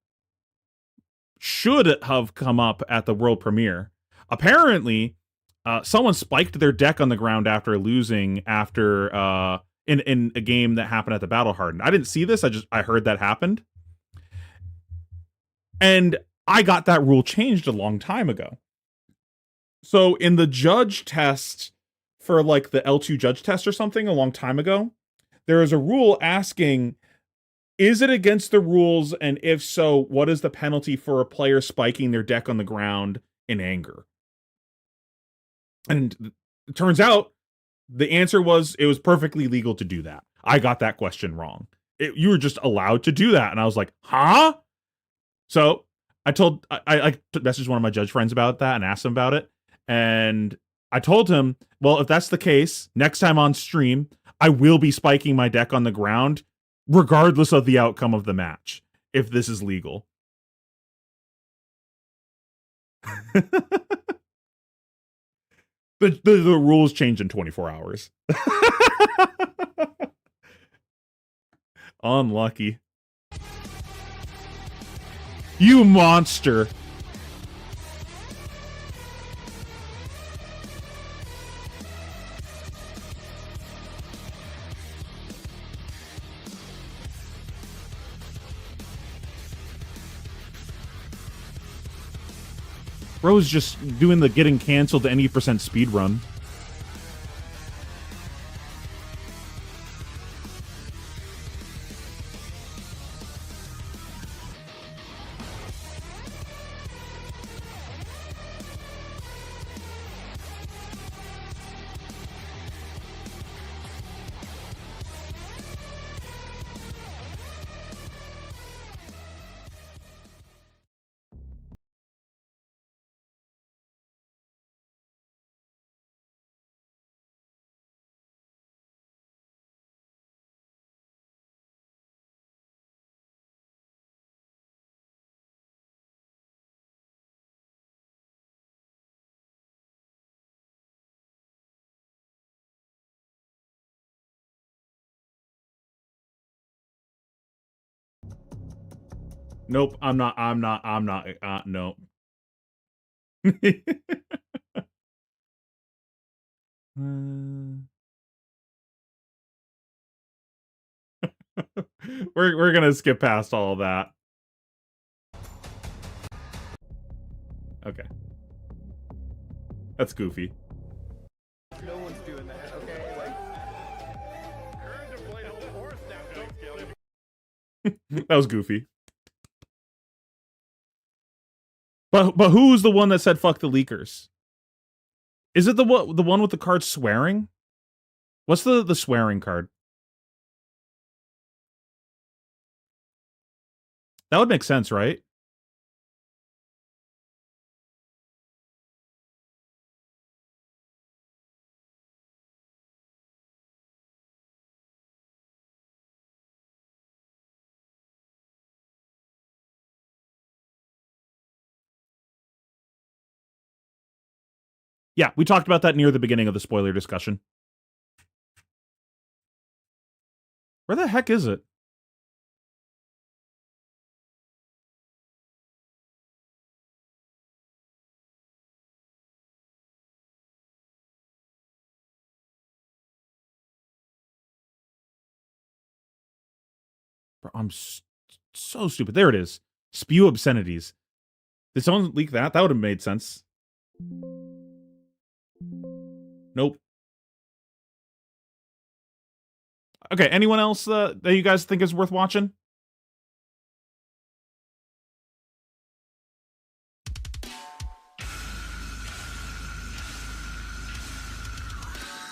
S1: should have come up at the world premiere. Apparently, someone spiked their deck on the ground after losing in a game that happened at the Battle Hardened. I didn't see this. I heard that happened. And I got that rule changed a long time ago. So in the judge test for like the L2 judge test or something a long time ago, there is a rule asking, is it against the rules? And if so, what is the penalty for a player spiking their deck on the ground in anger? And it turns out the answer was it was perfectly legal to do that. I got that question wrong. You were just allowed to do that. And I was like, huh? So I messaged one of my judge friends about that and asked him about it. And I told him, well, if that's the case, next time on stream, I will be spiking my deck on the ground, regardless of the outcome of the match, if this is legal. The rules change in 24 hours. Unlucky. You monster. Bro's just doing the getting canceled to any % speed run. Nope, I'm not, nope. We're gonna skip past all of that. Okay. That's goofy.
S2: No one's doing that, okay? Like,
S1: That was goofy. But who's the one that said fuck the leakers? Is it the one with the card swearing? What's the swearing card? That would make sense, right? Yeah, we talked about that near the beginning of the spoiler discussion. Where the heck is it? Bro, I'm so stupid. There it is. Spew obscenities. Did someone leak that? That would have made sense. Nope. Okay, anyone else that you guys think is worth watching?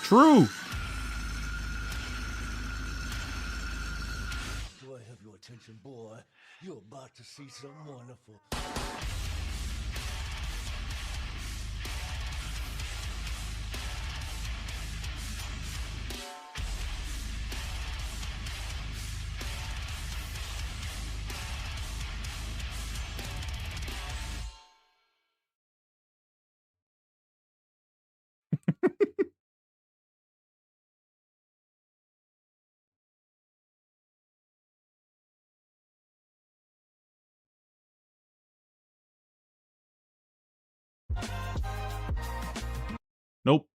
S1: True.
S2: Do I have your attention, boy? You're about to see something wonderful.
S1: Nope.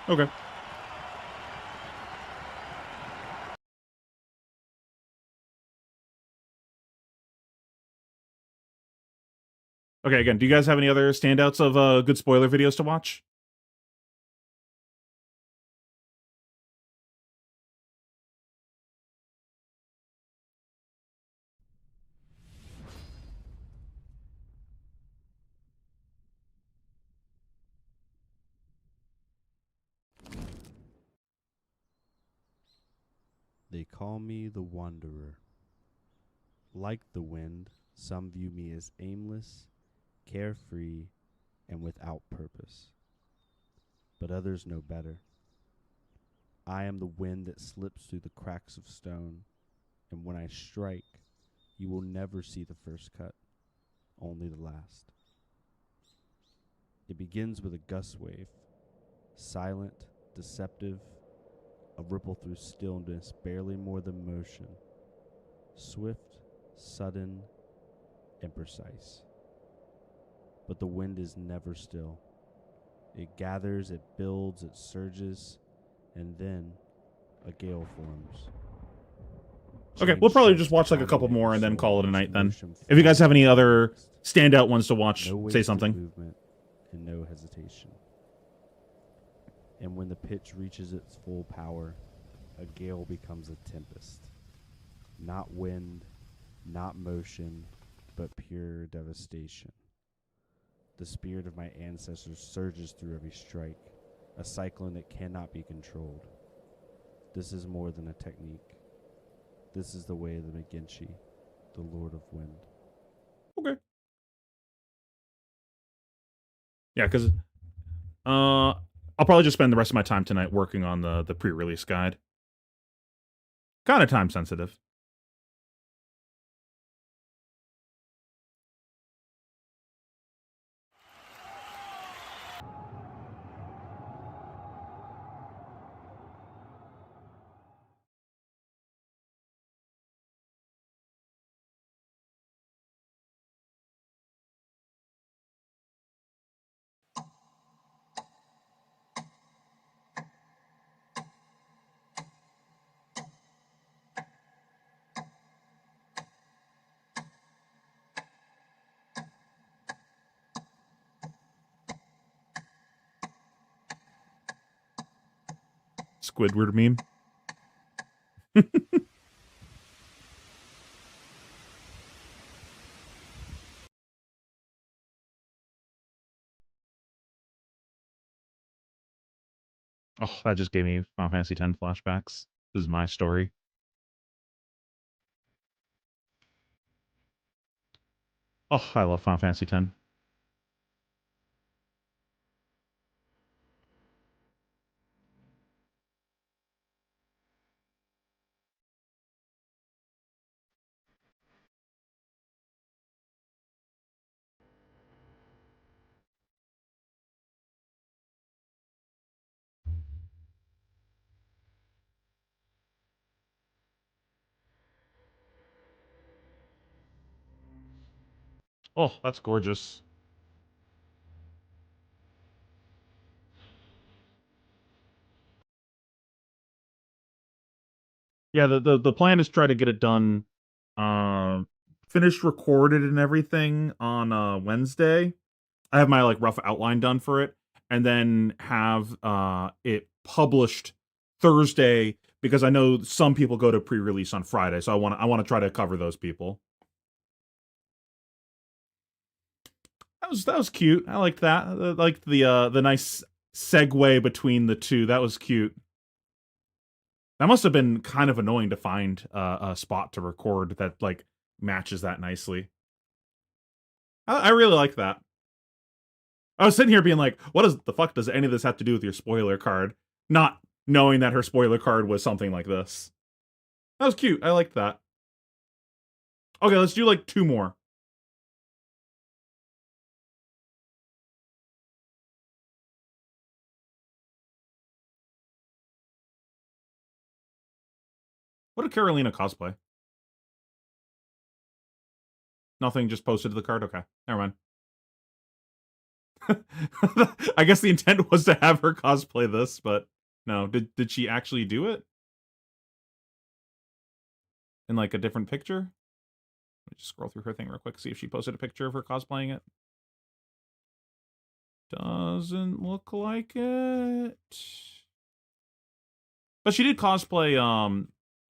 S1: Okay. Okay, again, do you guys have any other standouts of good spoiler videos to watch?
S4: They call me the Wanderer. Like the wind, some view me as aimless, carefree, and without purpose. But others know better. I am the wind that slips through the cracks of stone, and when I strike, you will never see the first cut, only the last. It begins with a gust wave, silent, deceptive, a ripple through stillness, barely more than motion, swift, sudden, and precise. But the wind is never still. It gathers, it builds, it surges, and then a gale forms.
S1: Okay, we'll probably just watch like a couple more and then call it a night then. If you guys have any other standout ones to watch, say something.
S4: Movement and no hesitation. And when the pitch reaches its full power, a gale becomes a tempest. Not wind, not motion, but pure devastation. The spirit of my ancestors surges through every strike, a cyclone that cannot be controlled. This is more than a technique. This is the way of the McGinty, the Lord of Wind.
S1: Okay. Yeah, because I'll probably just spend the rest of my time tonight working on the pre-release guide. Kind of time sensitive. Squidward meme. Oh, that just gave me Final Fantasy X flashbacks. This is my story. Oh, I love Final Fantasy X. Oh, that's gorgeous. Yeah, the plan is try to get it done, finished, recorded, and everything on Wednesday. I have my like rough outline done for it, and then have it published Thursday because I know some people go to pre-release on Friday, so I want to try to cover those people. That was cute. I liked that. I liked the nice segue between the two. That was cute. That must have been kind of annoying to find a spot to record that like matches that nicely. I really like that. I was sitting here being like, what is the fuck does any of this have to do with your spoiler card? Not knowing that her spoiler card was something like this. That was cute. I liked that. Okay, let's do like 2 more. What did Carolina cosplay? Nothing, just posted to the card? Okay, never mind. I guess the intent was to have her cosplay this, but no. Did she actually do it? In like a different picture? Let me just scroll through her thing real quick, see if she posted a picture of her cosplaying it. Doesn't look like it. But she did cosplay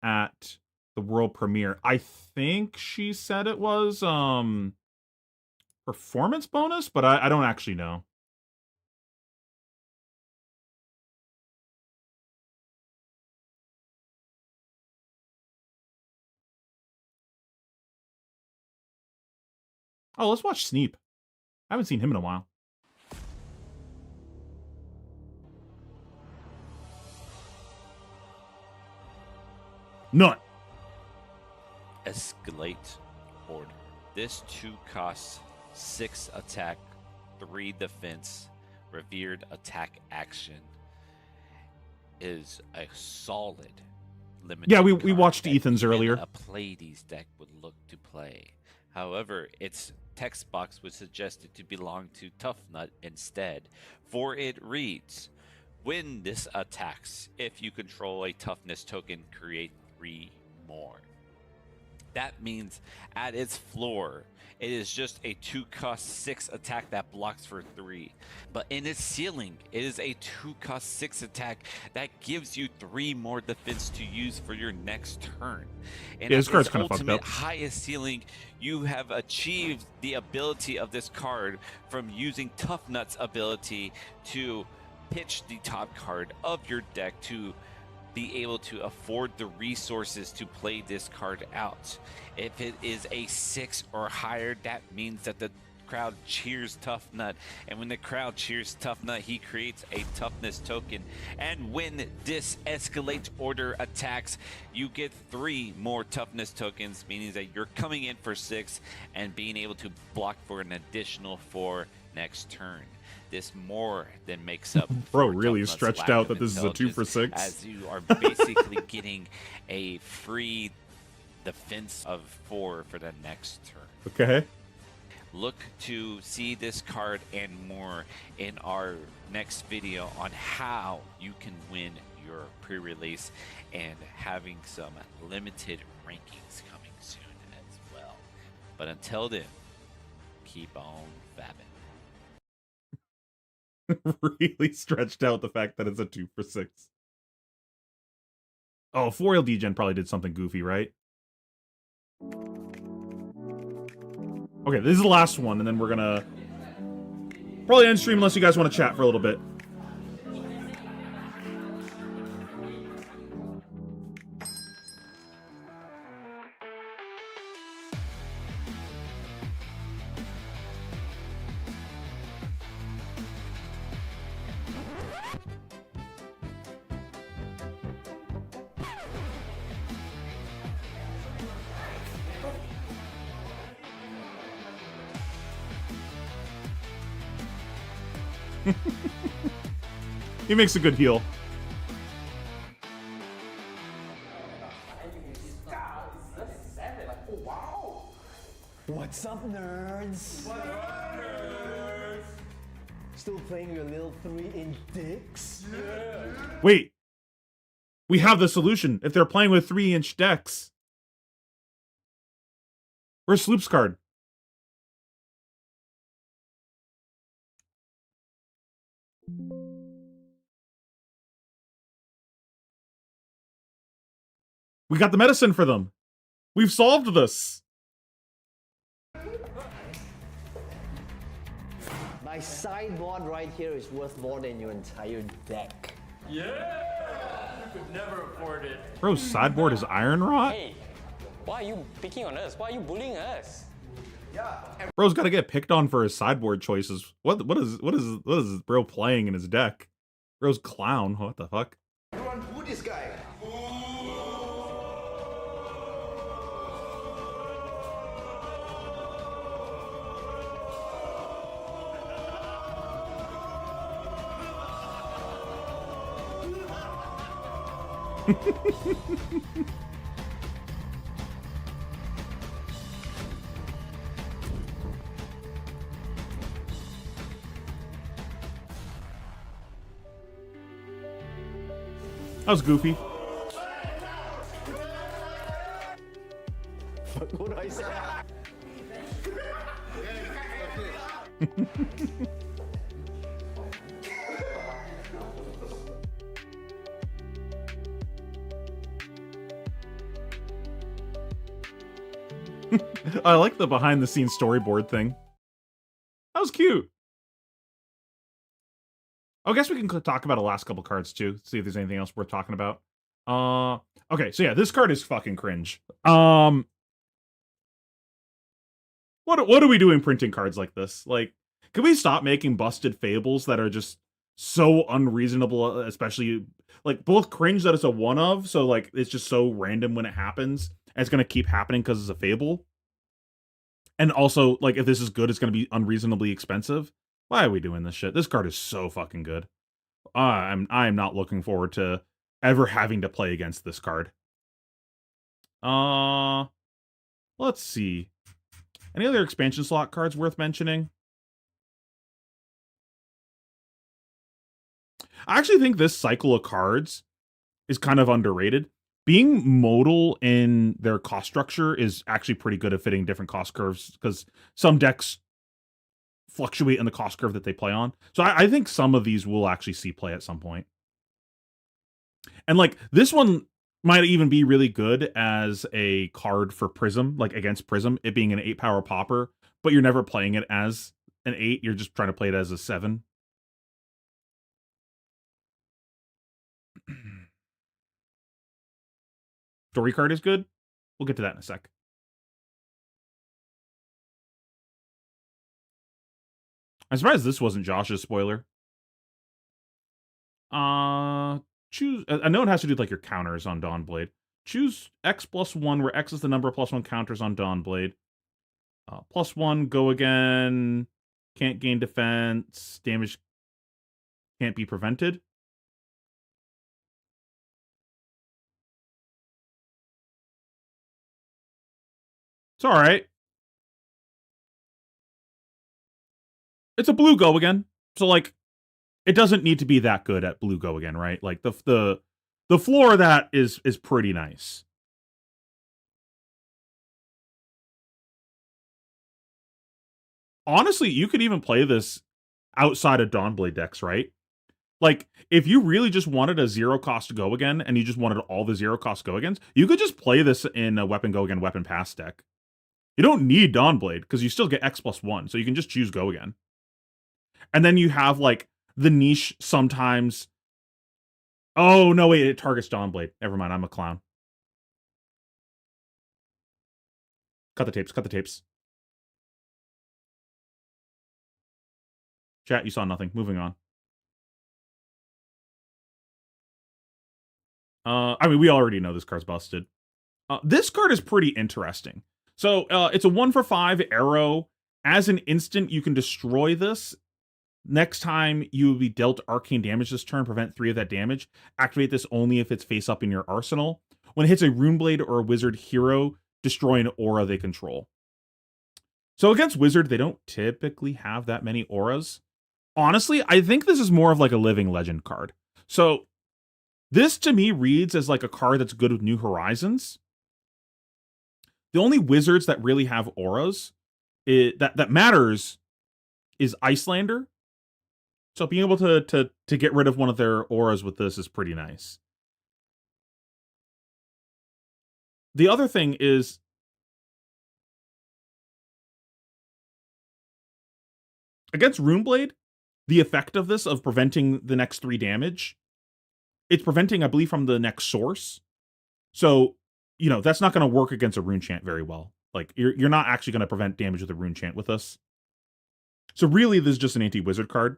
S1: at the world premiere. I think she said it was performance bonus, but I don't actually know. Oh, let's watch Sneep. I haven't seen him in a while. Nut.
S5: Escalate order. This 2 costs 6 attack, 3 defense, revered attack action. Is a solid limited.
S1: Yeah, we watched Ethan's earlier.
S5: A Pleiades deck would look to play. However, its text box was suggested to belong to Tough Nut instead, for it reads, when this attacks, if you control a toughness token, create 3 more. That means at its floor, it is just a 2-cost 6 attack that blocks for 3. But in its ceiling, it is a 2-cost 6 attack that gives you 3 more defense to use for your next turn. And
S1: yeah,
S5: at
S1: this card's
S5: its
S1: kind of fucked
S5: ultimate
S1: up.
S5: highest ceiling, you have achieved the ability of this card from using Tough Nut's ability to pitch the top card of your deck to be able to afford the resources to play this card out. If it is a 6 or higher, that means that the crowd cheers Tough Nut, and when the crowd cheers Tough Nut, he creates a toughness token. And when this escalate order attacks, you get 3 more toughness tokens, meaning that you're coming in for 6 and being able to block for an additional 4 next turn. This more than makes up
S1: Bro really stretched out that this is a 2 for 6,
S5: as you are basically getting a free defense of 4 for the next turn.
S1: Okay.
S5: Look to see this card and more in our next video on how you can win your pre-release and having some limited rankings coming soon as well. But until then, keep on fabbing.
S1: Really stretched out the fact that it's a 2 for 6. Oh, foil degen probably did something goofy, right? Okay, this is the last one, and then we're gonna probably end stream unless you guys want to chat for a little bit. He makes a good heel.
S2: What's up, nerds? What's up, nerds? Still playing your little 3-inch dicks? Yeah.
S1: Wait. We have the solution. If they're playing with 3-inch decks. Where's Sloop's card? We got the medicine for them. We've solved this.
S2: My sideboard right here is worth more than your entire deck.
S15: Yeah! You could never afford it.
S1: Bro's sideboard is iron rot?
S7: Hey, why are you picking on us? Why are you bullying us?
S1: Bro's got to get picked on for his sideboard choices. What is bro playing in his deck? Bro's clown. What the fuck?
S2: Everyone boo this guy.
S1: That was goofy.
S2: What do I say?
S1: I like the behind the scenes storyboard thing. That was cute. I guess we can talk about the last couple cards too. See if there's anything else worth talking about. Okay, so yeah, this card is fucking cringe. What are we doing printing cards like this? Like, can we stop making busted fables that are just so unreasonable, especially like both cringe that it's a one of, so like it's just so random when it happens, and it's gonna keep happening because it's a fable. And also, like, if this is good, it's gonna be unreasonably expensive. Why are we doing this shit? This card is so fucking good. I am not looking forward to ever having to play against this card. Let's see. Any other expansion slot cards worth mentioning? I actually think this cycle of cards is kind of underrated. Being modal in their cost structure is actually pretty good at fitting different cost curves, because some decks fluctuate in the cost curve that they play on. So I think some of these will actually see play at some point. And like this one might even be really good as a card for Prism, like against Prism, it being an 8-power popper, but you're never playing it as an 8, you're just trying to play it as a 7. Story card is good. We'll get to that in a sec. I'm surprised this wasn't Josh's spoiler. Choose. I know it has to do with like your counters on Dawnblade. Choose X +1, where X is the number of +1 counters on Dawnblade. +1, go again. Can't gain defense. Damage can't be prevented. It's alright. It's a blue go again. So like it doesn't need to be that good at blue go again, right? Like the floor of that is pretty nice. Honestly, you could even play this outside of Dawnblade decks, right? Like, if you really just wanted a 0 cost go again, and you just wanted all the 0 cost go agains, you could just play this in a weapon go again, weapon pass deck. You don't need Dawnblade, because you still get X+1, so you can just choose go again. And then you have, like, the niche sometimes... Oh, no, wait, it targets Dawnblade. Never mind, I'm a clown. Cut the tapes, cut the tapes. Chat, you saw nothing. Moving on. I mean, we already know this card's busted. This card is pretty interesting. So, it's a 1-for-5 arrow. As an instant, you can destroy this. Next time you will be dealt arcane damage this turn, prevent 3 of that damage. Activate this only if it's face up in your arsenal. When it hits a Runeblade or a Wizard hero, destroy an aura they control. So against Wizard, they don't typically have that many auras. Honestly, I think this is more of like a Living Legend card. So this to me reads as like a card that's good with New Horizons. The only wizards that really have auras that matters is Icelander. So being able to get rid of one of their auras with this is pretty nice. The other thing is against Runeblade, the effect of this of preventing the next 3 damage, it's preventing, I believe, from the next source. So, you know, that's not going to work against a Runechant very well. Like, you're not actually going to prevent damage with a Runechant with this. So really, this is just an anti-wizard card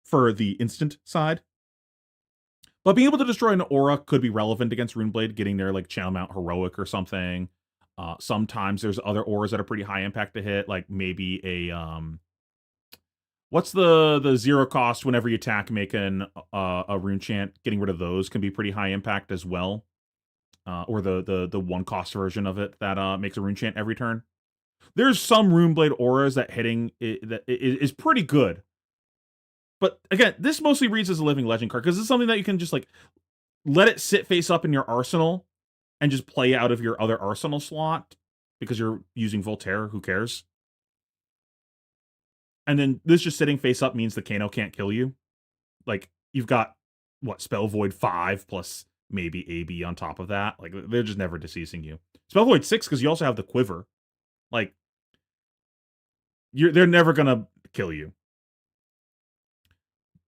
S1: for the instant side. But being able to destroy an aura could be relevant against Runeblade, getting their, like, Channel Mount Heroic or something. Sometimes there's other auras that are pretty high impact to hit, like maybe a, what's the 0 cost whenever you attack, making a Runechant? Getting rid of those can be pretty high impact as well. Or the 1 cost version of it that makes a Runechant every turn. There's some Runeblade auras that hitting that is pretty good. But again, this mostly reads as a Living Legend card, because it's something that you can just, like, let it sit face up in your arsenal and just play out of your other arsenal slot because you're using Voltaire, who cares? And then this just sitting face up means the Kano can't kill you. Like, you've got, what, Spell Void 5 plus maybe AB on top of that. Like, they're just never deceasing you. Spell Void 6, because you also have the Quiver. Like, they're never gonna kill you.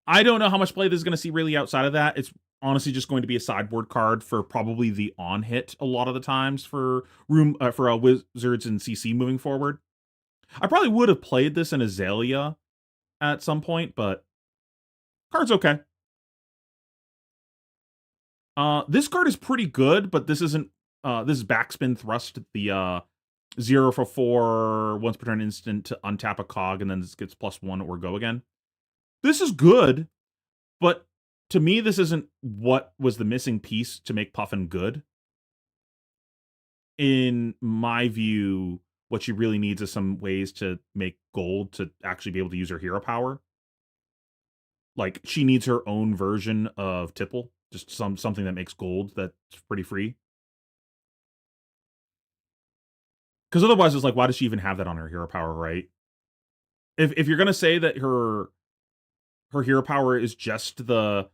S1: I don't know how much play this is going to see really outside of that. It's honestly just going to be a sideboard card for probably the on hit a lot of the times for Wizards and CC moving forward. I probably would have played this in Azalea at some point, but card's okay. This card is pretty good, but this isn't. This is Backspin Thrust, the 0 for 4 once per turn instant to untap a cog, and then this gets +1 or go again. This is good, but to me, this isn't what was the missing piece to make Puffin good. In my view, what she really needs is some ways to make gold to actually be able to use her hero power. Like, she needs her own version of Tipple, just something that makes gold that's pretty free. Because otherwise, it's like, why does she even have that on her hero power, right? If you're going to say that her hero power is just the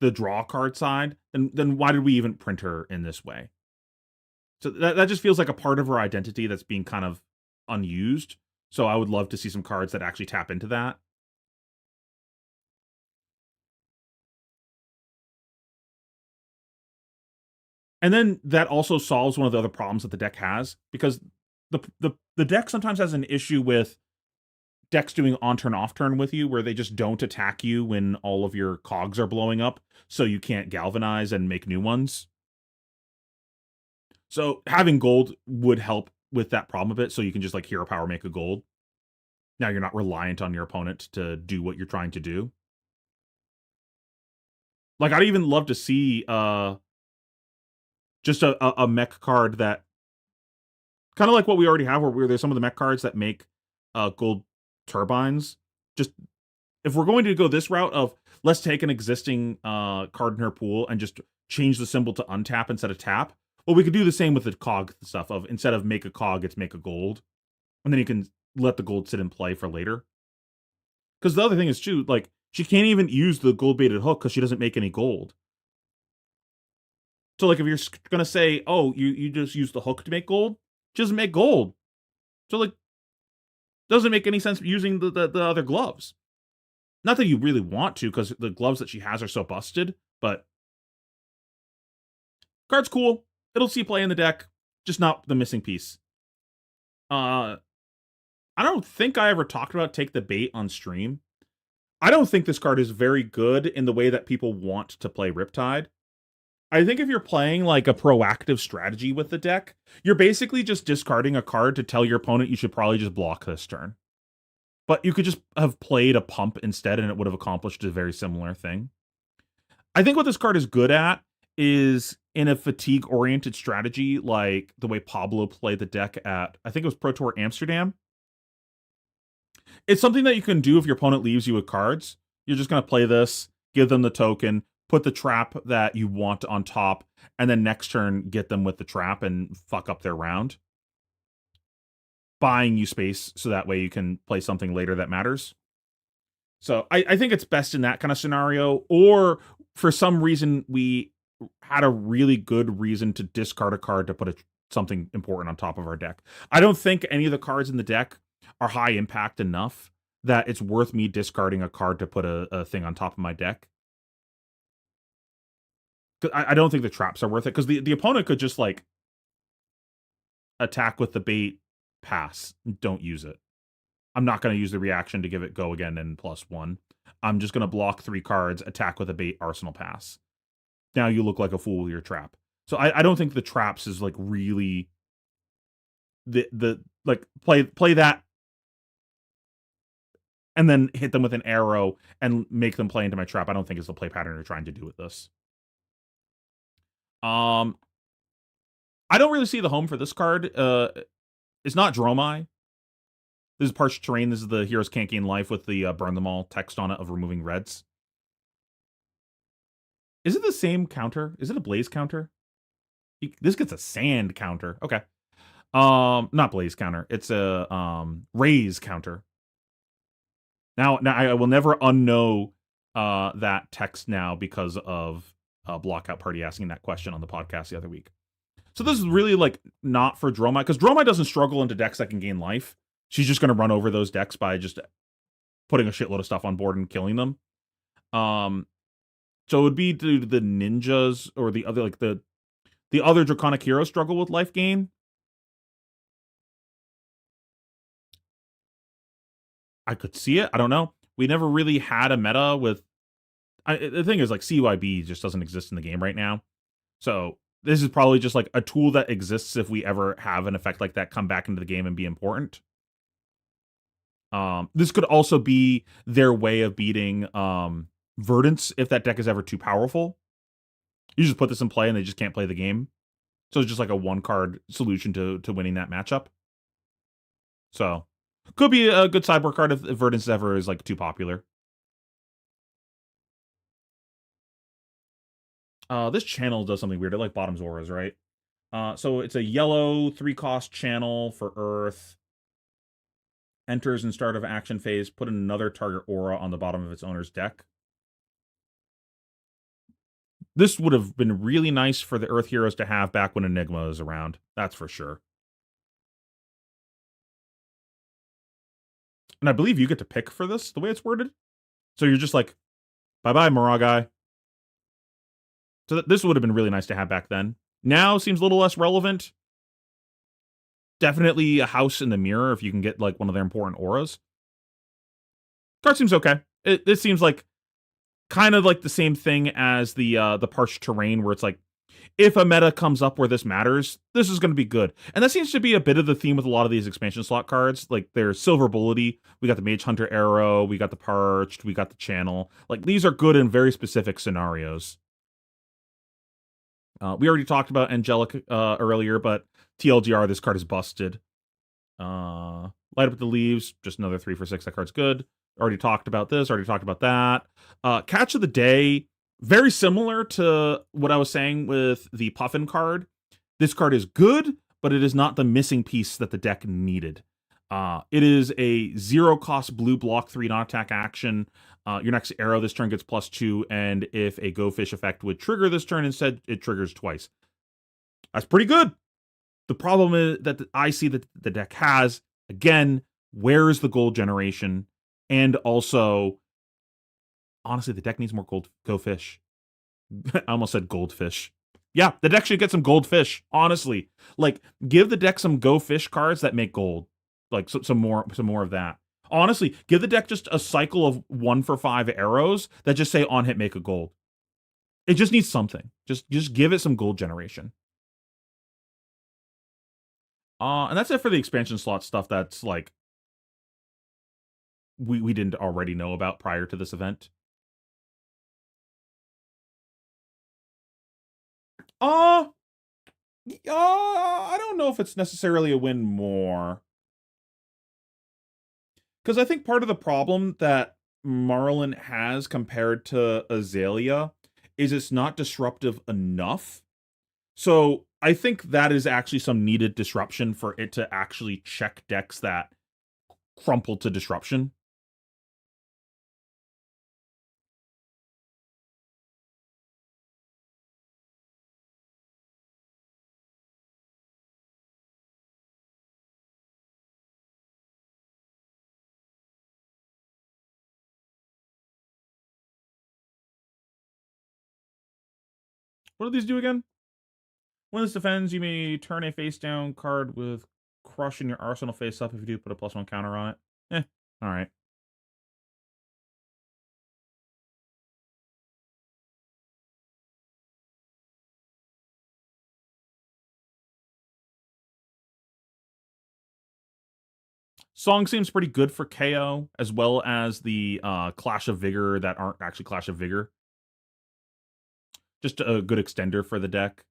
S1: draw card side, then why did we even print her in this way? So that just feels like a part of her identity that's being kind of unused. So I would love to see some cards that actually tap into that. And then that also solves one of the other problems that the deck has, because the deck sometimes has an issue with decks doing on-turn, off-turn with you, where they just don't attack you when all of your cogs are blowing up, so you can't galvanize and make new ones. So having gold would help with that problem a bit, so you can just, like, hero power make a gold. Now you're not reliant on your opponent to do what you're trying to do. Like, I'd even love to see just a mech card that, kind of like what we already have, where there's some of the mech cards that make gold turbines. Just, if we're going to go this route of, let's take an existing card in her pool and just change the symbol to untap instead of tap, well, we could do the same with the cog stuff of, instead of make a cog, it's make a gold. And then you can let the gold sit in play for later. Because the other thing is, too, like, She can't even use the gold-baited hook because she doesn't make any gold. So, like, if you're gonna say, oh, you just use the hook to make gold, she doesn't make gold. So, like, doesn't make any sense using the other gloves. Not that you really want to, because the gloves that she has are so busted, but card's cool. It'll see play in the deck, just not the missing piece. I don't think I ever talked about Take the Bait on stream. I don't think this card is very good in the way that people want to play Riptide. I think if you're playing like a proactive strategy with the deck, you're basically just discarding a card to tell your opponent you should probably just block this turn. But you could just have played a pump instead and it would have accomplished a very similar thing. I think what this card is good at is in a fatigue-oriented strategy, like the way Pablo played the deck at, I think it was Pro Tour Amsterdam. It's something that you can do if your opponent leaves you with cards. You're just going to play this, give them the token, put the trap that you want on top, and then next turn get them with the trap and fuck up their round. Buying you space so that way you can play something later that matters. So I think it's best in that kind of scenario, or for some reason we had a really good reason to discard a card to put something important on top of our deck. I don't think any of the cards in the deck are high impact enough that it's worth me discarding a card to put a thing on top of my deck. I don't think the traps are worth it, because the opponent could just like attack with the bait, pass, don't use it. I'm not going to use the reaction to give it go again and +1. I'm just going to block 3 cards, attack with a bait, arsenal, pass. Now you look like a fool with your trap. So I don't think the traps is like really the like play that and then hit them with an arrow and make them play into my trap. I don't think is the play pattern you're trying to do with this. I don't really see the home for this card. It's not Dromai. This is Parched Terrain. This is the Heroes Can't Gain Life with the burn them all text on it of removing reds. Is it the same counter? Is it a blaze counter? This gets a sand counter. Okay. Not blaze counter. It's a raise counter. Now I will never unknow that text now because of Blockout Party asking that question on the podcast the other week. So this is really like not for Dromai, because Dromai doesn't struggle into decks that can gain life. She's just going to run over those decks by just putting a shitload of stuff on board and killing them. So it would be do the ninjas or the other, like the other Draconic heroes struggle with life gain. I could see it. I don't know. We never really had a meta with. The thing is, like, CYB just doesn't exist in the game right now. So this is probably just like a tool that exists if we ever have an effect like that come back into the game and be important. This could also be their way of beating Verdance if that deck is ever too powerful. You just put this in play and they just can't play the game. So it's just like a 1-card solution to winning that matchup. So could be a good sideboard card if Verdance ever is like too popular. This channel does something weird. It like bottoms auras, right? So it's a yellow 3-cost channel for Earth. Enters in start of action phase. Put another target aura on the bottom of its owner's deck. This would have been really nice for the Earth heroes to have back when Enigma is around. That's for sure. And I believe you get to pick for this, the way it's worded. So you're just like, bye-bye, Moragai. So this would have been really nice to have back then. Now seems a little less relevant. Definitely a house in the mirror if you can get like one of their important auras. Card seems okay. It seems like kind of like the same thing as the Parched Terrain, where it's like, if a meta comes up where this matters, this is going to be good. And that seems to be a bit of the theme with a lot of these expansion slot cards. Like, there's Silver Bullety, we got the Mage Hunter Arrow, we got the Parched, we got the Channel. Like, these are good in very specific scenarios. We already talked about Angelic earlier, but TLDR, this card is busted. Light Up the Leaves, just another 3 for 6. That card's good. Already talked about this, already talked about that. Catch of the Day, very similar to what I was saying with the Puffin card. This card is good, but it is not the missing piece that the deck needed. It is a 0-cost blue block 3 non-attack action Your next arrow this turn gets +2, and if a Go Fish effect would trigger this turn, instead it triggers twice. That's pretty good. The problem is that I see that the deck has, again, where is the gold generation? And also, honestly, the deck needs more Go Fish. I almost said goldfish. Yeah, the deck should get some goldfish, honestly. Like, give the deck some Go Fish cards that make gold. Like, some more of that. Honestly, give the deck just a cycle of 1 for 5 arrows that just say on hit make a gold. It just needs something. Just give it some gold generation. And that's it for the expansion slot stuff that's like we didn't already know about prior to this event. I don't know if it's necessarily a win more. Because I think part of the problem that Marlin has compared to Azalea is it's not disruptive enough. So I think that is actually some needed disruption for it to actually check decks that crumple to disruption. What do these do again? When this defends, you may turn a face down card with Crush in your arsenal face up. If you do, put a +1 counter on it. Alright. Song seems pretty good for KO, as well as the Clash of Vigor that aren't actually Clash of Vigor. Just a good extender for the deck.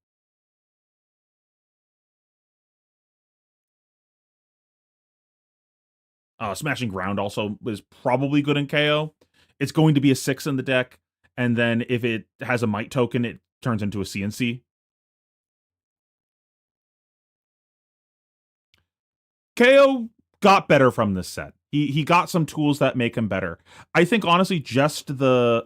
S1: Smashing Ground also is probably good in KO. It's going to be a 6 in the deck, and then if it has a Might token, it turns into a CNC. KO got better from this set. He got some tools that make him better. I think honestly, just the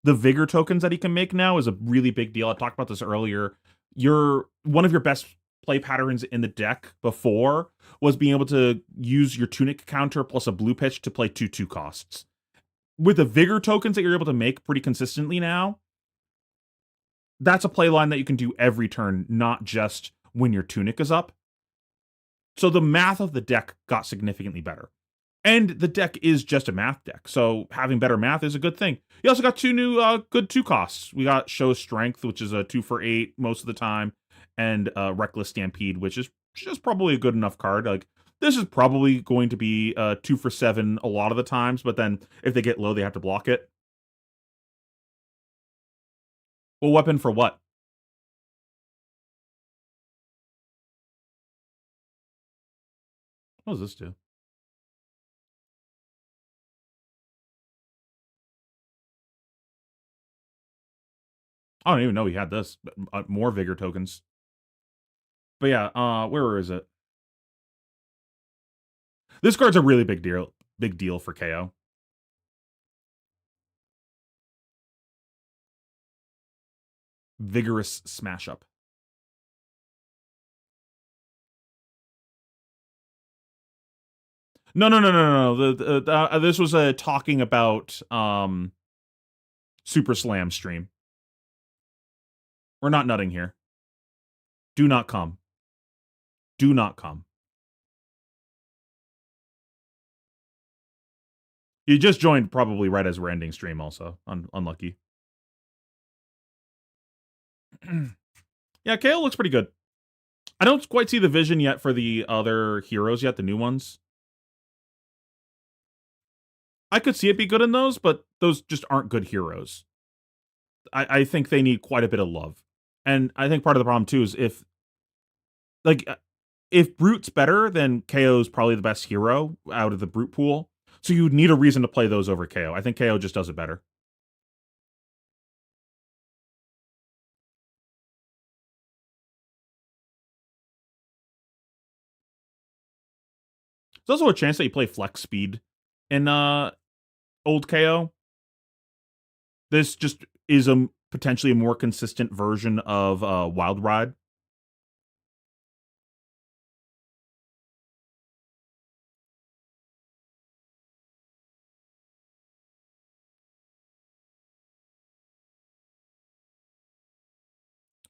S1: Vigor tokens that he can make now is a really big deal. I talked about this earlier. One of your best play patterns in the deck before was being able to use your Tunic counter plus a blue pitch to play 2/2 costs. With the Vigor tokens that you're able to make pretty consistently now, that's a play line that you can do every turn, not just when your Tunic is up. So the math of the deck got significantly better. And the deck is just a math deck, so having better math is a good thing. You also got 2 new good 2 costs. We got Show Strength, which is a 2 for 8 most of the time, and Reckless Stampede, which is just probably a good enough card. Like, this is probably going to be 2 for 7 a lot of the times, but then if they get low, they have to block it. Well, weapon for what? What does this do? I don't even know he had this. More Vigor tokens. But yeah, where is it? This card's a really big deal for KO. Vigorous Smash Up. No. This was a talking about Super Slam stream. We're not nutting here. Do not come. Do not come. You just joined probably right as we're ending stream also. Unlucky. Yeah, KO looks pretty good. I don't quite see the vision yet for the other heroes yet, the new ones. I could see it be good in those, but those just aren't good heroes. I think they need quite a bit of love. And I think part of the problem too is if Brute's better, then KO's probably the best hero out of the Brute pool. So you would need a reason to play those over KO. I think KO just does it better. There's also a chance that you play Flex Speed in old KO. This just is a potentially a more consistent version of Wild Ride.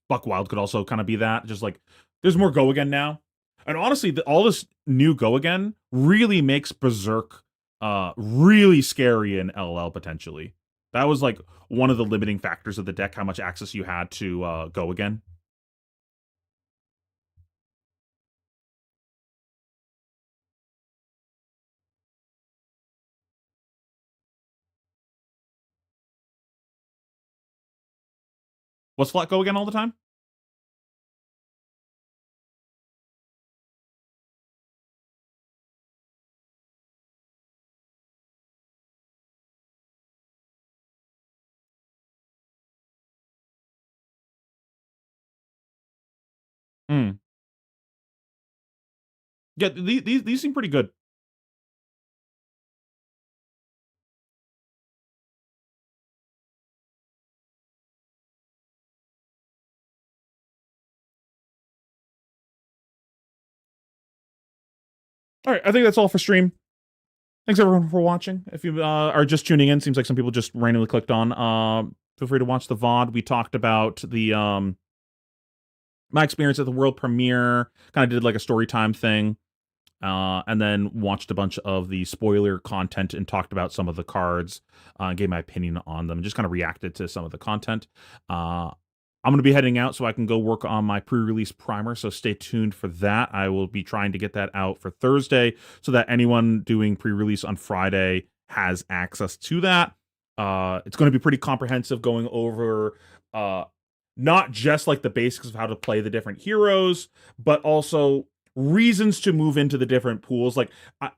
S1: Buck Wild could also kind of be that. Just like there's more Go Again now. And honestly, all this new Go Again really makes Berserk really scary in LL potentially. That was like one of the limiting factors of the deck, how much access you had to Go Again. What's flat Go Again all the time? Hmm. Yeah, these seem pretty good. All right, I think that's all for stream. Thanks everyone for watching. If you are just tuning in, seems like some people just randomly clicked on. Feel free to watch the VOD. We talked about the my experience at the world premiere. Kind of did like a story time thing. And then watched a bunch of the spoiler content and talked about some of the cards, gave my opinion on them, just kind of reacted to some of the content. I'm going to be heading out so I can go work on my pre-release primer, so stay tuned for that. I will be trying to get that out for Thursday so that anyone doing pre-release on Friday has access to that. It's going to be pretty comprehensive, going over not just like the basics of how to play the different heroes, but also reasons to move into the different pools. Like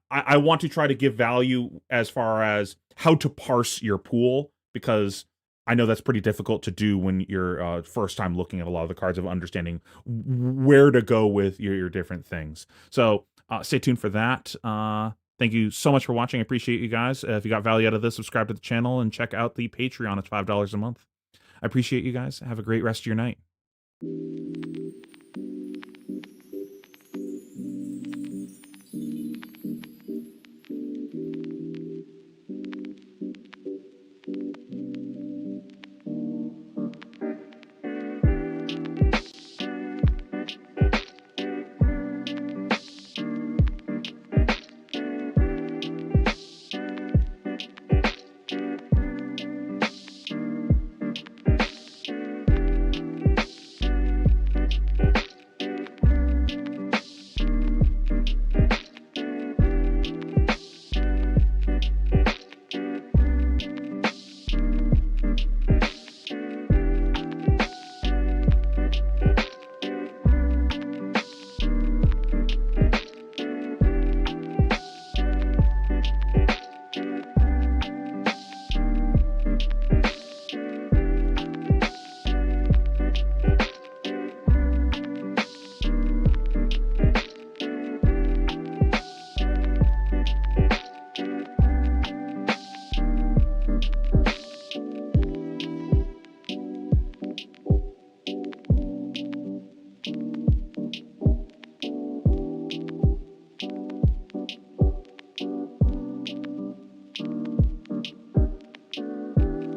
S1: I want to try to give value as far as how to parse your pool, because I know that's pretty difficult to do when you're first time looking at a lot of the cards, of understanding where to go with your different things. So stay tuned for that. Thank you so much for watching. I appreciate you guys. If you got value out of this, subscribe to the channel and check out the Patreon. It's $5 a month. I appreciate you guys. Have a great rest of your night.